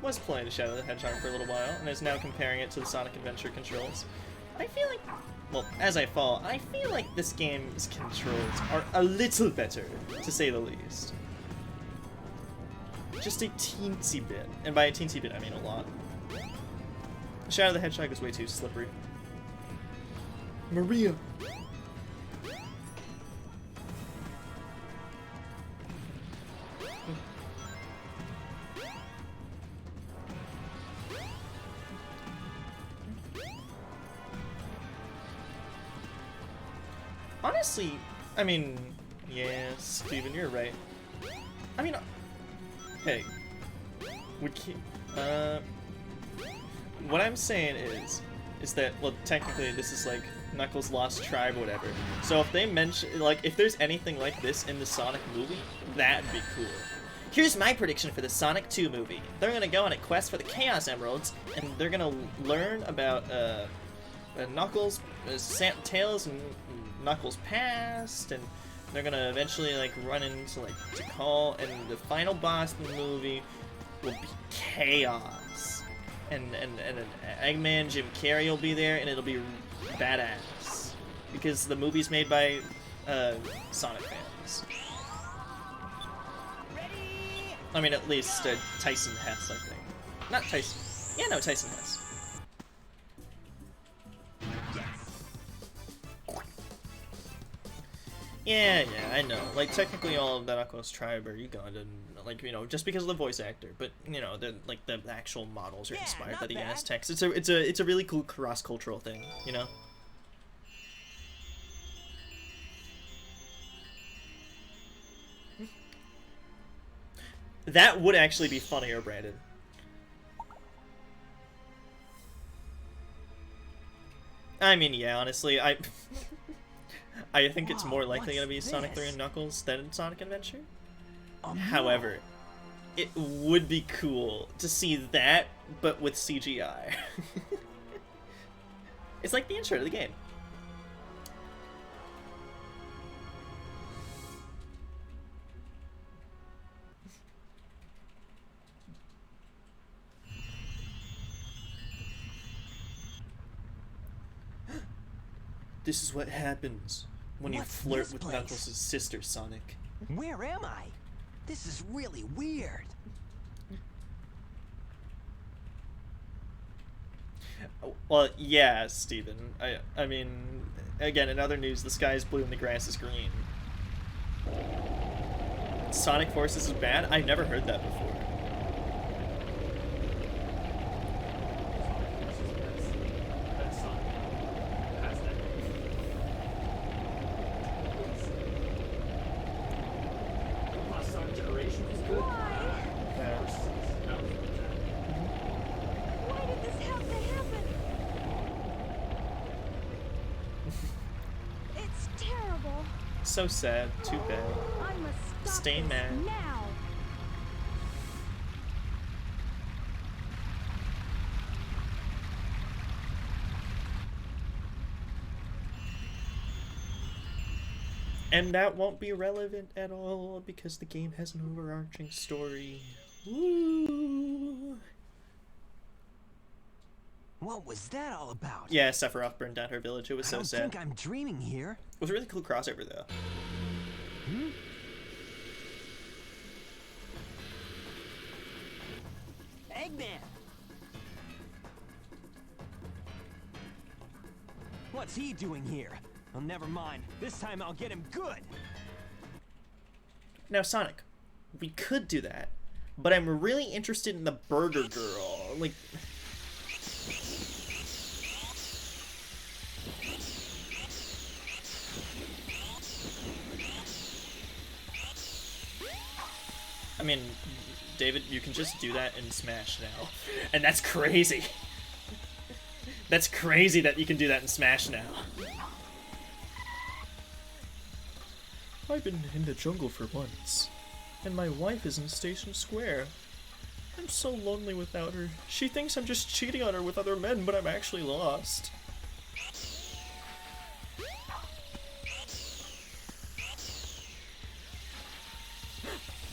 was playing Shadow the Hedgehog for a little while, and is now comparing it to the Sonic Adventure controls, I feel like, well, as I fall, I feel like this game's controls are a little better, to say the least. Just a teensy bit, and by a teensy bit I mean a lot. Shadow the Hedgehog is way too slippery. Maria! Honestly, I mean, yeah, Steven, you're right. I mean, hey, we can't, what I'm saying is that, well, technically this is like Knuckles' Lost Tribe or whatever. So if they mention, like, if there's anything like this in the Sonic movie, that'd be cool. Here's my prediction for the Sonic 2 movie. They're gonna go on a quest for the Chaos Emeralds, and they're gonna learn about, Knuckles, Tails and Knuckles' past, and they're gonna eventually, like, run into, like, Tikal, and the final boss in the movie will be Chaos. And Eggman, Jim Carrey will be there, and it'll be badass. Because the movie's made by, Sonic fans. I mean, at least, Tyson Hess, I think. Not Tyson. Yeah, no, Tyson Hess. Yeah, I know. Like, technically all of the Knuckles Tribe are Ugandan, like, you know, just because of the voice actor, but, you know, the actual models are inspired by the Aztecs. It's a really cool cross-cultural thing, you know? That would actually be funnier, Brandon. I mean, yeah, honestly, I think it's more likely going to be Sonic 3 and Knuckles than Sonic Adventure. However, it would be cool to see that, but with CGI. It's like the intro to the game. This is what happens when you flirt with Knuckles' sister, Sonic. Where am I? This is really weird. Well, yeah, Steven. I mean, again, in other news, the sky is blue and the grass is green. Sonic Forces is bad? I've never heard that before. So sad. Too bad. Stay mad. Now. And that won't be relevant at all because the game has an overarching story. Woo! What was that all about? Yeah, Sephiroth burned down her village. It was so sad. I don't think I'm dreaming here. It was a really cool crossover, though. Eggman! What's he doing here? Oh, never mind. This time I'll get him good. Now, Sonic, we could do that, but I'm really interested in the Burger Girl. Like... I mean, David, you can just do that in Smash now. And that's crazy. That's crazy that you can do that in Smash now. I've been in the jungle for months, and my wife is in Station Square. I'm so lonely without her. She thinks I'm just cheating on her with other men, but I'm actually lost.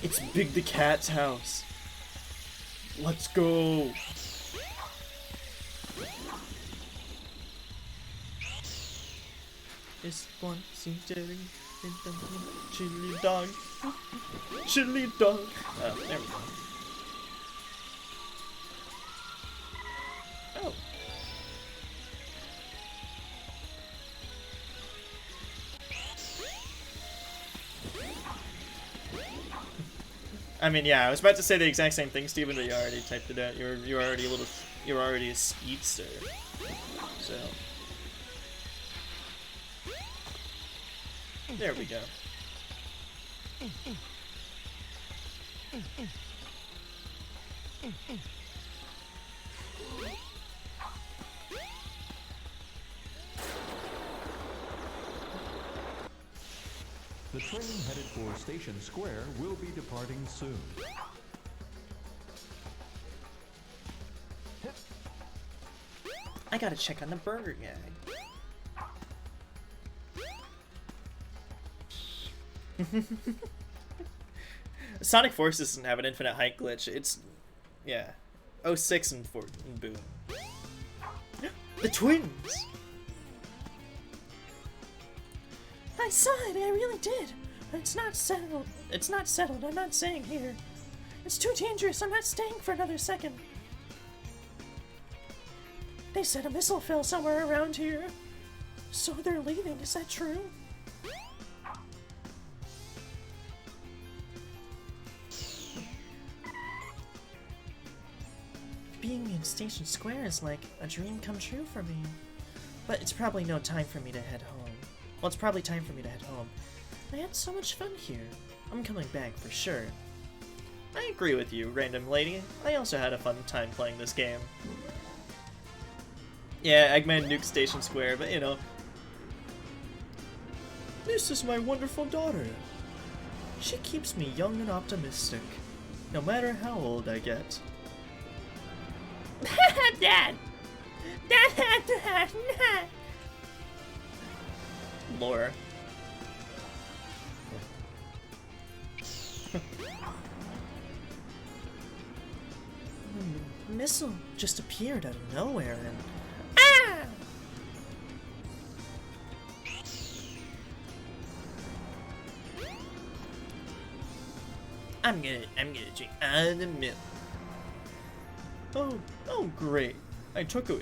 It's Big the Cat's house. Let's go. This one seems Jerry. Chili dog. Chili dog. Oh, there we go. Oh. I mean, yeah, I was about to say the exact same thing, Steven, but you already typed it out. You're already you're already a speedster. So there we go. The train headed for Station Square will be departing soon. I gotta check on the burger guy. Sonic Forces doesn't have an infinite height glitch. It's, yeah, 06 and 4 and boom. The twins! I saw it, I really did. It's not settled. It's not settled. I'm not staying here. It's too dangerous. I'm not staying for another second. They said a missile fell somewhere around here. So they're leaving. Is that true? Being in Station Square is like a dream come true for me. But it's probably no time for me to head home. Well, it's probably time for me to head home. I had so much fun here. I'm coming back for sure. I agree with you, random lady. I also had a fun time playing this game. Yeah, Eggman nuked Station Square, but you know. This is my wonderful daughter. She keeps me young and optimistic, no matter how old I get. Dad! Dad! Lore. Missile just appeared out of nowhere and... Ah! I'm gonna drink out of the milk. Oh great. I took a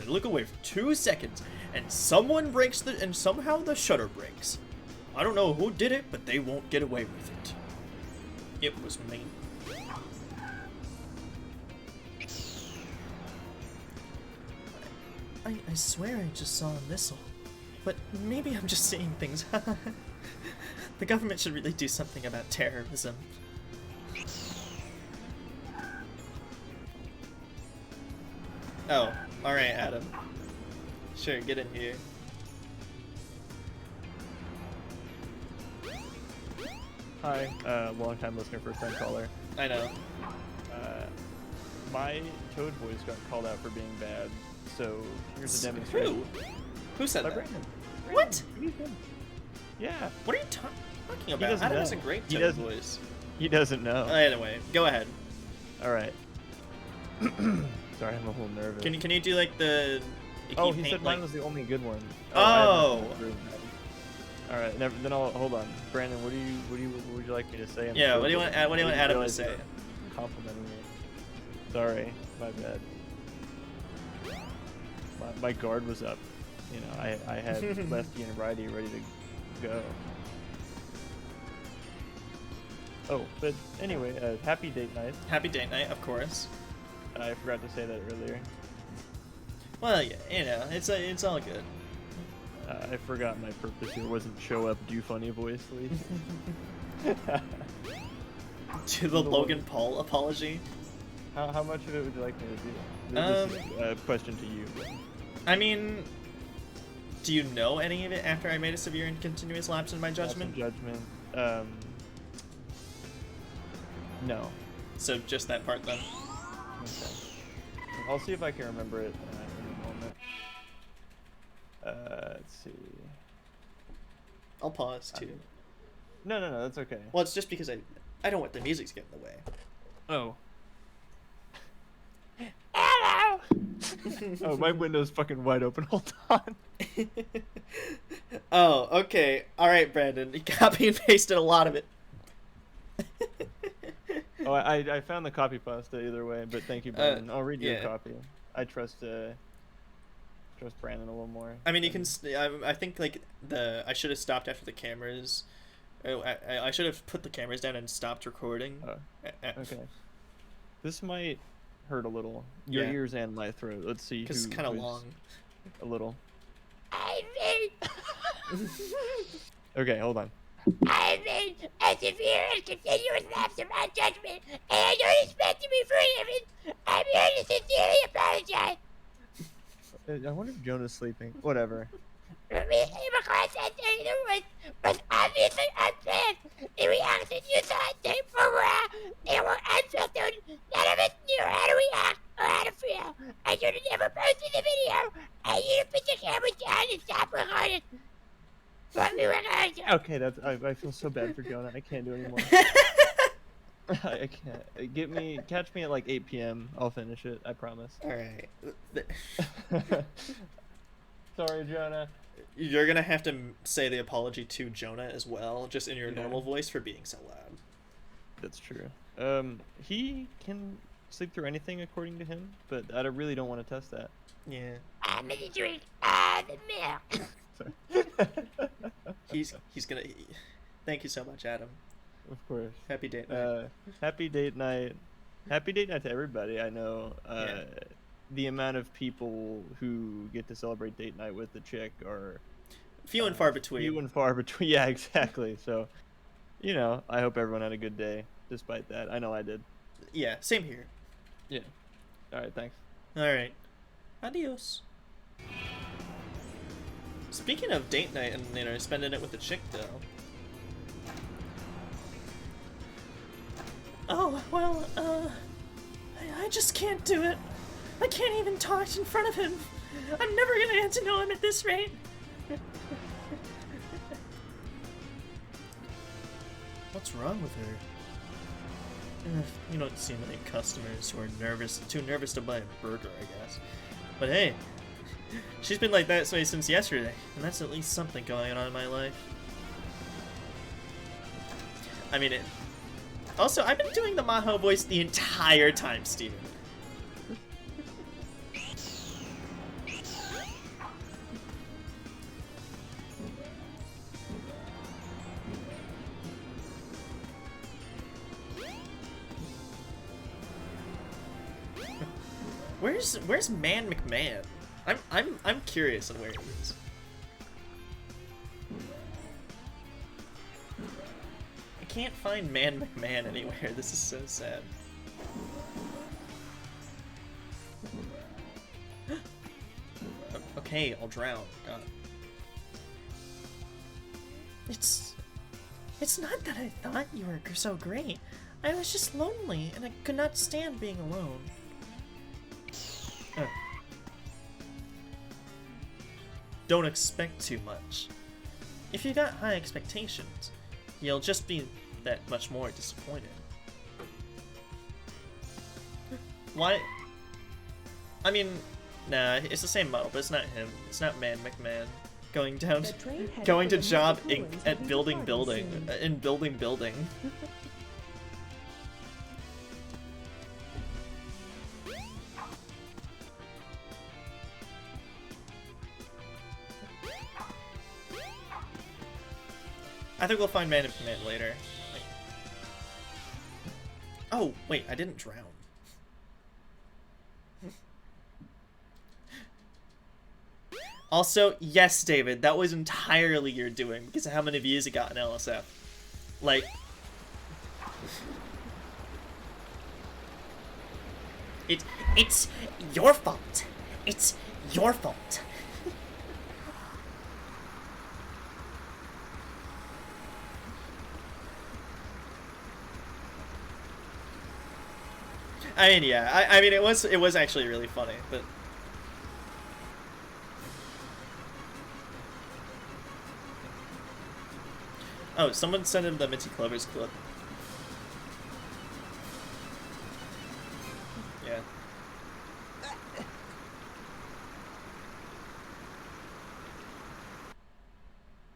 look away for 2 seconds, and someone breaks and somehow the shutter breaks. I don't know who did it, but they won't get away with it. It was me. I swear I just saw a missile, but maybe I'm just seeing things. The government should really do something about terrorism. Oh, alright, Adam. Sure, get in here. Hi, long time listener, first time caller. I know. My Toad voice got called out for being bad, so here's a demonstration. Who said that? Brandon. What? Yeah. What are you talking about? Adam has a great Toad voice. He doesn't know. Anyway, go ahead. Alright. Sorry, I'm a little nervous. Can you do like the... Oh, he said mine was the only good one. Oh! All right, then I'll hold on. Brandon, what would you like me to say? Yeah, what do you want Adam to say? Complimenting me. Sorry, my bad. My guard was up. You know, I had lefty and righty ready to go. Oh, but anyway, happy date night. Happy date night, of course. I forgot to say that earlier. Well, yeah, you know, it's all good. I forgot my purpose here wasn't show up, do funny voice, please. To the Logan Paul apology. How much of it would you like me to do? This is a question to you. I mean, do you know any of it after I made a severe and continuous lapse in my judgment? No. So just that part then. Okay. I'll see if I can remember it in a moment. Let's see. I'll pause too. No, that's okay. Well, it's just because I don't want the music to get in the way. Oh. Hello! Oh, my window's fucking wide open. Hold on. Oh, okay. Alright, Brandon. You copy and pasted a lot of it. Oh, I found the copy pasta either way, but thank you, Brandon. I'll read your yeah. copy. I trust Brandon a little more. I mean, you can. I think like I should have stopped after the cameras. I should have put the cameras down and stopped recording. Okay. This might hurt a little. Your Yeah. ears and my throat. Let's see. Because it's kind of who's long. A little. Okay, hold on. I made a severe and continuous lapse in my judgment, and I don't expect to be forgiven. I'm here to sincerely apologize. I wonder if Jonah's sleeping. Whatever. When we came across that thing in the woods was obviously unplanned. The reaction you saw came from where they were unfiltered. None of us knew how to react or how to feel. I should have never posted the video. I need to put the camera down and stop recording. But we were going to. Okay, I feel so bad for Jonah. I can't do it anymore. I can't. Catch me at like 8 p.m. I'll finish it. I promise. All right. Sorry, Jonah. You're gonna have to say the apology to Jonah as well, just in your normal voice for being so loud. That's true. He can sleep through anything according to him, but I really don't want to test that. Yeah. I'm gonna drink the milk. He's gonna. Thank you so much, Adam. Of course. Happy date night. Happy date night. Happy date night to everybody. I know. Yeah. The amount of people who get to celebrate date night with the chick are few and far between. Few and far between. Yeah, exactly. So, you know, I hope everyone had a good day despite that. I know I did. Yeah, same here. Yeah. All right, thanks. All right. Adios. Speaking of date night and spending it with the chick though. Oh, well, I just can't do it. I can't even talk in front of him. I'm never gonna get to know him at this rate. What's wrong with her? You don't see many customers who are too nervous to buy a burger, I guess. But hey, she's been like that way since yesterday, and that's at least something going on in my life. I mean, also, I've been doing the Maho voice the entire time, Steven. Where's Man McMahon? I'm curious on where he is. I can't find Man McMahon anywhere. This is so sad. Okay, I'll drown. God. It's not that I thought you were so great. I was just lonely, and I could not stand being alone. Don't expect too much. If you got high expectations, you'll just be that much more disappointed. Why? I mean, nah, it's the same model, but it's not him. It's not Man McMahon. Going to job at building. I think we'll find Man McMahon later. Wait. Oh, wait, I didn't drown. Also, yes, David, that was entirely your doing because of how many views it got in LSF. Like, it's your fault. It's your fault. I mean, yeah. I mean, it was actually really funny, but. Oh, someone sent him the Minty Clovers clip.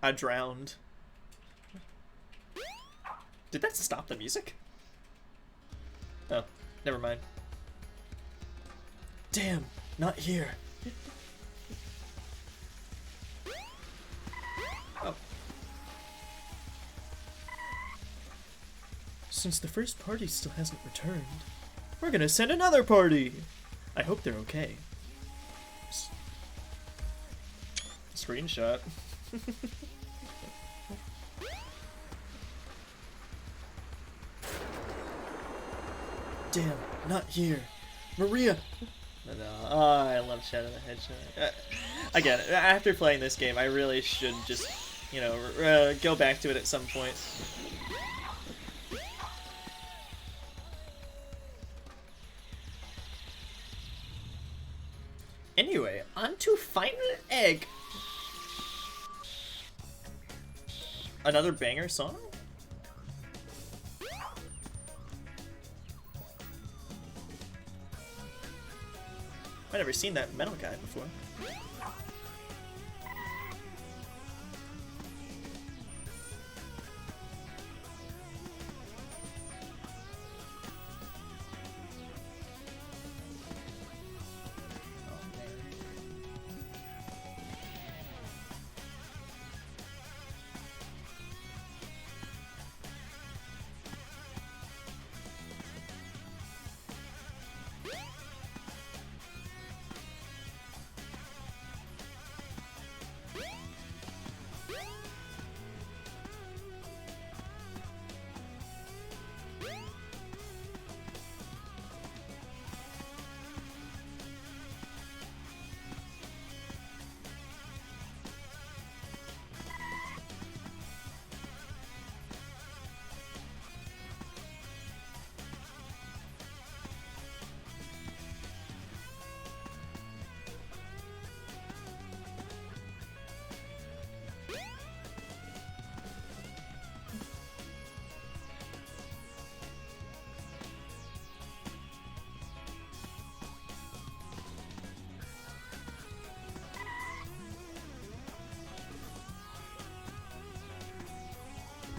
I drowned. Did that stop the music? Oh, never mind. Damn, not here. Oh. Since the first party still hasn't returned, we're gonna send another party. I hope they're okay. Screenshot. Damn, not here. Maria! No, I love Shadow the Hedgehog. Again, after playing this game, I really should just, you know, go back to it at some point. Anyway, on to Final Egg. Another banger song? I've never seen that metal guy before.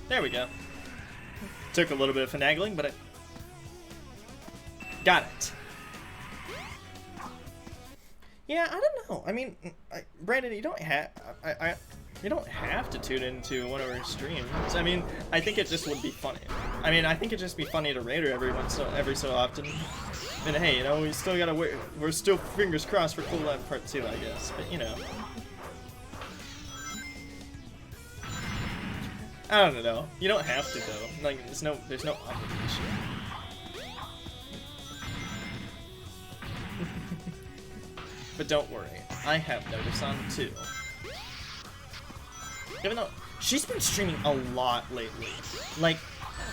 There we go. Took a little bit of finagling, but I got it. Yeah, I don't know. I mean, Brandon, you don't have you don't have to tune into one of our streams. I mean, I think it just would be funny. I mean, I think it'd just be funny to rate her every so often. And hey, you know, we still gotta wait. We're still fingers crossed for Cool Live Part 2, I guess. But you know. I don't know. You don't have to though. Like there's no obligation. But don't worry, I have notice on too. Even though she's been streaming a lot lately, like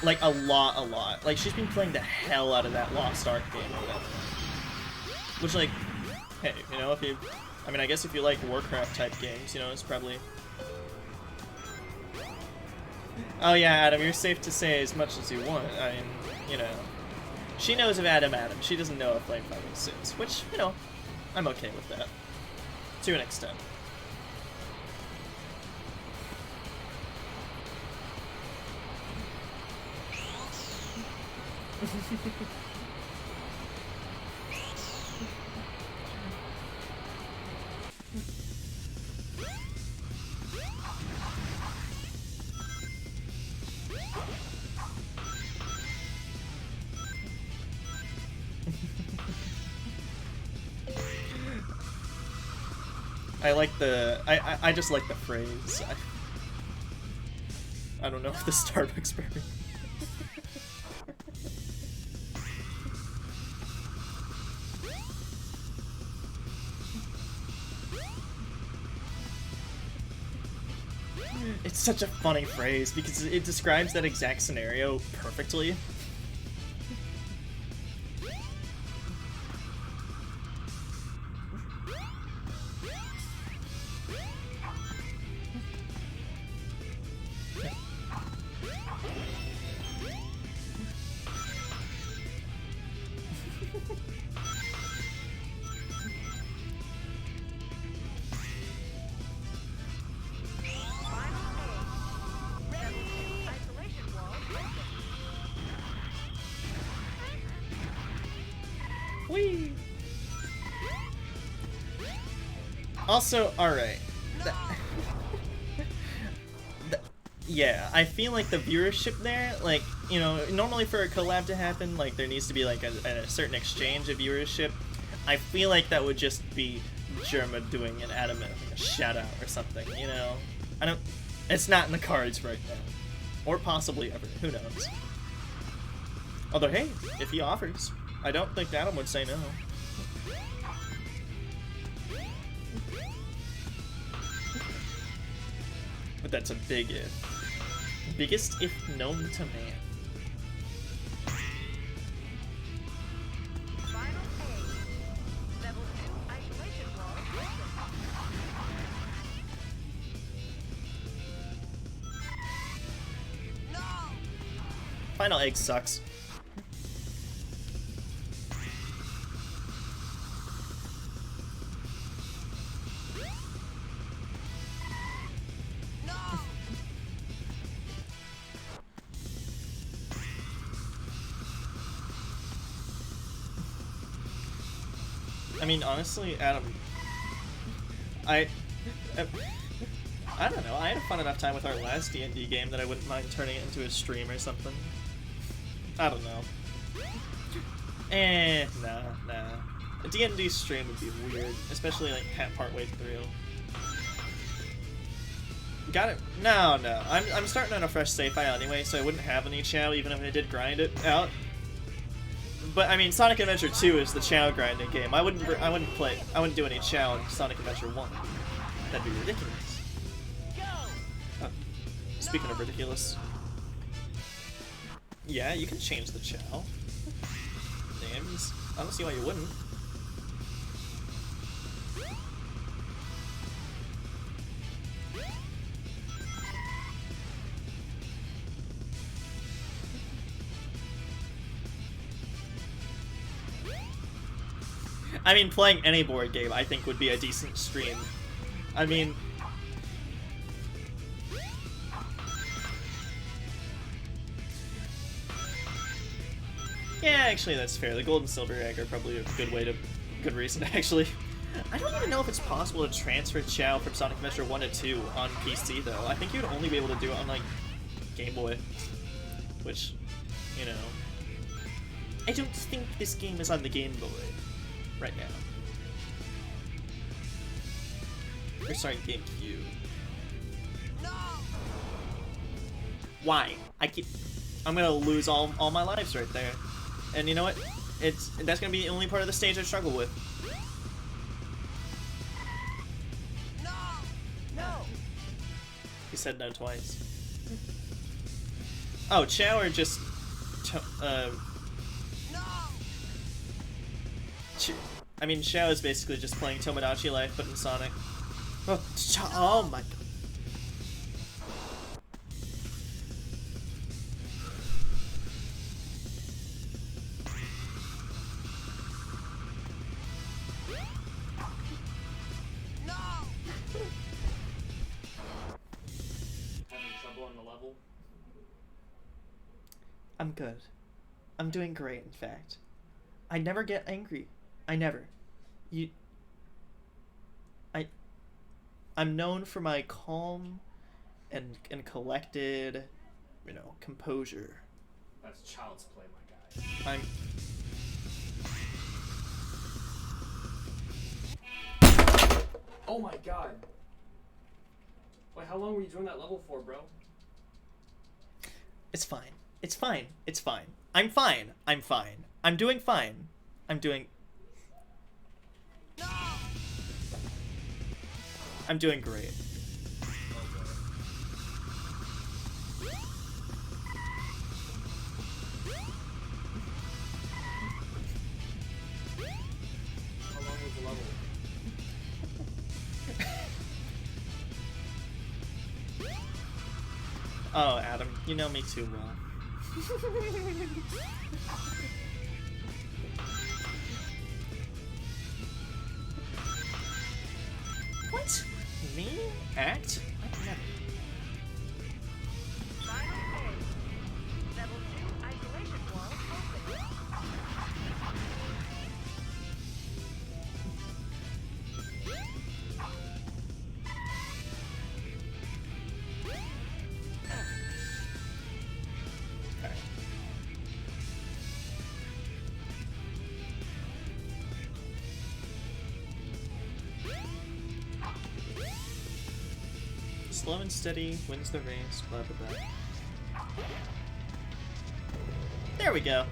a lot. Like she's been playing the hell out of that Lost Ark game or whatever. Which like, hey, you know, if you, I mean, I guess if you like Warcraft type games, you know, it's probably. Oh yeah, Adam, you're safe to say as much as you want. I mean, you know, she knows of Adam. She doesn't know of Flame Fighting Sims, which, you know, I'm okay with that to an extent. I like the I just like the phrase. I don't know if the Starbucks berry. It's such a funny phrase because it describes that exact scenario perfectly. Final Also, alright. Yeah, I feel like the viewership there, like, you know, normally for a collab to happen, like, there needs to be, like, a certain exchange of viewership. I feel like that would just be Germa doing an Adam a shout-out or something, you know? It's not in the cards right now. Or possibly ever, who knows? Although, hey, if he offers, I don't think Adam would say no. But that's a big if. Biggest if known to man. Final egg sucks. I mean, honestly, Adam, I don't know. I had a fun enough time with our last D&D game that I wouldn't mind turning it into a stream or something. I don't know. Nah. A D&D stream would be weird, especially like partway through. Got it? No. I'm starting on a fresh save file anyway, so I wouldn't have any Chao even if I did grind it out. But I mean, Sonic Adventure 2 is the Chao grinding game. I wouldn't do any Chao in Sonic Adventure 1. That'd be ridiculous. Speaking of ridiculous. Yeah, you can change the Chao names. I don't see why you wouldn't. I mean, playing any board game, I think, would be a decent stream. I mean... yeah, actually, that's fair. The Gold and Silver Egg are probably a good reason, actually. I don't even know if it's possible to transfer Chao from Sonic Adventure 1 to 2 on PC, though. I think you'd only be able to do it on, like, Game Boy. Which, you know... I don't think this game is on the Game Boy right now. Or sorry, GameCube. No! Why? I'm gonna lose all my lives right there. And you know what? That's gonna be the only part of the stage I struggle with. No! He said no twice. Oh, Chao or just... I mean, Chao is basically just playing Tomodachi Life, but in Sonic. Oh my god. Having trouble on the level? I'm good. I'm doing great, in fact. I never get angry. I never. I'm known for my calm and collected, you know, composure. That's child's play, my guy. Oh my god. Wait, how long were you doing that level for, bro? It's fine. It's fine. It's fine. I'm fine. I'm fine. I'm doing fine. I'm doing great. How long was the level? Oh, Adam, you know me too well. What? Me? Act? I never. Level 2 isolation wall open. slow and steady wins the race, blah blah blah. There we go.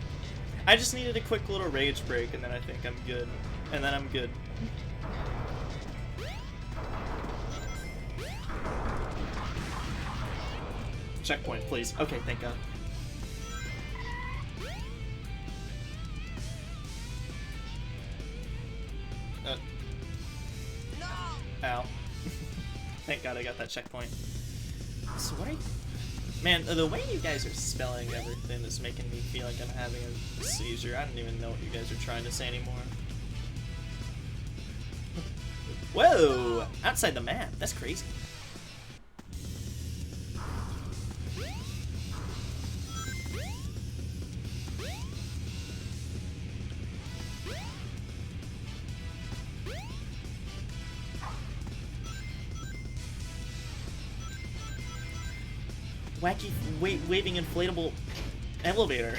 I just needed a quick little rage break, and then I think I'm good. And then I'm good. Checkpoint, please. Okay, thank God. Ow. Thank God I got that checkpoint. So what are you... Man, the way you guys are spelling everything is making me feel like I'm having a seizure. I don't even know what you guys are trying to say anymore. Whoa! Outside the map. That's crazy. Wacky waving inflatable elevator.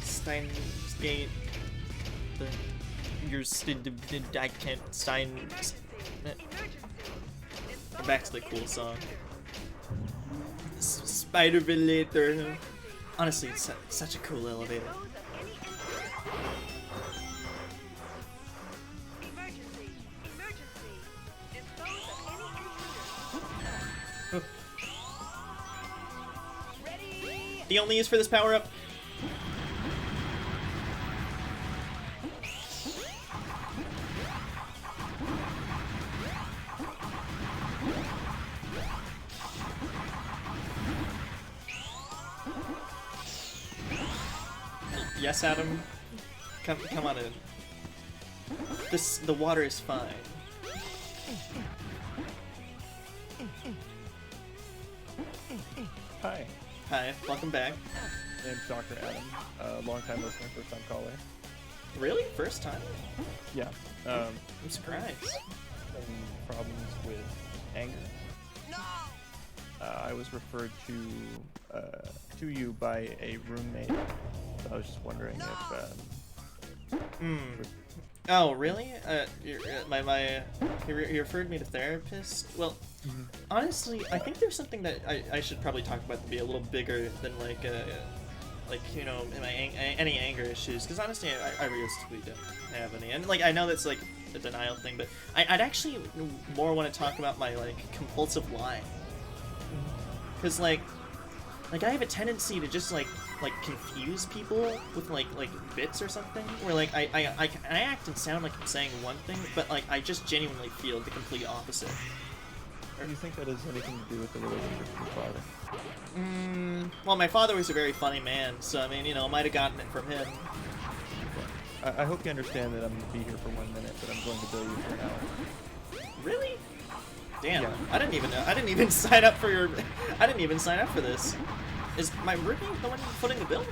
Stein skate. I can't Stein. Back to the cool song. Spider-Villator. Honestly, it's such a cool elevator. The only use for this power-up. Yes, Adam. Come on in. The water is fine. Hi. Hi, welcome back. My name's Dr. Adam, long-time listener, first-time caller. Really? First time? Yeah. I'm surprised. Having problems with anger. I was referred to you by a roommate. So I was just wondering if. Oh, really? You referred me to therapist? Well, honestly, I think there's something that I should probably talk about to be a little bigger than like you know, any anger issues. Because honestly, I realistically don't have any. And like I know that's like a denial thing, but I'd actually more want to talk about my like compulsive lying. Because like I have a tendency to just like confuse people with like bits or something, where like I act and sound like I'm saying one thing, but like I just genuinely feel the complete opposite. Do you think that has anything to do with the relationship with your father? Well, my father was a very funny man, so I mean, you know, I might have gotten it from him. I hope you understand that I'm going to be here for 1 minute, but I'm going to bill you for an hour. Really? Damn, Yeah. I didn't even know. I didn't even sign up for your. I didn't even sign up for this. Is my roommate the one footing the bill?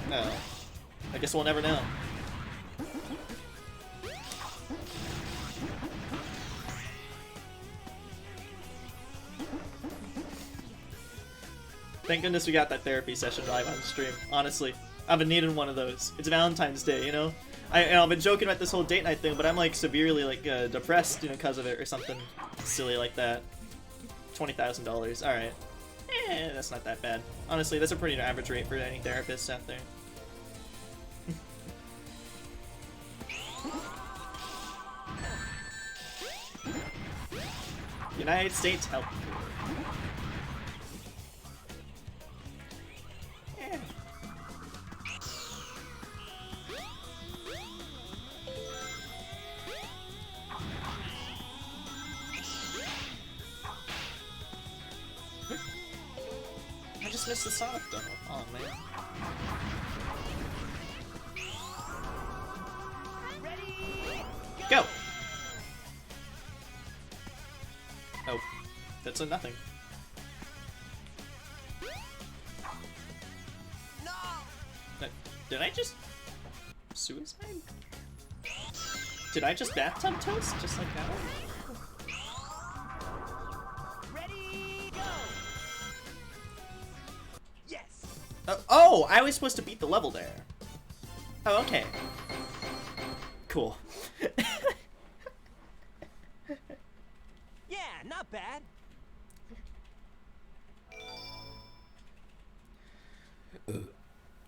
No. I guess we'll never know. Thank goodness we got that therapy session live on stream. Honestly, I've been needing one of those. It's Valentine's Day, you know. I've been joking about this whole date night thing, but I'm like severely like depressed, you know, because of it or something silly like that. $20,000. All right. That's not that bad. Honestly, that's a pretty average rate for any therapist out there. United States Health Care. I just missed the Sonic demo. Oh man. Go! Oh, that's a nothing. No! Did I just... suicide? Did I just bathtub toast? Just like that? Oh, I was supposed to beat the level there. Oh, okay. Cool. not bad.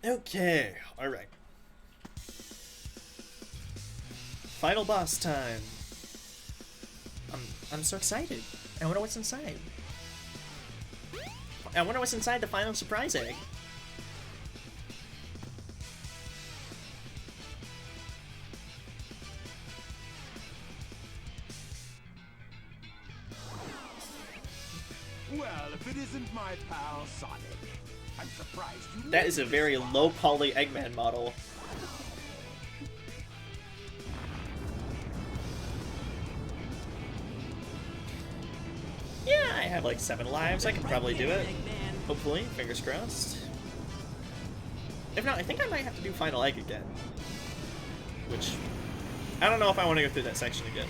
Okay, alright. Final boss time. I'm so excited. I wonder what's inside. I wonder what's inside the final surprise egg. Well, if it isn't my pal Sonic, I'm surprised you. That is a very low poly Eggman model. Yeah, I have like 7 lives. I can probably do it. Hopefully, fingers crossed. If not, I think I might have to do Final Egg again. Which, I don't know if I want to go through that section again.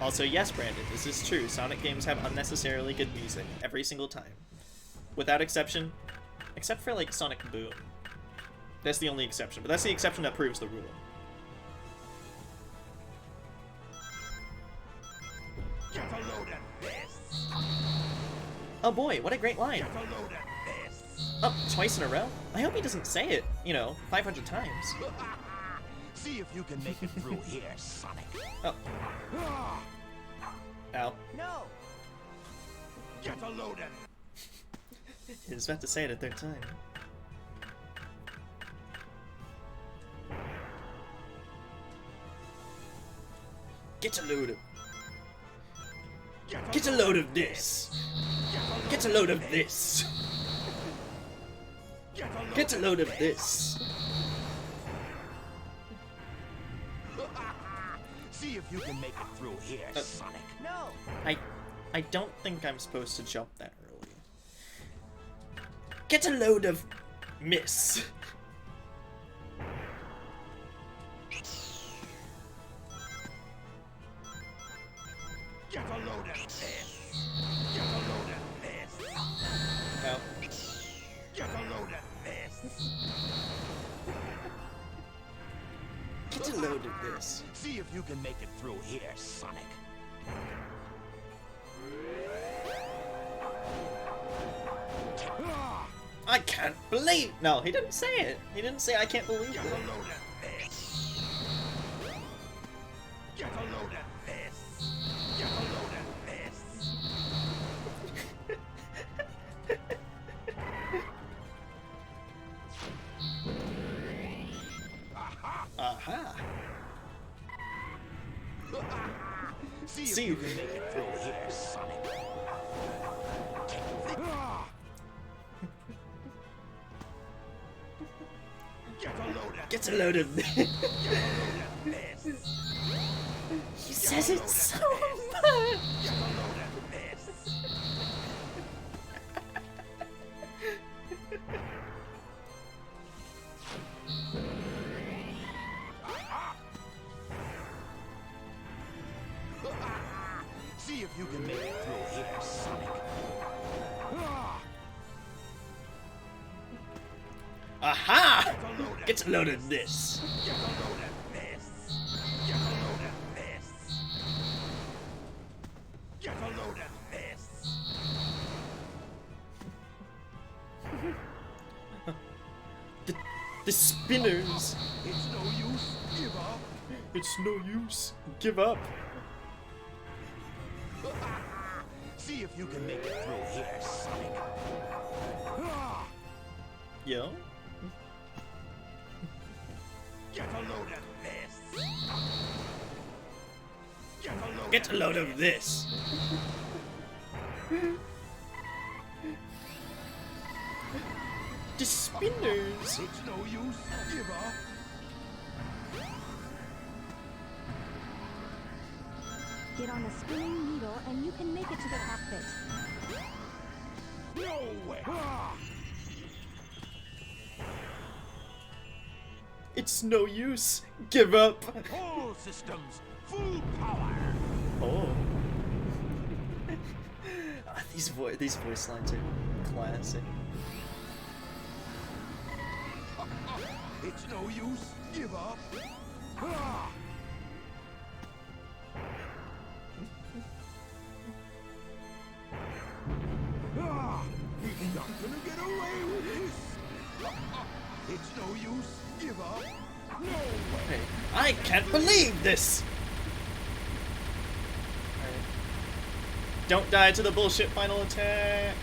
Also, yes, Brandon, this is true. Sonic games have unnecessarily good music every single time. Without exception. Except for, like, Sonic Boom. That's the only exception, but that's the exception that proves the rule. Get a load of this. Oh boy, what a great line. Get a load of this. Oh, twice in a row? I hope he doesn't say it, 500 times. See if you can make it through here, Sonic. Oh. Ow. No. Get a load of. He was about to say it a 3rd time. Get a load of... Get a load of this! Get a load of this! Get a load of this! See if you can make it through here, Sonic. No. I don't think I'm supposed to jump that early. Get a load of... miss. Get a load of this. Get a load of this. Ow. Get a load of this. Get a load of this. See if you can make it through here, Sonic. I can't believe... No, he didn't say it. He didn't say I can't believe Get it. a load of this. Get a load of this. Get a load of this. Aha. See if See. you can make it through here, Sonic. Get a load of this. Get a load of this. He says it so much. Get a load of this. See if you can make it through here, Sonic. Aha! Get a load of this. Get a load of this. Get a load of this. Get a load of this. The spinners. It's no use. Give up. It's no use. Give up. See if you can make it through here, Sonic. Yo. Get a load of this. Get a load of this. The spinners. It's no use. Give up. Get on the spinning needle and you can make it to the cockpit. No way. It's no use. Give up. All systems, full power. Oh. These voice lines are classic. It's no use. Give up. Hey, I can't believe this! Alright. Don't die to the bullshit final attack!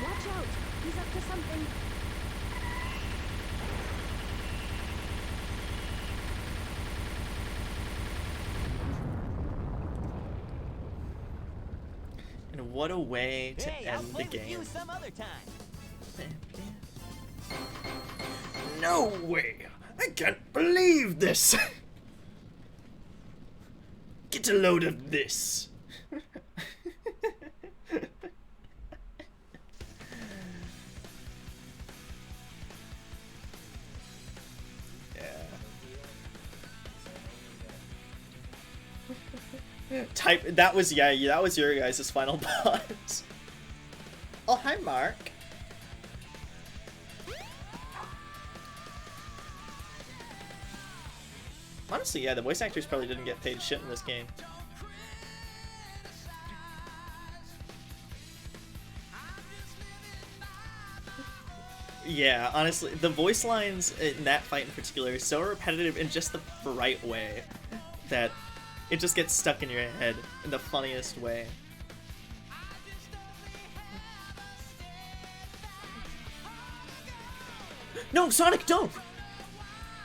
Watch out! He's up to something. And what a way to Hey, I'll end play the with game. you some other time. No way! I can't believe this! Get a load of this! Type that was that was your guys' final boss. Oh hi Mark. Honestly, yeah, the voice actors probably didn't get paid shit in this game. Yeah, honestly, the voice lines in that fight in particular are so repetitive in just the right way that it just gets stuck in your head in the funniest way. No, Sonic, don't!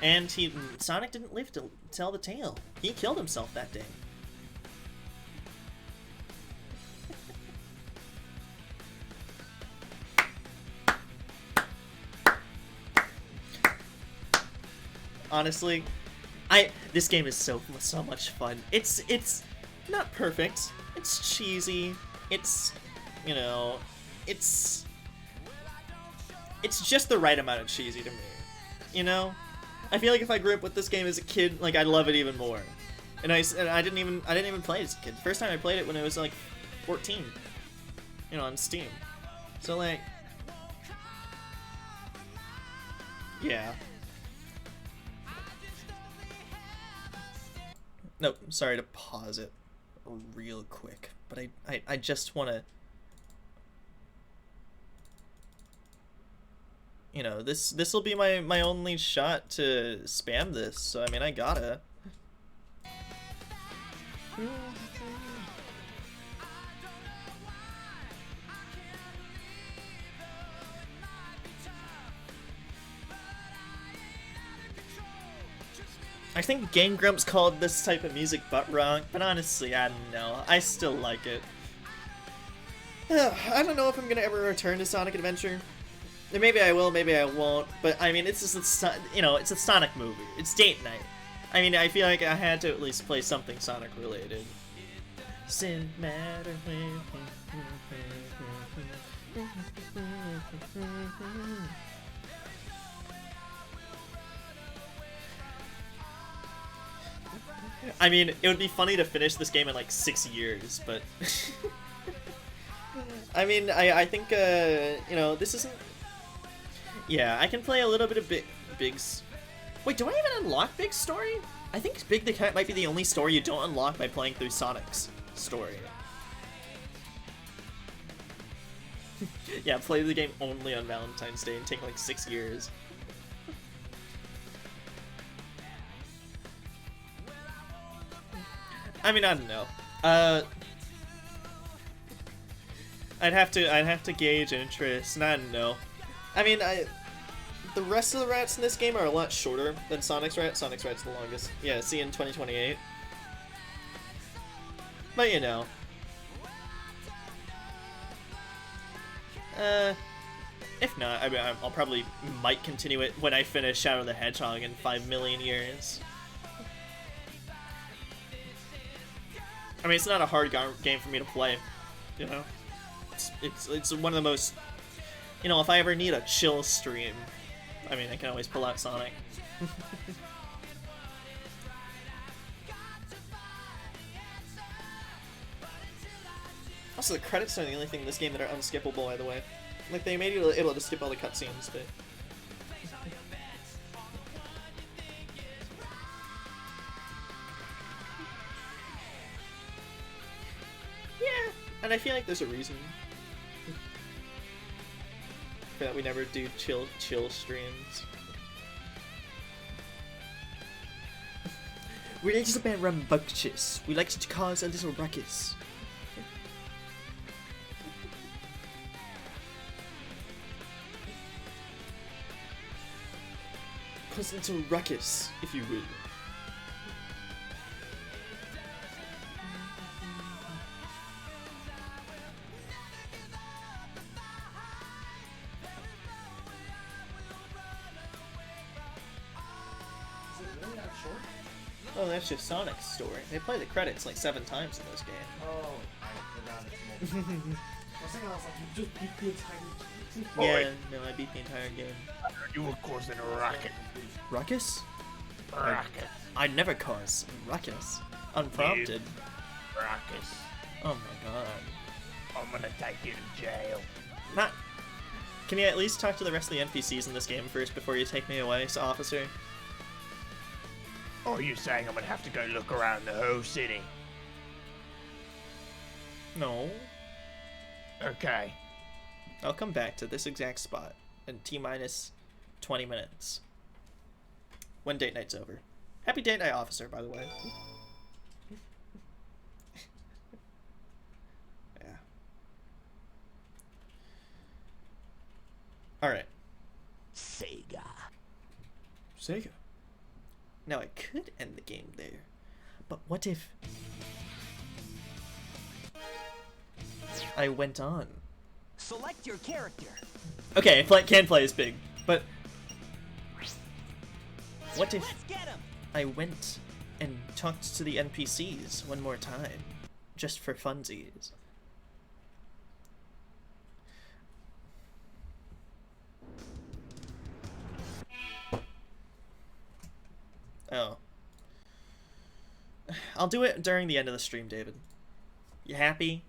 And Sonic didn't live to tell the tale. He killed himself that day. Honestly, this game is so much fun. It's not perfect. It's cheesy. It's, you know, it's just the right amount of cheesy to me. You know, I feel like if I grew up with this game as a kid, like I'd love it even more. And I didn't even play it as a kid. The first time I played it when I was like 14, you know, on Steam. So like, yeah. No, sorry to pause it real quick, but I just want to, you know, this will be my only shot to spam this, so I mean I gotta. I think Game Grumps called this type of music butt rock, but honestly, I don't know. I still like it. I don't know if I'm gonna ever return to Sonic Adventure. Maybe I will, maybe I won't. But I mean, it's just you know, it's a Sonic movie. It's date night. I mean, I feel like I had to at least play something Sonic related. Sin matter when. I mean, it would be funny to finish this game in like 6 years, but I mean, I think you know, this isn't. Yeah, I can play a little bit of Big's. Wait, do I even unlock Big's story? I think Big the Cat might be the only story you don't unlock by playing through Sonic's story. Yeah, play the game only on Valentine's Day and take like 6 years. I mean, I don't know. I'd have to gauge interest, and I don't know. I mean, the rest of the rats in this game are a lot shorter than Sonic's rat. Sonic's rat's the longest. Yeah, see in 2028. But you know. If not, I mean, I'll probably might continue it when I finish Shadow the Hedgehog in 5 million years. I mean, it's not a hard game for me to play, you know. It's one of the most, you know, if I ever need a chill stream, I mean, I can always pull out Sonic. Also, the credits are the only thing in this game that are unskippable, by the way. Like, they made you able to skip all the cutscenes, but... Yeah, and I feel like there's a reason for that we never do chill streams. We're a little bit rambunctious. We like to cause a little ruckus. Cause a little ruckus, if you will. Oh, that's just Sonic's story. They play the credits like 7 times in this game. Oh, I forgot it's multiple. I was thinking, I was like, you just beat the entire Yeah, no, I beat the entire game. You were causing a racket. Ruckus? Racket. I'd never cause a ruckus. Unprompted. Ruckus. Oh my god. I'm gonna take you to jail. Not. Can you at least talk to the rest of the NPCs in this game first before you take me away, officer? Or are you saying I'm gonna have to go look around the whole city? No. Okay. I'll come back to this exact spot in T-minus 20 minutes. When date night's over. Happy date night, officer, by the way. Yeah. Alright. Sega. Sega. Now, I could end the game there, but what if I went on? Select your character. Okay, can play as Big, but what if I went and talked to the NPCs one more time, just for funsies? Oh. I'll do it during the end of the stream, David. You happy?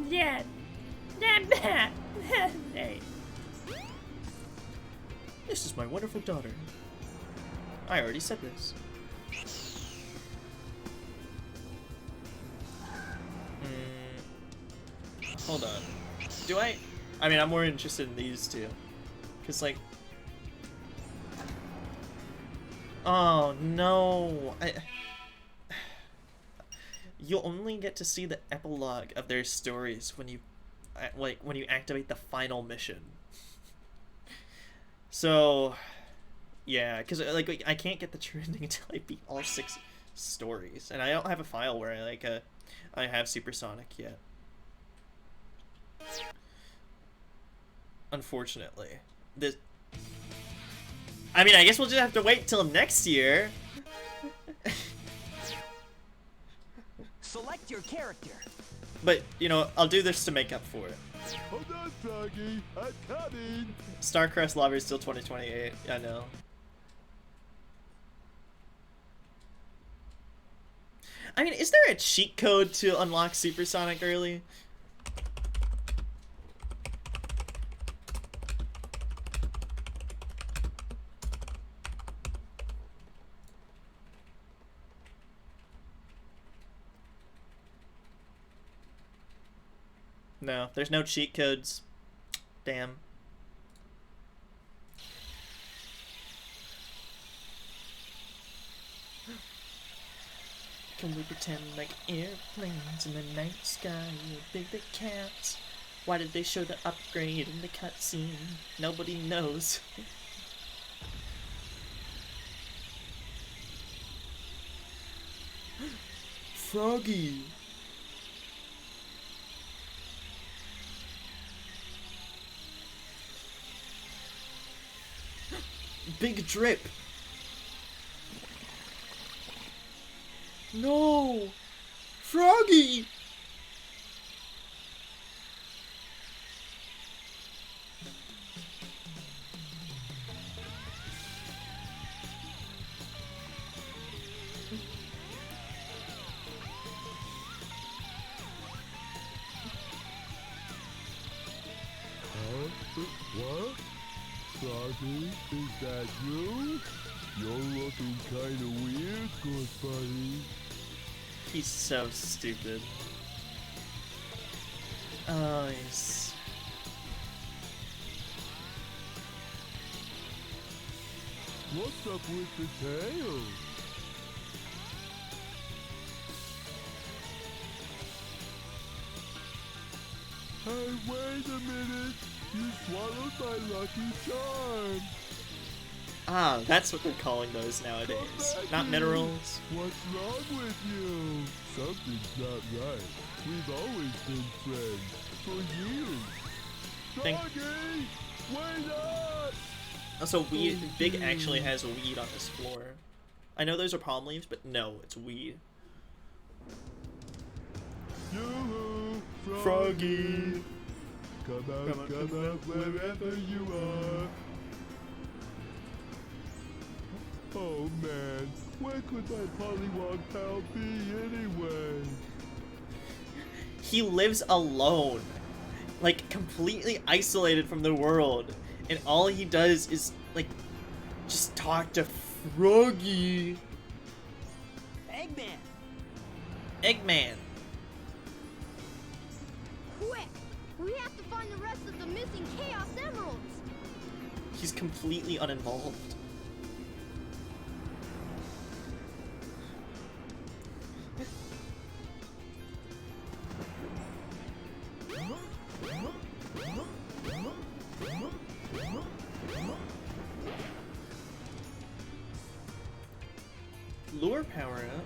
Yeah. This is my wonderful daughter. I already said this. Hold on. Do I mean, I'm more interested in these two. Cause like... Oh, no. You'll only get to see the epilogue of their stories when you... when you activate the final mission. So... Yeah, because like I can't get the true ending until I beat all 6 stories. And I don't have a file where I have Supersonic yet. Unfortunately. I mean, I guess we'll just have to wait till next year. Select your character. But, you know, I'll do this to make up for it. Hold on, Froggy. I'm coming. StarCrest Lobby is still 2028. I know. I mean, is there a cheat code to unlock Supersonic early? No, there's no cheat codes. Damn. Can we pretend like airplanes in the night sky are big the cats? Why did they show the upgrade in the cutscene? Nobody knows. Froggy. Big drip. No! Froggy! What? Froggy, is that you? You're looking kinda weird, good buddy. He's so stupid. Oh, he's... What's up with the tail? Hey, wait a minute! You swallowed my lucky charm! Ah, that's what they're calling those nowadays. Not minerals. What's wrong with you? Something's not right. We've always been friends. For years. Froggy! Wait up! Also, weed. Big actually has weed on this floor. I know those are palm leaves, but no, it's weed. Yoo-hoo! Froggy! Come out, wherever you are. Oh man, where could my Pollywog pal be anyway? He lives alone. Like, completely isolated from the world. And all he does is, like, just talk to Froggy. Eggman! Eggman. Quick! We have to find the rest of the missing Chaos Emeralds! He's completely uninvolved. Lure power up.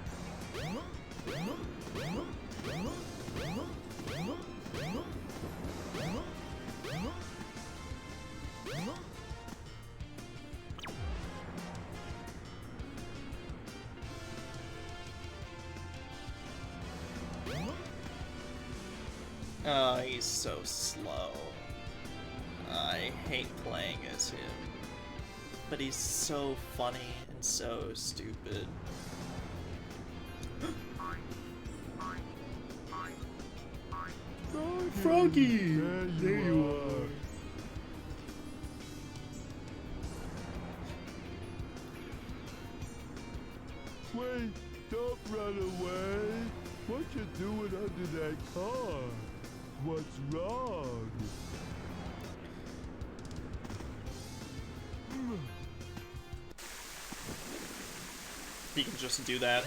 Oh, he's so slow. I hate playing as him. But he's so funny and so stupid. Froggy! There you are. Wait, don't run away. What you doing under that car? What's wrong? He can just do that.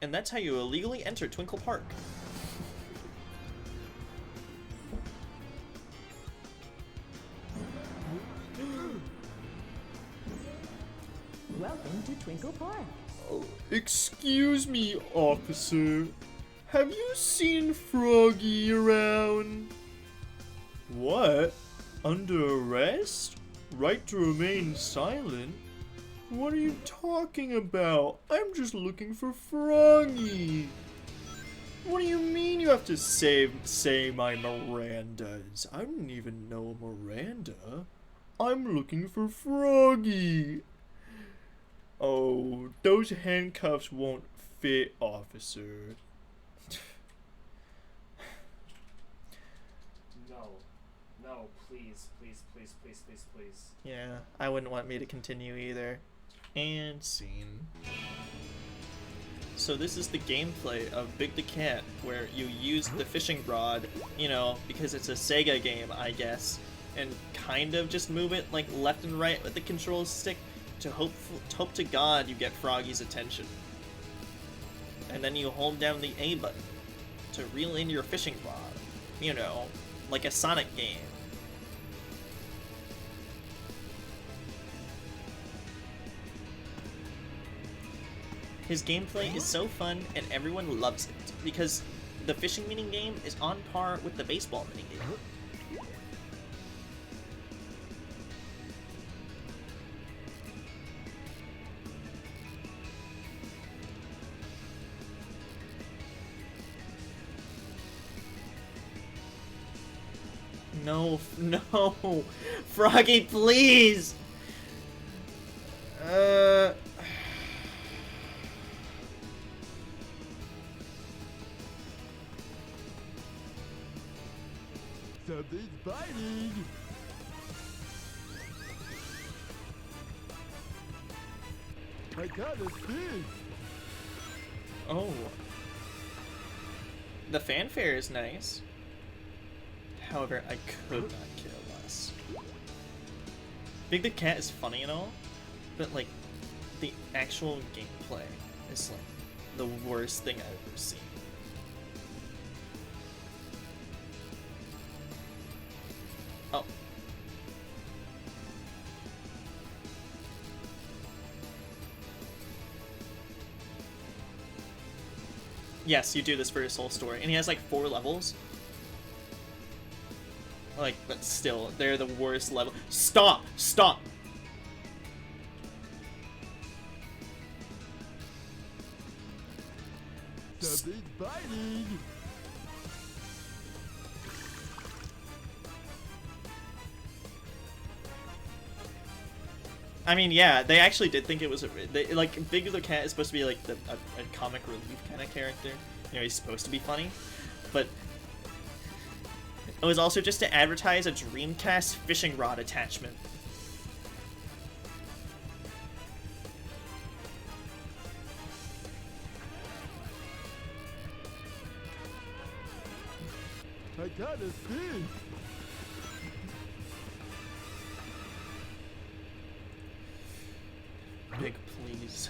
And that's how you illegally enter Twinkle Park. Welcome to Twinkle Park. Excuse me, officer. Have you seen Froggy around? What? Under arrest? Right to remain silent? What are you talking about? I'm just looking for Froggy. What do you mean you have to say my Mirandas? I don't even know Miranda. I'm looking for Froggy. Oh, those handcuffs won't fit, officer. No, please. Yeah, I wouldn't want me to continue either. And scene. So this is the gameplay of Big the Cat, where you use the fishing rod, you know, because it's a Sega game, I guess, and kind of just move it like left and right with the control stick to hope to God you get Froggy's attention. And then you hold down the A button to reel in your fishing rod, you know, like a Sonic game. His gameplay is so fun and everyone loves it, because the fishing minigame is on par with the baseball minigame. No, Froggy, please! Something's biting! I got a fish! Oh. The fanfare is nice. However, I could not care less. Big the Cat is funny and all, but like, the actual gameplay is like the worst thing I've ever seen. Oh. Yes, you do this for his whole story. And he has like 4 levels. Like, but still, they're the worst level. Stop! Stop! Something's biting. I mean, yeah, they actually did think it was like Big the Cat is supposed to be like a comic relief kind of character. You know, he's supposed to be funny, but it was also just to advertise a Dreamcast fishing rod attachment. I got a fish. Big, please.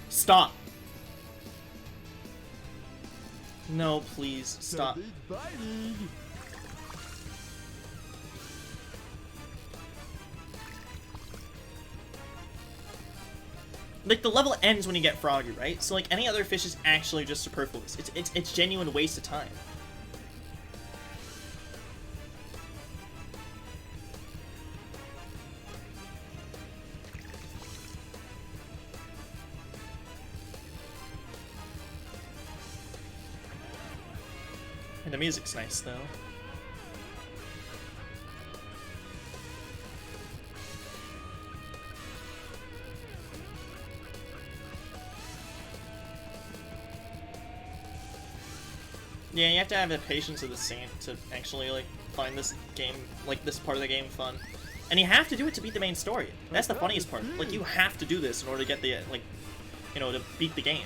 Stop. No, please, stop. Something's biting. Like, the level ends when you get Froggy, right? So, like, any other fish is actually just superfluous. It's genuine waste of time. And the music's nice, though. Yeah, you have to have the patience of the saint to actually, like, find this game, like, this part of the game fun. And you have to do it to beat the main story. That's the funniest part. Like, you have to do this in order to get the, like, you know, to beat the game.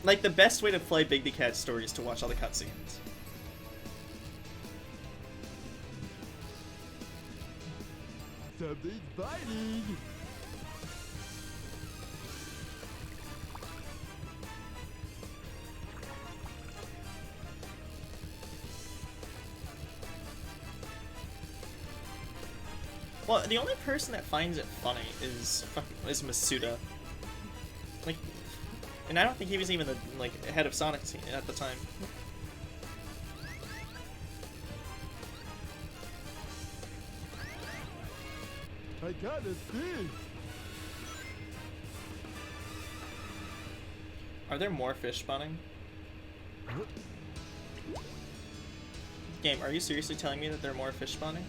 Like, the best way to play Big the Cat's story is to watch all the cutscenes. Something's biting. Well, the only person that finds it funny is Masuda. Like, and I don't think he was even the, like, head of Sonic team at the time. I got a fish. Are there more fish spawning? Game, are you seriously telling me that there are more fish spawning?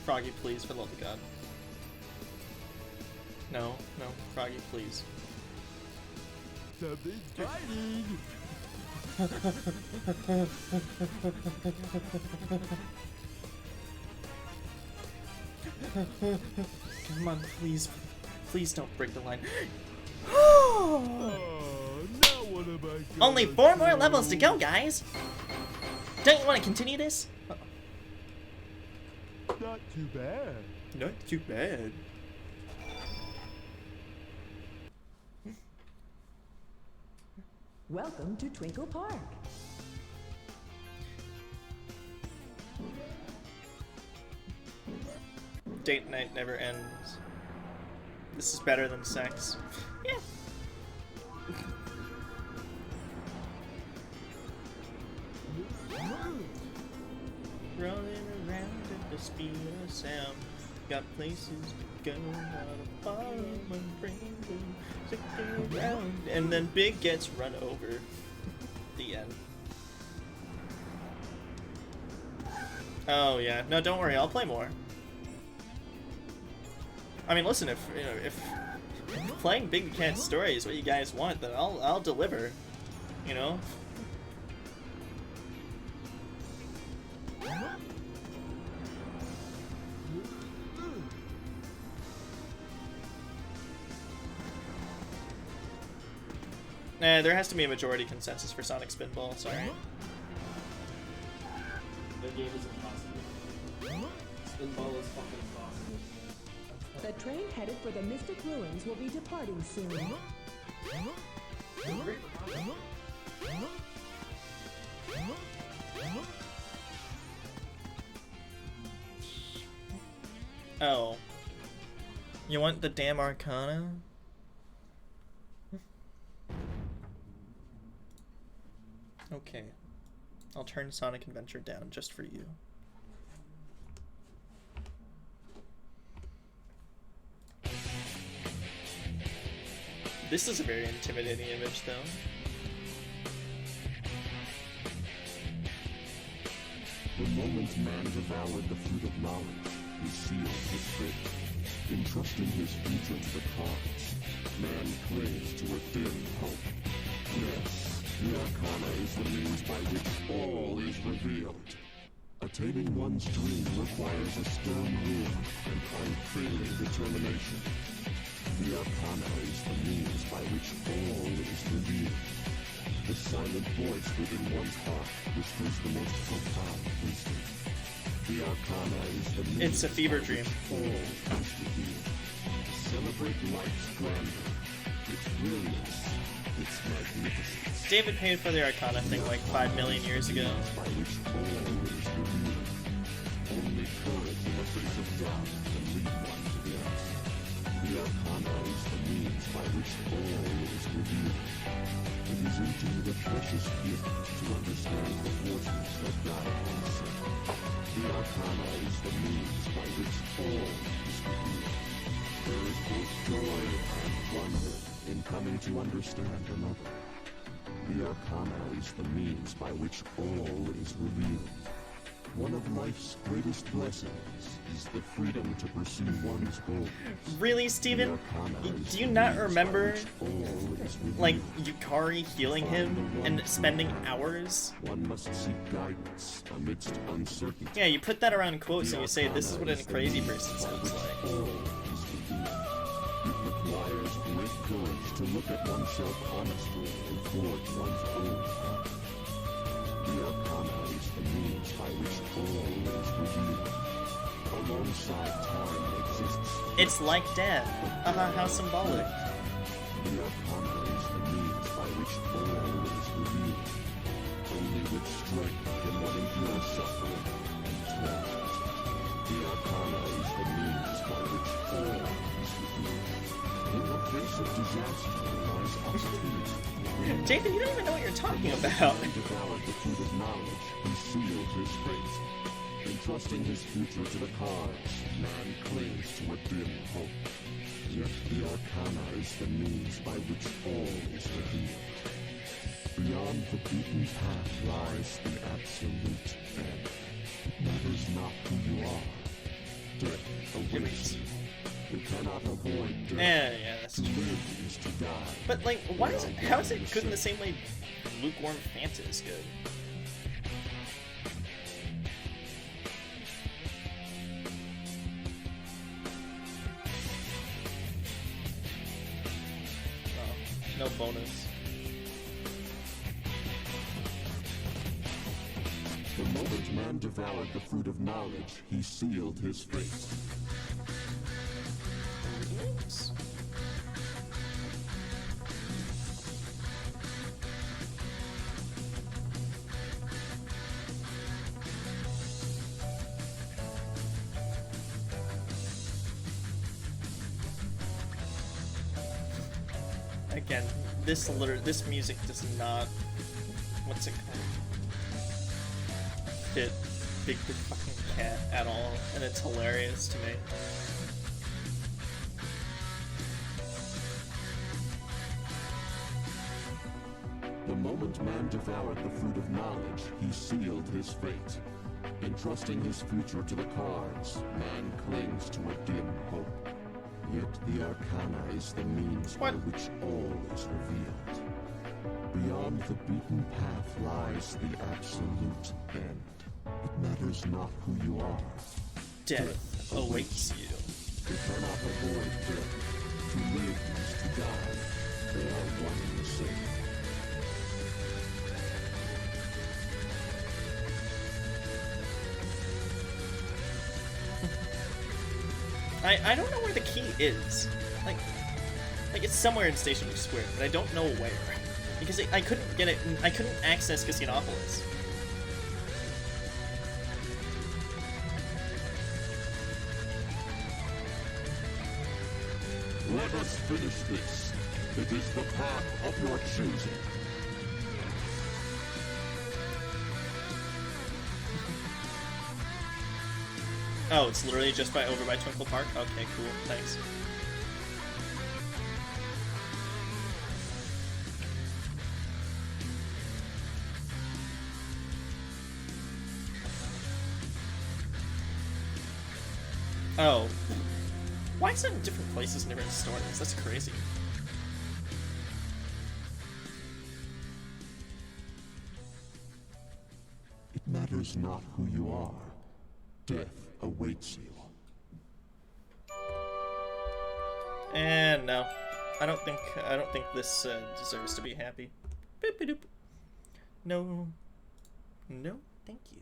Froggy, please, for the love of God. No, no, Froggy, please. Something's biting. Come on, please. Please don't break the line. Oh, now what am I gonna Only 4 more do? levels to go, guys! Don't you want to continue this? Not too bad. Not too bad. Welcome to Twinkle Park. Date night never ends. This is better than sex. Yeah. Rolling around at the speed of sound. Got places to go, gotta follow and bring them stick around. And then Big gets run over. The end. Oh yeah, no, don't worry, I'll play more. I mean, listen, if you know, if playing Big Cat Story is what you guys want, then I'll deliver. You know. Nah, there has to be a majority consensus for Sonic Spinball, sorry. The game is impossible. Spinball is fucking impossible. The train headed for the Mystic Ruins will be departing soon. Oh. You want the damn Arcana? Okay. I'll turn Sonic Adventure down just for you. This is a very intimidating image, though. The moment man devoured the fruit of knowledge, he sealed his fate. Entrusting his future to the cards, man clings to a dim hope. Yes, the Arcana is the means by which all is revealed. Attaining one's dream requires a stern will and unfailing determination. The Arcana is the means by which all is revealed. The silent voice within one's heart whispers the most profound wisdom. The Arcana is the means It's a fever dream. all is revealed. Celebrate life's grandeur, its brilliance, its magnificence. David paid for the Arcana thing like 5 million years ago. By which all is revealed. Only courage in the face of doubt can lead one to the answer. The Arcana is the means by which all is revealed. It is indeed a precious gift to understand the forces that guide oneself. The Arcana is the means by which all is revealed. There is both joy and wonder in coming to understand another. The Arcana is the means by which all is revealed. One of life's greatest blessings is the freedom to pursue one's goals. Really, Steven? Do you not remember, like, Yukari healing him and spending hours? One must seek guidance amidst uncertainty. Yeah, you put that around quotes and you say, this is what a crazy person sounds like. It requires great courage to look at oneself honestly and forge one's own path. The Arcana is the means by which all is revealed. Alongside time exists. It's like death. How symbolic. The Arcana is the means by which all is revealed. Only with strength can one endure suffering and torment. The Arcana is the means by which all is revealed. In the face of disaster lies opportunity. David, you don't even know what you're talking about. Devoured the fruit of knowledge, he sealed his fate. Entrusting his future to the cards, man clings to a dim hope. Yet the Arcana is the means by which all is revealed. Beyond the beaten path lies the absolute end. It matters not who you are. Death awaits you. You cannot avoid death. Yeah, that's true. To live is to die. But, like, why is it, how is it good in the same way Lukewarm Fanta is good? Oh, no bonus. The moment man devoured the fruit of knowledge, he sealed his fate. Oops. Again, this music does not, what's it called? Fit Big fucking Cat at all, and it's hilarious to me. The moment man devoured the fruit of knowledge, he sealed his fate. Entrusting his future to the cards, man clings to a dim hope. Yet the Arcana is the means by which all is revealed. Beyond the beaten path lies the absolute end. It matters not who you are. Death awaits you. You cannot avoid death. To live is to die. They are one and the same. I don't know where the key is. Like it's somewhere in Stationery Square, but I don't know where. Because I couldn't get it, I couldn't access Casinopolis. Let us finish this. It is the path of your choosing. Oh, it's literally just over by Twinkle Park? Okay, cool, thanks. Oh. Why is it in different places and different stories? That's crazy. It matters not who you are. Death awaits you. And no. I don't think this deserves to be happy. Boop doop. No. No, thank you.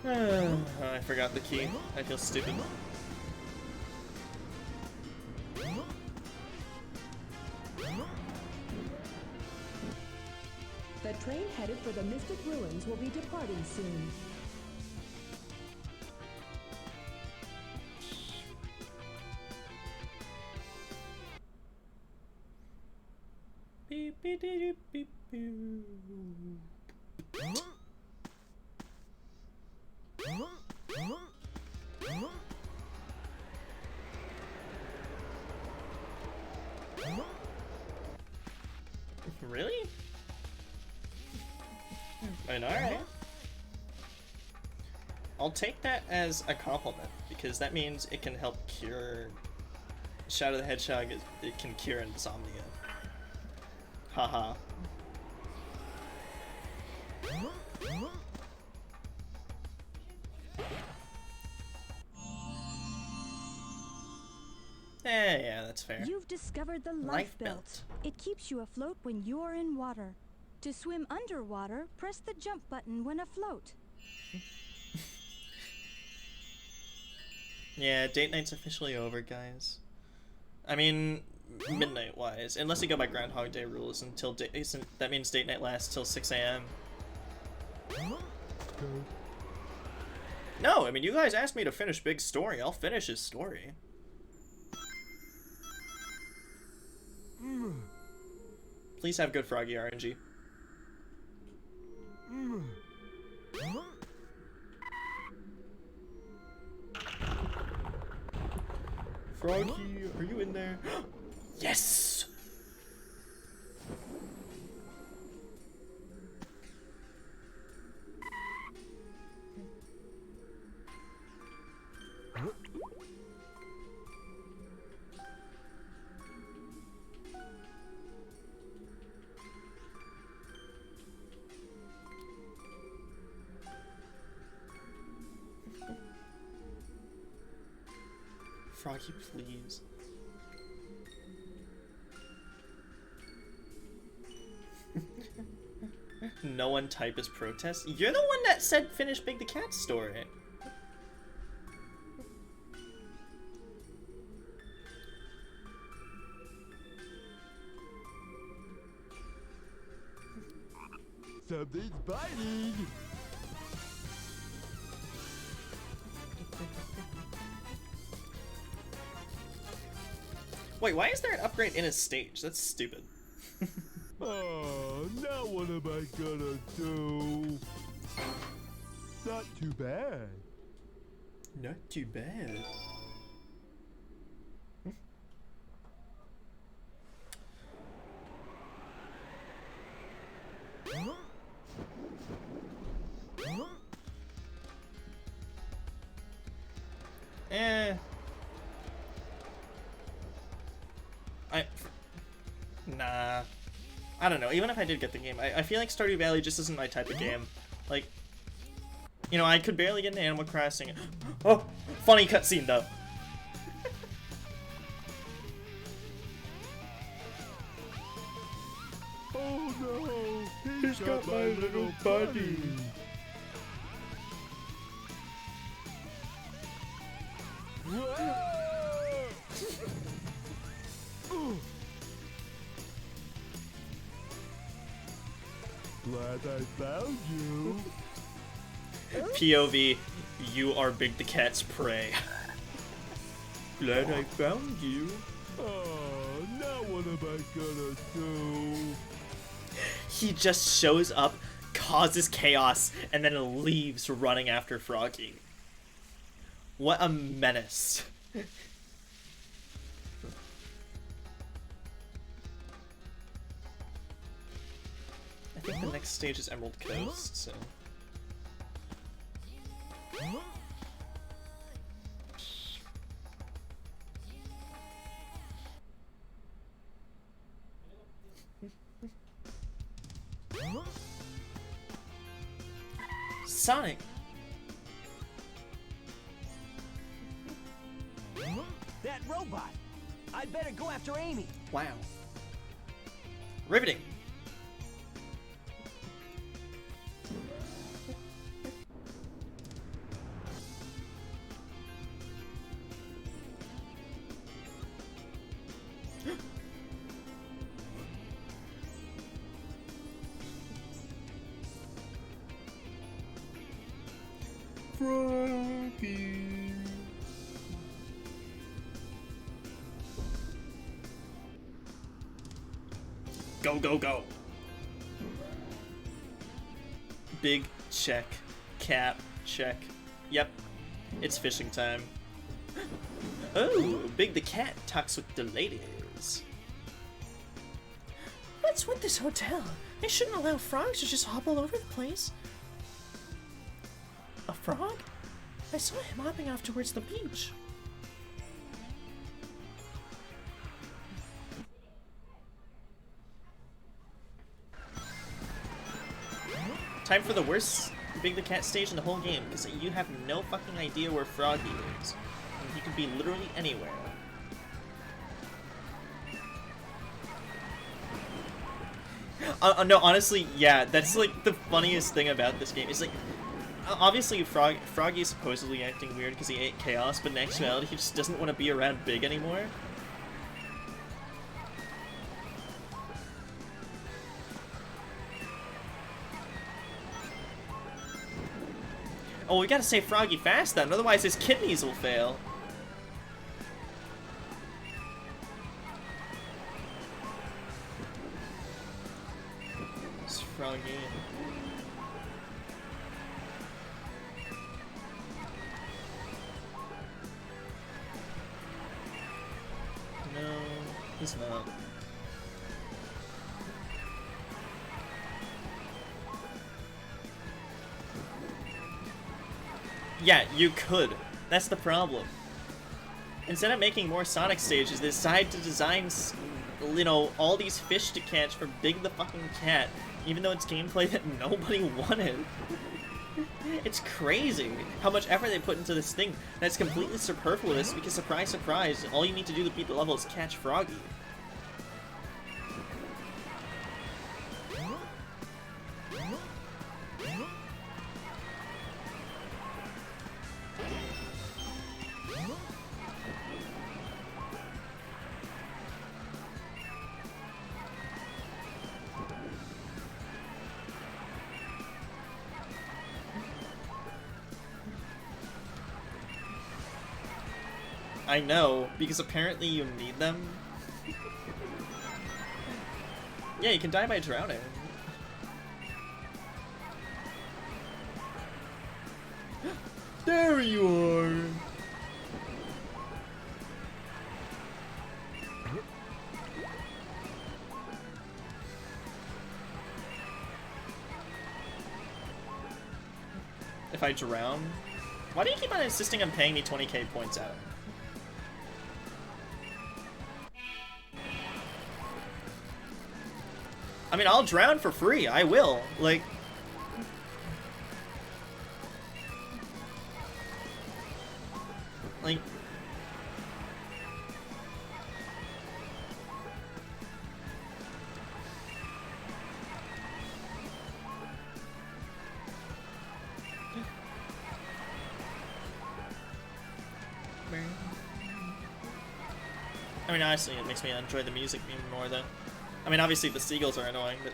I forgot the key. I feel stupid. The train headed for the Mystic Ruins will be departing soon. Beep beep beep beep beep. Really? I know, alright. I'll take that as a compliment, because that means it can help cure... Shadow the Hedgehog, it can cure insomnia. Haha. Yeah, that's fair. You've discovered the life belt. It keeps you afloat when you're in water. To swim underwater, press the jump button when afloat. Yeah, date night's officially over, guys. I mean, midnight-wise, unless you go by Groundhog Day rules until that means date night lasts till 6 a.m. No, I mean, you guys asked me to finish Big's story. I'll finish his story. Please have good Froggy RNG. Froggy, are you in there? Yes! Froggy, please. No one type is protest. You're the one that said finish Big the Cat story. Something's biting. Wait, why is there an upgrade in a stage? That's stupid. Oh, now what am I gonna do? Not too bad. Not too bad. Nah. I don't know. Even if I did get the game, I feel like Stardew Valley just isn't my type of game. Like, you know, I could barely get into Animal Crossing. Oh, funny cutscene though. Oh no, he's got my little buddy. Glad I found you. POV, you are Big the Cat's prey. Glad I found you. Oh, now what am I gonna do? He just shows up, causes chaos, and then leaves running after Froggy. What a menace. I think the next stage is Emerald Coast, so... Sonic! That robot! I'd better go after Amy. Wow. Riveting. Froggy. Go, go, go. Big check. Cap check. Yep. It's fishing time. Oh, Big the Cat talks with the ladies. What's with this hotel? They shouldn't allow frogs to just hop all over the place. A frog? I saw him hopping off towards the beach. Time for the worst Big the Cat stage in the whole game, because you have no fucking idea where Froggy is. And he could be literally anywhere. No, honestly, yeah, that's like the funniest thing about this game. It's like, obviously Froggy is supposedly acting weird because he ate Chaos, but in actuality he just doesn't want to be around Big anymore. Oh, we gotta save Froggy fast then, otherwise his kidneys will fail. It's Froggy. No, he's not. Yeah, you could. That's the problem. Instead of making more Sonic stages, they decided to design, you know, all these fish to catch for Big the fucking Cat, even though it's gameplay that nobody wanted. It's crazy how much effort they put into this thing that's completely superfluous because, surprise, surprise, all you need to do to beat the level is catch Froggy. I know, because apparently you need them. Yeah, you can die by drowning. There you are. If I drown? Why do you keep on insisting on paying me 20k points out? I mean, I'll drown for free. I will. Like... Like... I mean, honestly, it makes me enjoy the music even more, though. I mean, obviously the seagulls are annoying, but...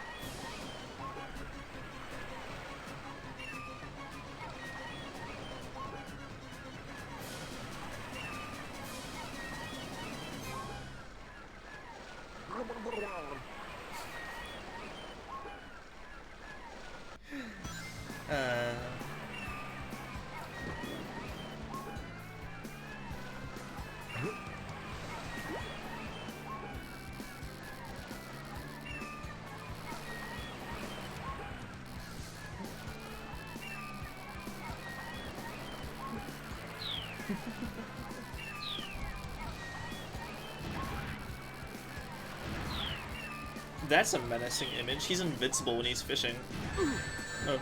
That's a menacing image. He's invincible when he's fishing. Oh.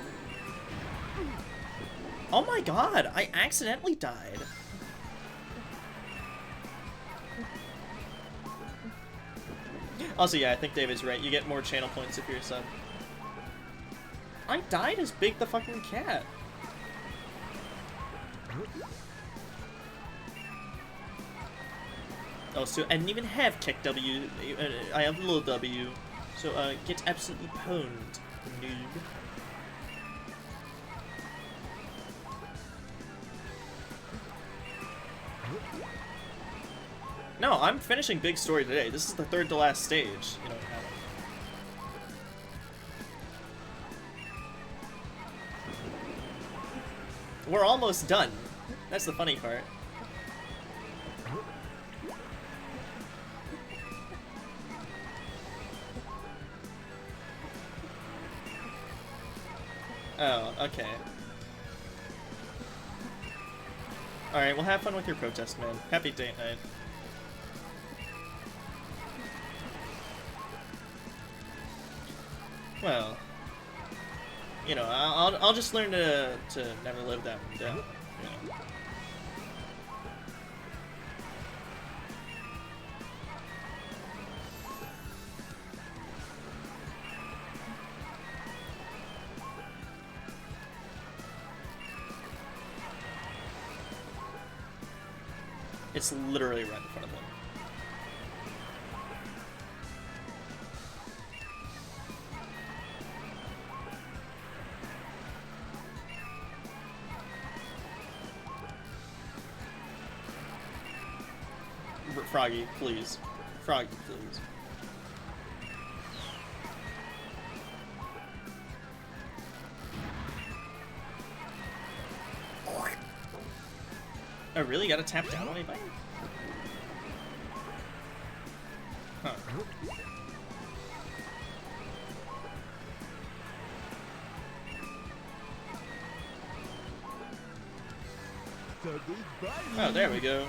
Oh my god, I accidentally died. Also, yeah, I think David's right. You get more channel points if you're a sub. I died as Big the fucking cat. Oh, so I didn't even have kick W. I have little W. So, get absolutely pwned, noob. No, I'm finishing Big Story today. This is the third to last stage. You know, we're almost done. That's the funny part. Oh, okay. Alright, well have fun with your protest, man. Happy date night. Well, you know, I'll just learn to never live that one down. You know. It's literally right in front of them. Froggy, please. Froggy, please. I really gotta tap down on anybody? Huh. Oh, there we go.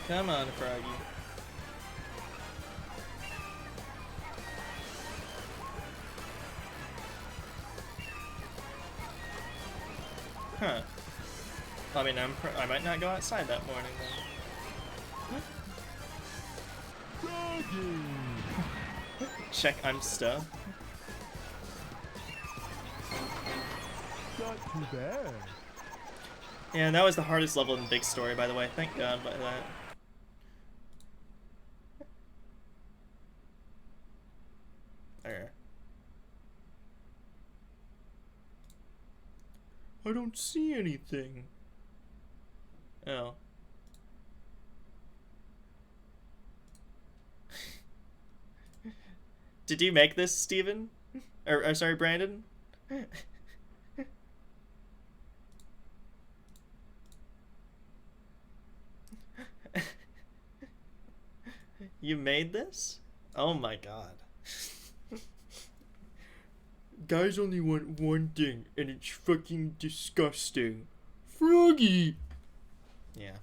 Come on, Froggy. Huh. I mean, I might not go outside that morning then. Check, I'm stuck. Not too bad. Yeah, that was the hardest level in Big Story, by the way. Thank God by that. There. I don't see anything. Oh. Did you make this, Steven? Or sorry, Brandon? You made this? Oh my god. Guys only want one thing, and it's fucking disgusting. Froggy! Yeah.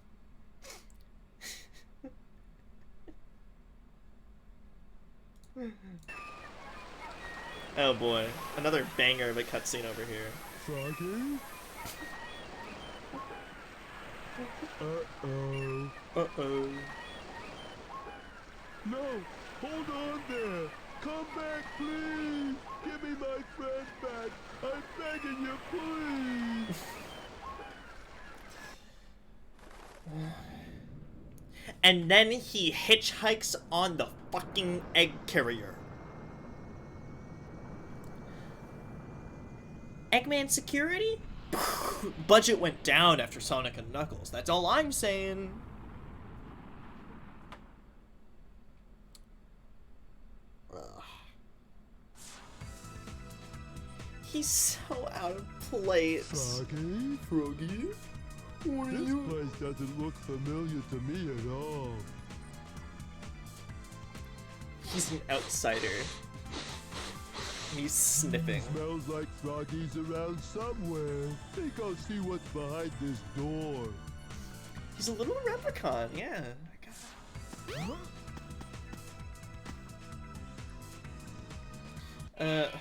Oh boy, another banger of a cutscene over here. Froggy? Uh-oh. Uh-oh. No! Hold on there! Come back, please! Give me my friend back! I'm begging you, please! And then he hitchhikes on the fucking egg carrier. Eggman security? Budget went down after Sonic and Knuckles. That's all I'm saying. Ugh. He's so out of place. Froggy? Froggy? What are This you? place doesn't look familiar to me at all. He's an outsider. He's sniffing. Smells like Froggy's around somewhere. Think I'll see what's behind this door. He's a little leprechaun, yeah.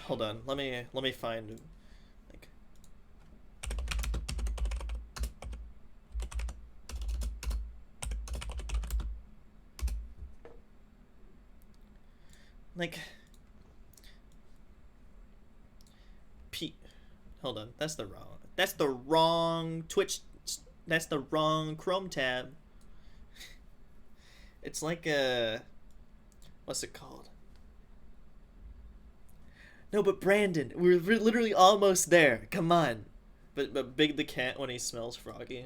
Hold on. Let me find like hold on. That's the wrong Twitch. That's the wrong Chrome tab. It's like a what's it called? No, but Brandon, we're literally almost there. Come on. But Big the cat when he smells Froggy.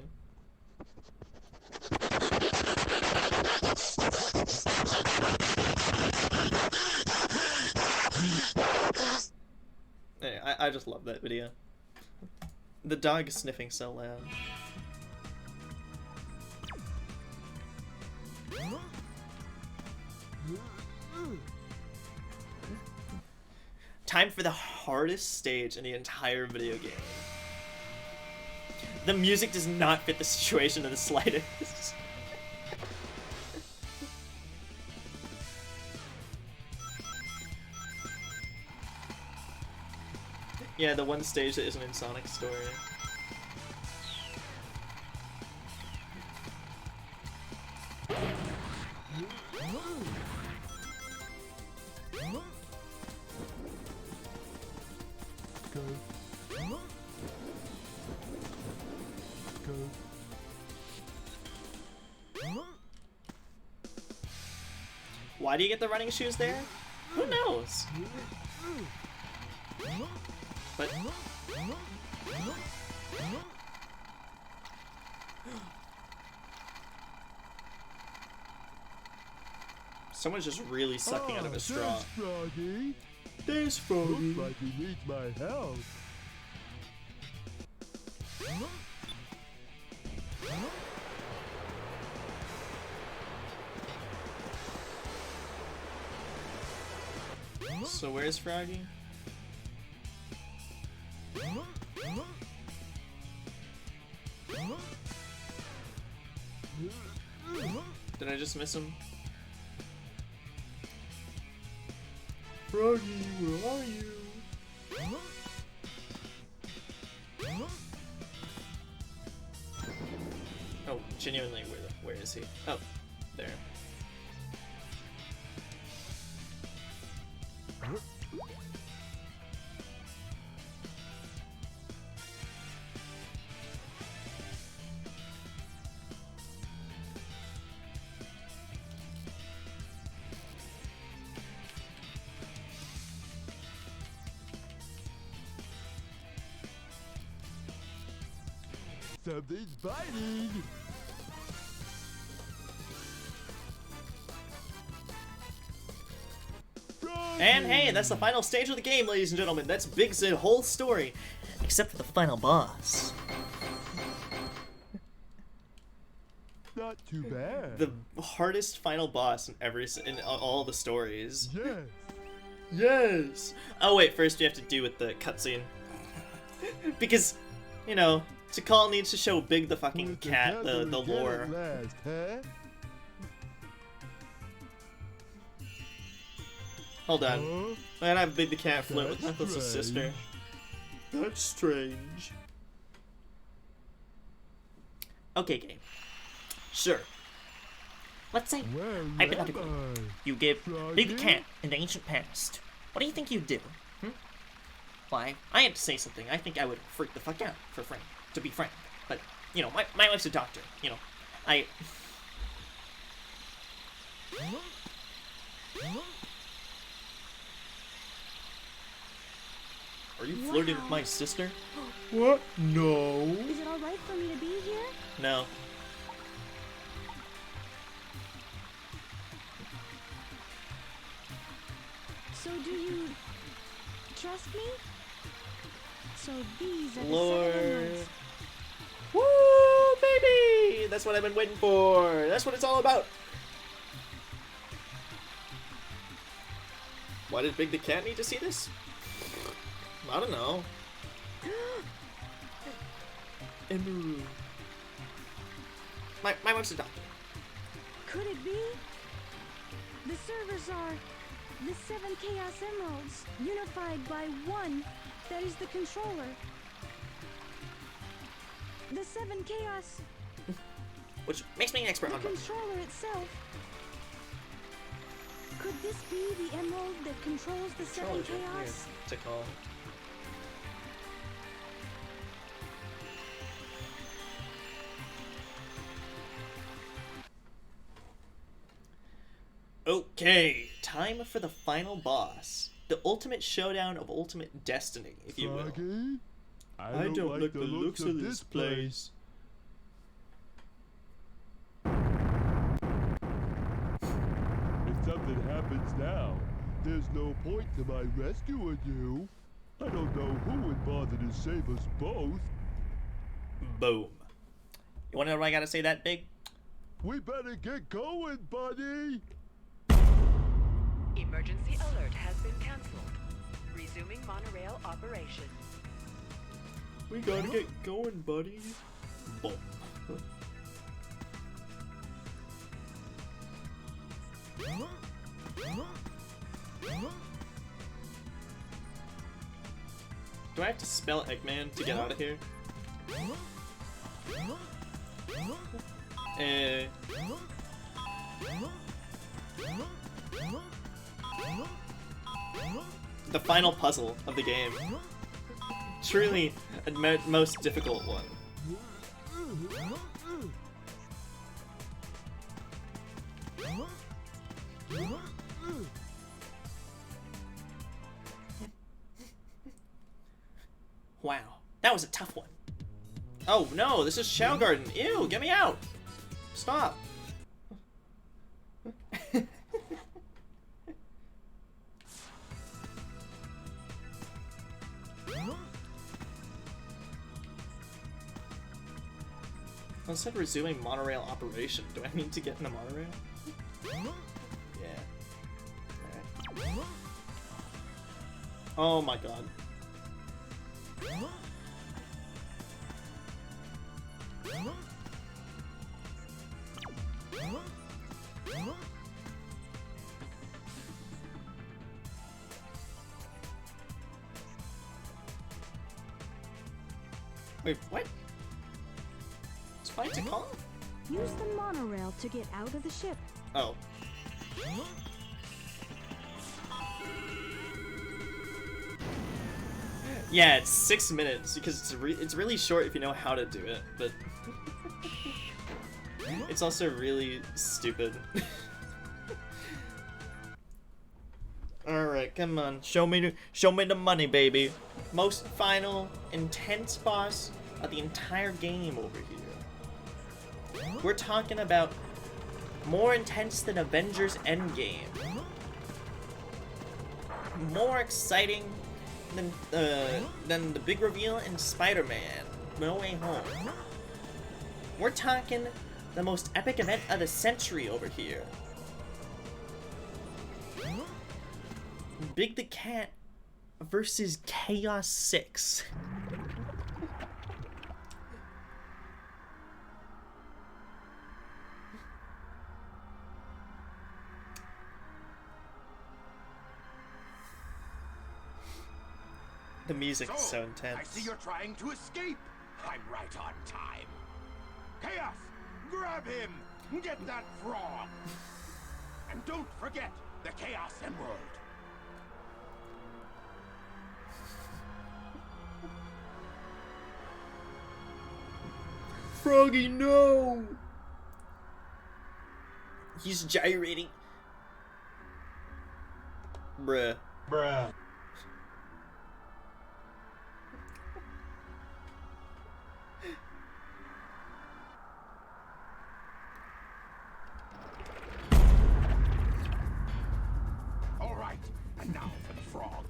Hey, I just love that video. The dog is sniffing so loud. Time for the hardest stage in the entire video game. The music does not fit the situation in the slightest. Yeah, the one stage that isn't in Sonic's story. Why do you get the running shoes there? Who knows? But someone's just really sucking out of a straw. There's Froggy. There's Froggy. Looks like he needs my help. So where's Froggy? Did I just miss him? Froggy, where are you? Oh, genuinely, where is he? Oh, there. Something's biting. And hey, that's the final stage of the game, ladies and gentlemen. That's Big's whole story, except for the final boss. Not too bad. The hardest final boss in all the stories. Yes. Yes. Oh wait, first you have to do with the cutscene. Because, you know, Tikal needs to show Big the fucking cat the lore. Last, huh? Hold on. I gotta have Big the cat flirt with Knuckles' sister. That's strange. Okay, game. Sure. Let's say, hypothetically, you give Big the cat in the ancient past. What do you think you'd do? Why, I had to say something. I think I would freak the fuck out to be frank. But, you know, my wife's a doctor. You know, Are you flirting with my sister? What? No. Is it alright for me to be here? No. So do you trust me? So these are the Lord. 7 emeralds. Woo, baby! That's what I've been waiting for. That's what it's all about. Why did Big the cat need to see this? I don't know. Emerald. My wife's a doctor. Could it be? The servers are the 7 Chaos Emeralds, unified by one that is the controller. The 7 Chaos... Which makes me an expert on the both. controller itself. Could this be the emerald that controls the 7 Chaos? To call. Okay, time for the final boss. The ultimate showdown of ultimate destiny, if you will. Froggy? I don't like the looks of this place. If something happens now, there's no point to my rescuing you. I don't know who would bother to save us both. Boom. You wanna know what I gotta say that big? We better get going, buddy! Emergency alert has been cancelled. Resuming monorail operation. We gotta get going, buddy. Boom. Do I have to spell Eggman to get out of here? The final puzzle of the game. Truly a most difficult one. Wow, that was a tough one. Oh no, this is Shao Garden. Ew, get me out! Stop. I said resuming monorail operation. Do I need to get in the monorail? Yeah. Alright. Oh my god. Wait, what? Spy to call? Use the monorail to get out of the ship. Oh. Yeah, it's 6 minutes because it's really short if you know how to do it, but it's also really stupid. All right, come on, show me the money, baby. Most final intense boss of the entire game over here. We're talking about more intense than Avengers Endgame. More exciting than the big reveal in Spider-Man No Way Home. We're talking the most epic event of the century over here. Big the Cat versus Chaos 6. The music is so intense. I see you're trying to escape. I'm right on time. Chaos, grab him. Get that frog. And don't forget the Chaos Emerald. Froggy, no! He's gyrating. Bruh. Bruh. All right, and now for the frog.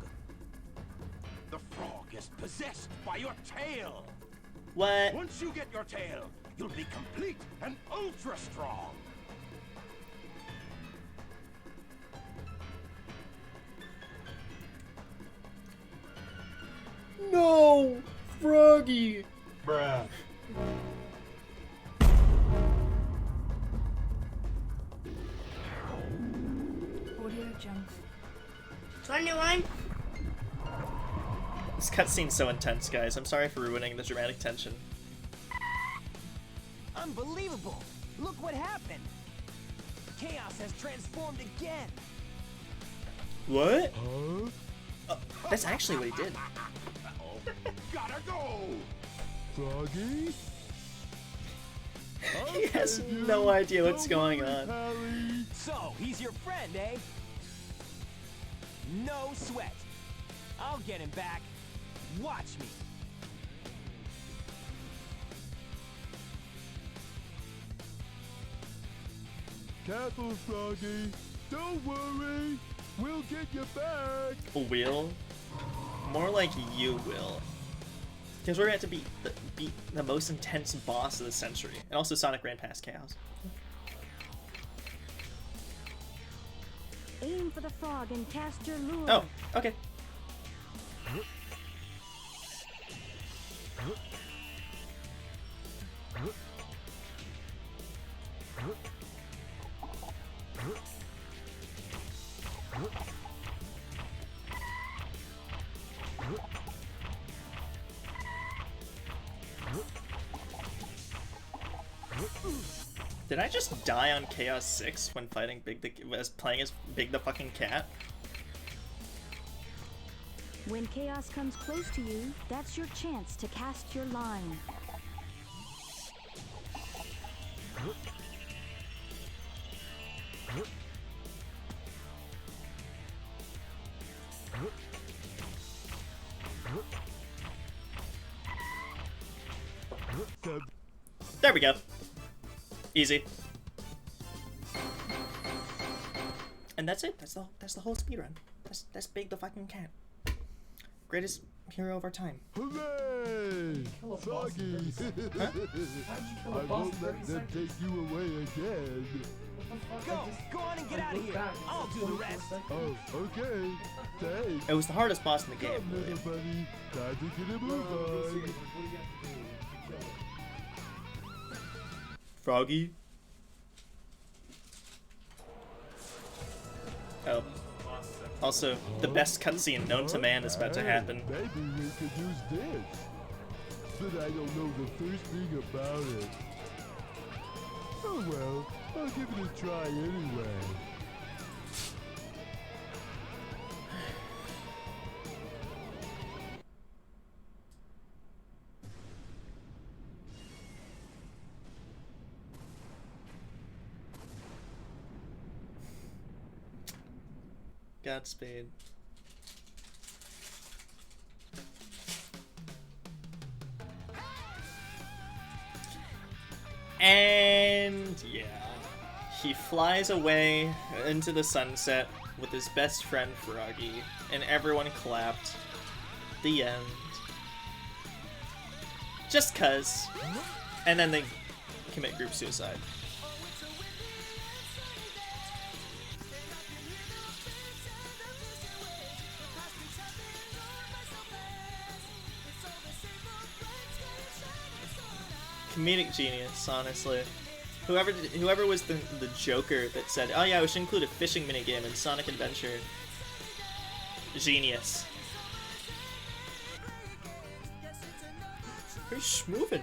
The frog is possessed by your tail. What? Once you get your tail, you'll be complete and ultra strong. No! Froggy! Bruh. Audio jump. 21. This cutscene's so intense, guys. I'm sorry for ruining the dramatic tension. Unbelievable! Look what happened! Chaos has transformed again! What? That's actually what he did. Gotta go! Froggy? He has no idea what's going on. So, he's your friend, eh? No sweat. I'll get him back. Watch me. Careful, Froggy. Don't worry. We'll get you back. Will? More like you will. Because we're going to beat the most intense boss of the century. And also Sonic ran past Chaos. Aim for the frog and cast your lure. Oh, okay. Did I just die on Chaos 6 when fighting playing as Big the fucking Cat? When chaos comes close to you, that's your chance to cast your line. There we go. Easy. And that's it. That's the whole speedrun. That's Big the fucking Cat. Greatest hero of our time. Hooray! Froggy! I won't let them take you away again. Go on and get out of here. I'll do the rest. Oh, okay. Thanks. It was the hardest boss in the game. Come, little buddy. Time to get a move on. Froggy. Oh. Also, the best cutscene known to man is about to happen. Maybe we could use this. But I don't know the first thing about it. Oh well, I'll give it a try anyway. Godspeed. And yeah, he flies away into the sunset with his best friend Froggy, and everyone clapped. The end. Just cuz. And then they commit group suicide. Comedic genius, honestly. Whoever was the Joker that said, "Oh yeah, we should include a fishing minigame in Sonic Adventure." Genius. Very schmoovin'.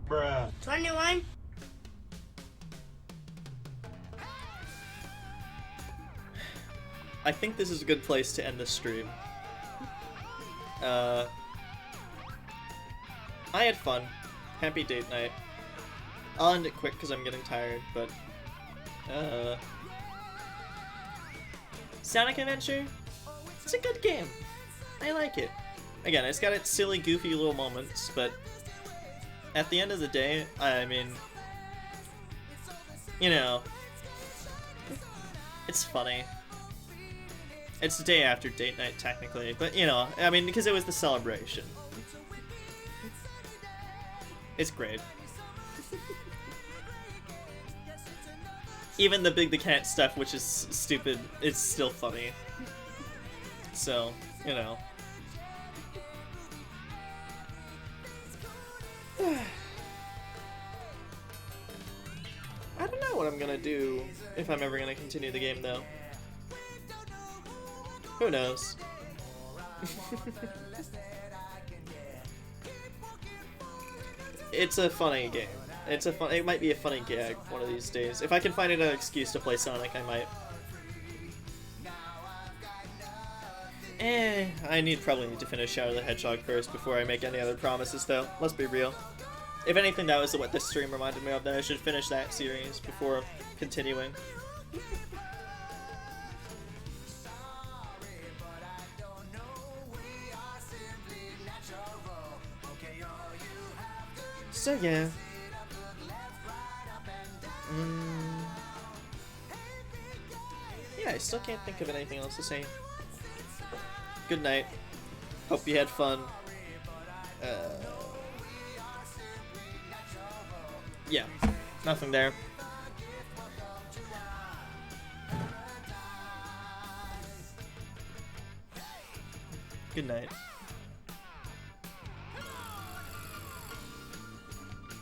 Bruh. 21. I think this is a good place to end the stream. I had fun. Happy date night. I'll end it quick because I'm getting tired, but... Sonic Adventure? It's a good game. I like it. Again, it's got its silly, goofy little moments, but... At the end of the day, I mean... You know... It's funny. It's the day after date night, technically, but you know, I mean, because it was the celebration. It's great. Even the Big the Cat stuff, which is stupid, it's still funny. So, you know. I don't know what I'm gonna do if I'm ever gonna continue the game, though. Who knows? It's a funny game. It might be a funny gag one of these days. If I can find an excuse to play Sonic, I might. I probably need to finish Shadow the Hedgehog first before I make any other promises, though. Let's be real. If anything, that was what this stream reminded me of, that I should finish that series before continuing. So yeah. Yeah, I still can't think of anything else to say. Good night. Hope you had fun. Yeah, nothing there. Good night.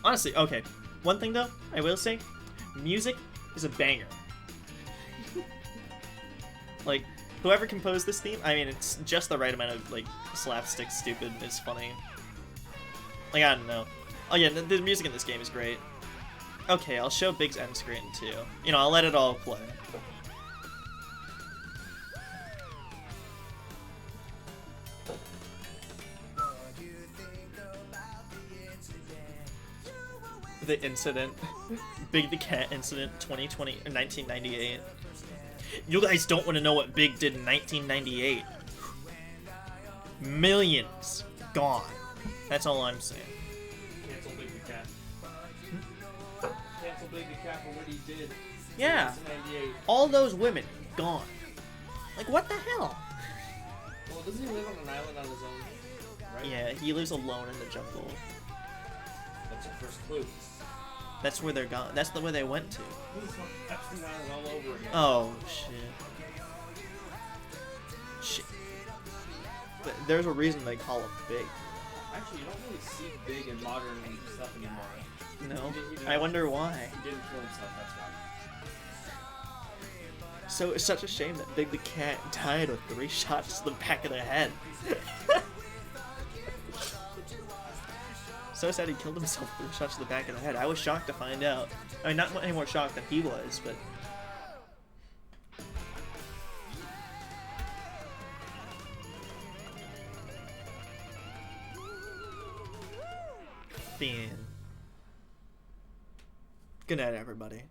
Honestly, okay. One thing though, I will say, music is a banger. Like, whoever composed this theme, I mean, it's just the right amount of, like, slapstick stupid. It's funny. Like, I don't know. Oh yeah, the music in this game is great. Okay, I'll show Big's end screen too. You know, I'll let it all play. The incident. Big the Cat incident 2020 or 1998. You guys don't want to know what Big did in 1998. Millions gone. That's all I'm saying. Cancel Big the Cat. Cancel Big the Cat for what he did. Yeah. In 1998. All those women gone. Like, what the hell? Well, doesn't he live on an island on his own? Right? Yeah, he lives alone in the jungle. That's your first clue. That's where they're gone. That's the way they went to. Epstein Island all over again. Oh, shit. Shit. But there's a reason they call him Big. Actually, you don't really see Big in modern stuff anymore. No. He didn't I wonder why. He didn't kill himself, that's why. So it's such a shame that Big the Cat died with 3 shots to the back of the head. So sad he killed himself with 3 shots to the back of the head. I was shocked to find out. I mean, not any more shocked than he was, but... The end. Good night, everybody.